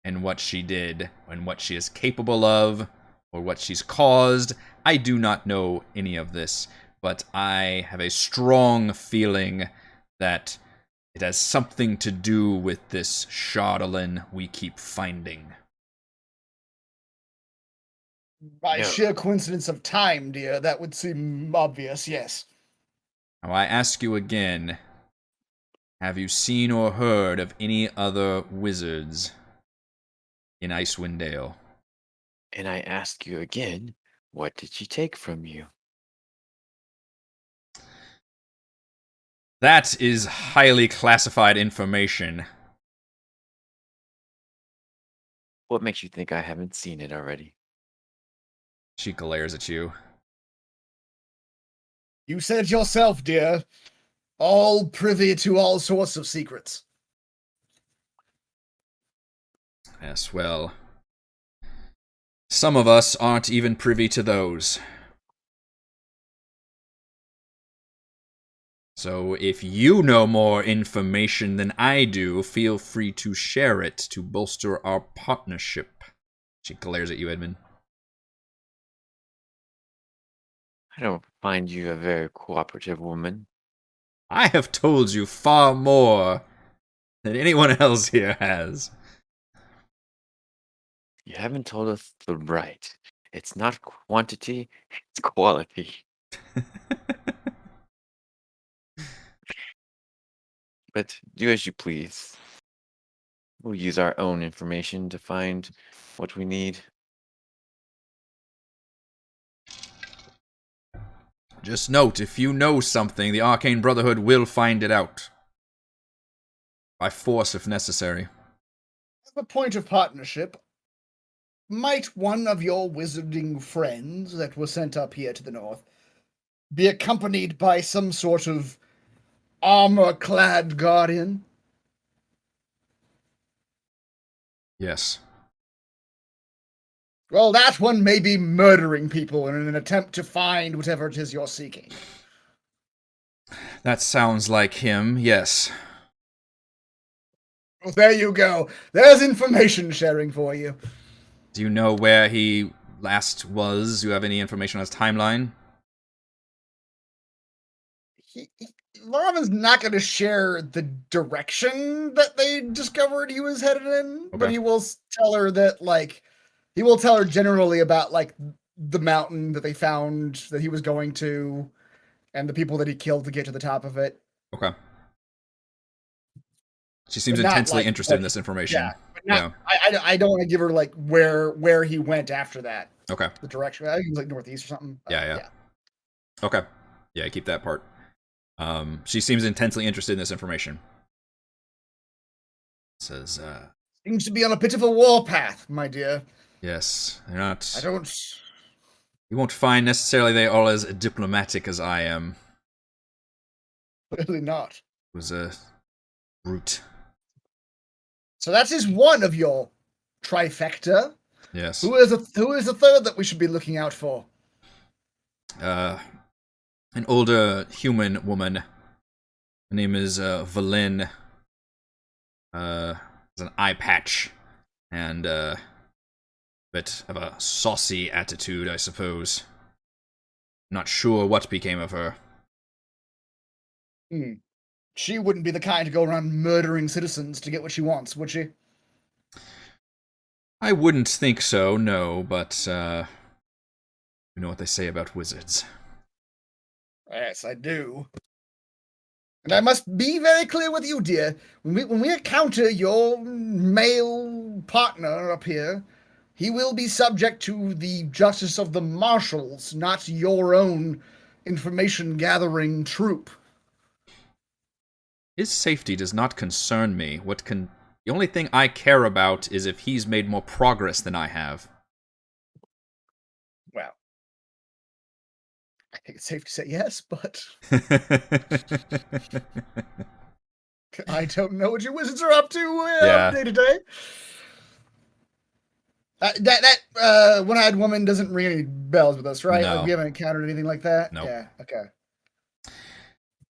and what she did and what she is capable of or what she's caused. I do not know any of this, but I have a strong feeling that it has something to do with this Chardalyn we keep finding. By sheer coincidence of time, dear, that would seem obvious, yes. Now I ask you again, have you seen or heard of any other wizards in Icewind Dale? And I ask you again, what did she take from you? That is highly classified information. What makes you think I haven't seen it already? She glares at you. You said it yourself, dear. All privy to all sorts of secrets. Yes, well, some of us aren't even privy to those. So if you know more information than I do, feel free to share it to bolster our partnership. She glares at you, Edmund. I don't find you a very cooperative woman. I have told you far more than anyone else here has. You haven't told us the right. It's not quantity, it's quality. But do as you please. We'll use our own information to find what we need. Just note, if you know something, the Arcane Brotherhood will find it out. By force, if necessary. As a point of partnership, might one of your wizarding friends that were sent up here to the north be accompanied by some sort of armor-clad guardian? Yes. Well, that one may be murdering people in an attempt to find whatever it is you're seeking. That sounds like him, yes. Well, there you go. There's information sharing for you. Do you know where he last was? Do you have any information on his timeline? Laravan's not going to share the direction that they discovered he was headed in, but Okay. he will tell her that, like, he will tell her generally about, like, the mountain that they found that he was going to and the people that he killed to get to the top of it. Okay. She seems But not, intensely like, interested in what- this information. Yeah, but not, I don't want to give her, like, where he went after that. Okay. The direction. I think it was, like, northeast or something. Yeah. Okay. Yeah, keep that part. She seems intensely interested in this information. Says, Seems to be on a bit of a warpath, my dear. yes, they're not... I don't... You won't find necessarily they are as diplomatic as I am. Really not. It was a brute. So that is one of your trifecta. Yes. Who is the third that we should be looking out for? An older human woman. Her name is Valen. Has an eye patch and bit of a saucy attitude, I suppose. Not sure what became of her. She wouldn't be the kind to go around murdering citizens to get what she wants, would she? I wouldn't think so, no, but you know what they say about wizards. Yes, I do. And I must be very clear with you, dear. When we encounter your male partner up here, he will be subject to the justice of the marshals, not your own information-gathering troop. His safety does not concern me. The only thing I care about is if he's made more progress than I have. Well, I think it's safe to say yes, but I don't know what your wizards are up to day to day. That one-eyed woman doesn't ring any bells with us, right? No. Like, we haven't encountered anything like that? Nope. Yeah, okay.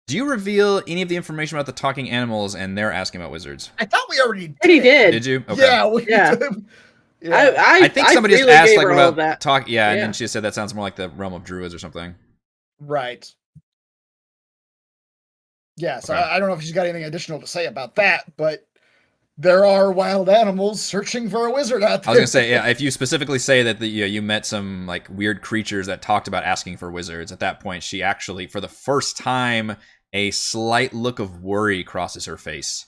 Do you reveal any of the information about the talking animals and they're asking about wizards? I thought we already did. He did. Did you? Okay. Yeah, Yeah. yeah. I think somebody just freely asked gave like her all of about that. talk. Yeah, and Yeah. then she said that sounds more like the realm of druids or something. Right. Yeah, so Okay. I don't know if she's got anything additional to say about that, but there are wild animals searching for a wizard out there. I was gonna say, yeah, if you specifically say that you met some like weird creatures that talked about asking for wizards, at that point she actually, for the first time, a slight look of worry crosses her face.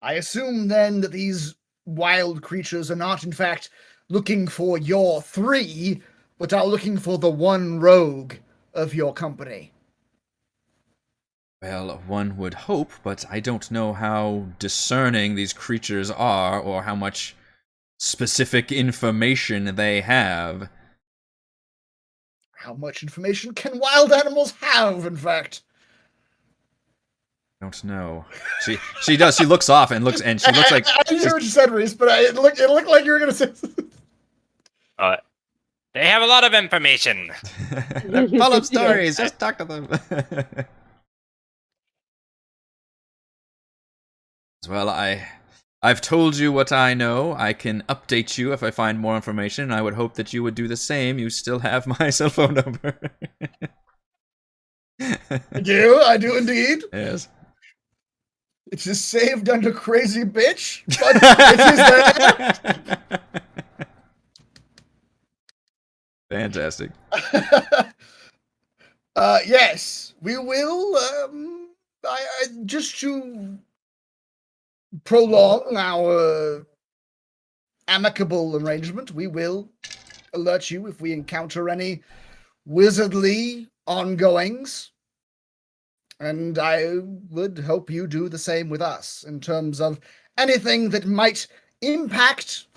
I assume then that these wild creatures are not, in fact, looking for your three, but are looking for the one rogue of your company. Well, one would hope, but I don't know how discerning these creatures are or how much specific information they have. How much information can wild animals have, in fact? I don't know. She does. She looks off and she looks like I didn't hear what you said, Reese, but it looked like you were going to say. They have a lot of information. They're full of stories. Just talk to them. Well, I've told you what I know. I can update you if I find more information. I would hope that you would do the same. You still have my cell phone number. I do indeed. Yes. It's just saved under crazy bitch, but it is there. Fantastic. Yes, we will. Just to prolong our amicable arrangement, we will alert you if we encounter any wizardly ongoings. And I would hope you do the same with us in terms of anything that might impact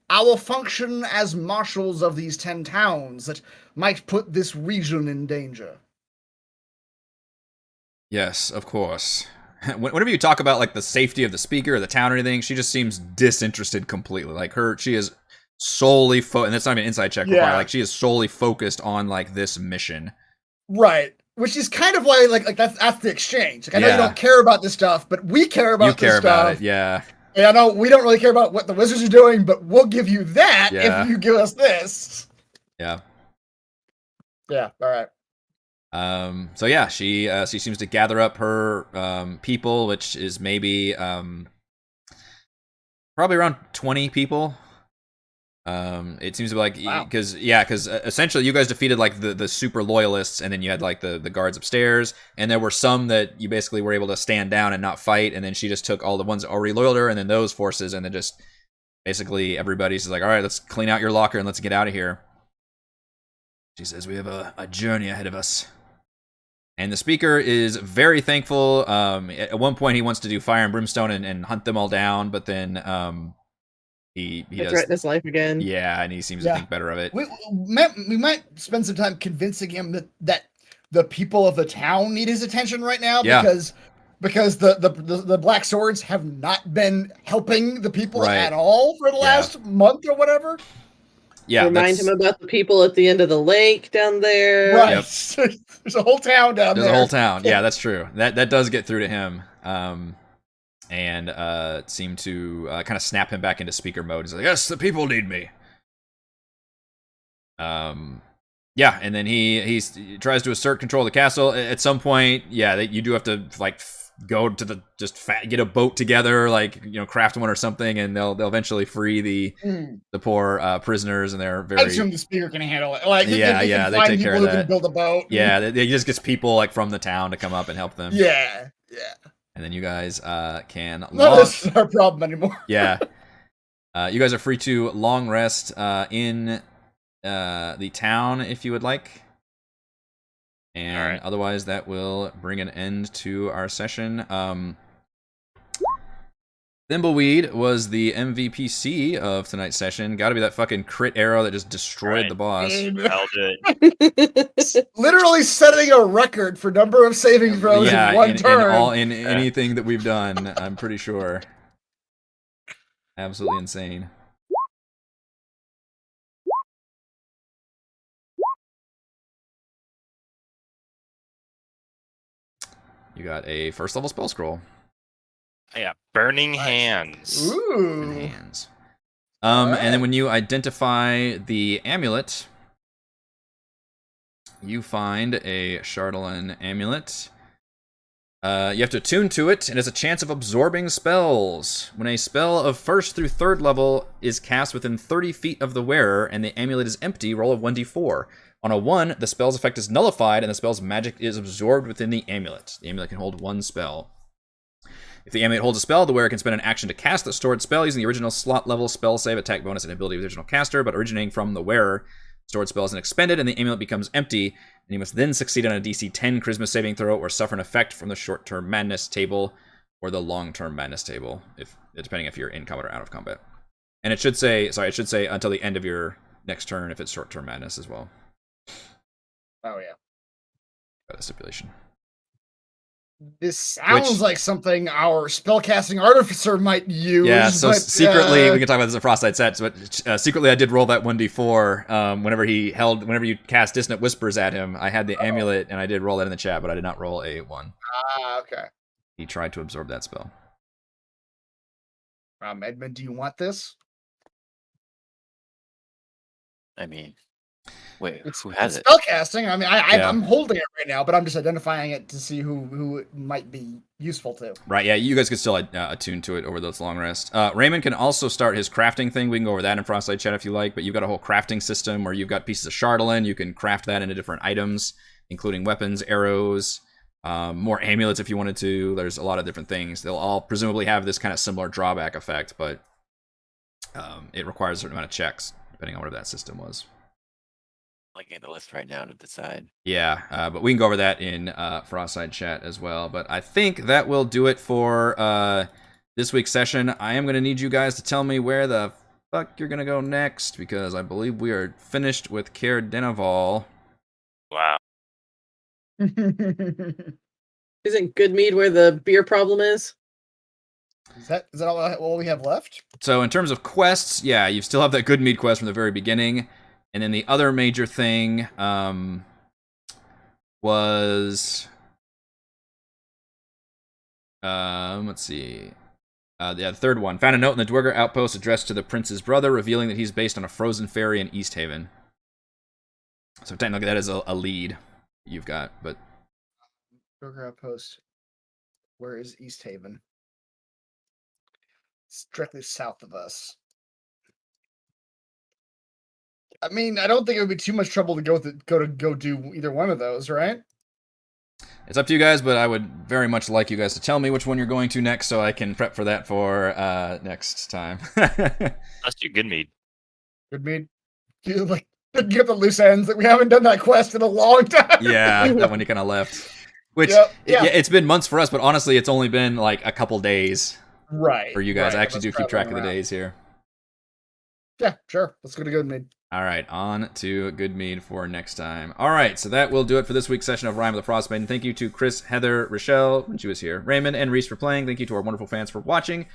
our function as marshals of these 10 towns that might put this region in danger. Yes, of course. Whenever you talk about like the safety of the speaker or the town or anything, she just seems disinterested completely. Like she is solely and that's not even an inside check required. Like she is solely focused on like this mission. Right. Which is kind of why like that's the exchange. Like I know you don't care about this stuff, but we care about this stuff. You care about it, yeah. And I know we don't really care about what the wizards are doing, but we'll give you that if you give us this. Yeah. Yeah, all right. So yeah, she seems to gather up her people, which is maybe probably around 20 people. It seems to be like because essentially you guys defeated like the super loyalists, and then you had like the guards upstairs, and there were some that you basically were able to stand down and not fight, and then she just took all the ones that already loyal to her, and then those forces, and then just basically everybody's like, all right, let's clean out your locker and let's get out of here. She says we have a journey ahead of us. And the speaker is very thankful. At one point, he wants to do fire and brimstone and hunt them all down, but then he does threaten his life again. Yeah, and he seems to think better of it. We might spend some time convincing him that the people of the town need his attention right now because the Black Swords have not been helping the people at all for the last month or whatever. Yeah, remind him about the people at the end of the lake down there. Right. Yep. There's a whole town down there. There's a whole town. Yeah, that's true. That does get through to him. And seem to kind of snap him back into speaker mode. He's like, yes, the people need me. Yeah, and then he tries to assert control of the castle. At some point, you do have to like go to the get a boat together, like craft one or something, and they'll eventually free the poor prisoners, and they're very. I assume the speaker can handle it. Like they take care of that. Can build a boat. Yeah, they just gets people like from the town to come up and help them. Yeah. And then you guys can. This is our problem anymore. Yeah. You guys are free to long rest in the town if you would like. And otherwise, that will bring an end to our session. Thimbleweed was the MVPC of tonight's session. Got to be that fucking crit arrow that just destroyed the boss. I'll do it. Literally setting a record for number of saving throws in one turn. In anything that we've done, I'm pretty sure. Absolutely insane. You got a first level spell scroll. Yeah, Burning Hands. Ooh. Burning Hands. And then when you identify the amulet, you find a Chardalyn amulet. You have to attune to it. It has a chance of absorbing spells. When a spell of 1st through 3rd level is cast within 30 feet of the wearer and the amulet is empty, roll a 1d4. On a 1, the spell's effect is nullified and the spell's magic is absorbed within the amulet. The amulet can hold 1 spell. If the amulet holds a spell, the wearer can spend an action to cast the stored spell using the original slot level spell save, attack bonus, and ability of the original caster, but originating from the wearer. Stored spell isn't expended and the amulet becomes empty, and you must then succeed on a DC 10 Charisma saving throw or suffer an effect from the short-term madness table or the long-term madness table, depending if you're in combat or out of combat. And it should say until the end of your next turn if it's short-term madness as well. Oh, yeah. By the stipulation. This sounds Which- like something our spellcasting artificer might use. Yeah, so but, secretly, we can talk about this at Frostbite sets, but secretly I did roll that 1d4 whenever you cast Dissonant Whispers at him. I had the amulet, and I did roll that in the chat, but I did not roll a 1. Okay. He tried to absorb that spell. Edmund, do you want this? I mean, wait, It's, who has it? spellcasting. I mean, Yeah. I'm holding it right now, but I'm just identifying it to see who it might be useful to. Right, yeah, you guys can still attune to it over this long rest. Raymond can also start his crafting thing. We can go over that in Frostlight Chat if you like, but you've got a whole crafting system where you've got pieces of Chardolin. You can craft that into different items, including weapons, arrows, more amulets if you wanted to. There's a lot of different things. They'll all presumably have this kind of similar drawback effect, but it requires a certain amount of checks, depending on whatever that system was. Looking at the list right now to decide. Yeah, but we can go over that in Frostside Chat as well. But I think that will do it for this week's session. I am going to need you guys to tell me where the fuck you're going to go next, because I believe we are finished with Caer Dineval. Wow. Isn't Goodmead where the beer problem is? Is that all we have left? So in terms of quests, yeah, you still have that Goodmead quest from the very beginning. And then the other major thing was... let's see. The third one. Found a note in the Dwerger outpost addressed to the prince's brother, revealing that he's based on a frozen ferry in East Haven. So technically that is a lead you've got, but... Burger Outpost. Where is East Haven? It's directly south of us. I mean, I don't think it would be too much trouble to go do either one of those, right? It's up to you guys, but I would very much like you guys to tell me which one you're going to next, so I can prep for that for next time. Let's do Goodmead. Goodmead, you like give the loose ends that we haven't done that quest in a long time. Yeah, that one you kind of left. Which Yep, yeah. it's been months for us, but honestly, it's only been like a couple days Right. for you guys. right, I actually do let's keep track of travel the around. days here. Yeah, sure. Let's go to Goodmead. All right, on to Goodmead for next time. All right, so that will do it for this week's session of Rime of the Frostmaiden. Thank you to Chris, Heather, Rochelle, when she was here, Raymond, and Reese for playing. Thank you to our wonderful fans for watching.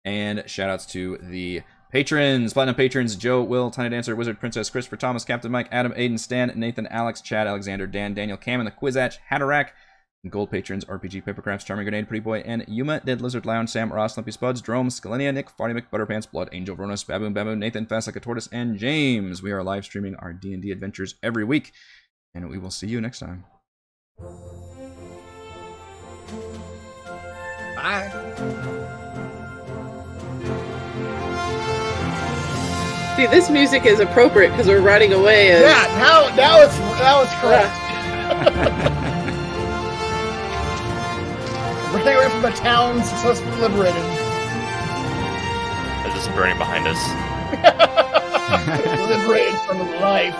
And shout-outs to the patrons, Platinum patrons, Joe, Will, Tiny Dancer, Wizard, Princess, Christopher, Thomas, Captain Mike, Adam, Aiden, Stan, Nathan, Alex, Chad, Alexander, Dan, Daniel, Cam, and the Quizatch, Hatterack. And gold patrons, RPG, Papercrafts, Charming Grenade, Pretty Boy, and Yuma, Dead Lizard, Lounge, Sam, Ross, Lumpy Spuds, Drome, Scalenia, Nick, Farty McButterpants, Blood, Angel, Vronos, Baboon, Nathan, Fast Like a Tortoise, and James. We are live streaming our D&D adventures every week, and we will see you next time. Bye. See, this music is appropriate because we're riding away as... Yeah, now it's correct. Running away from the town successfully liberated. Is this burning behind us? Liberated from life.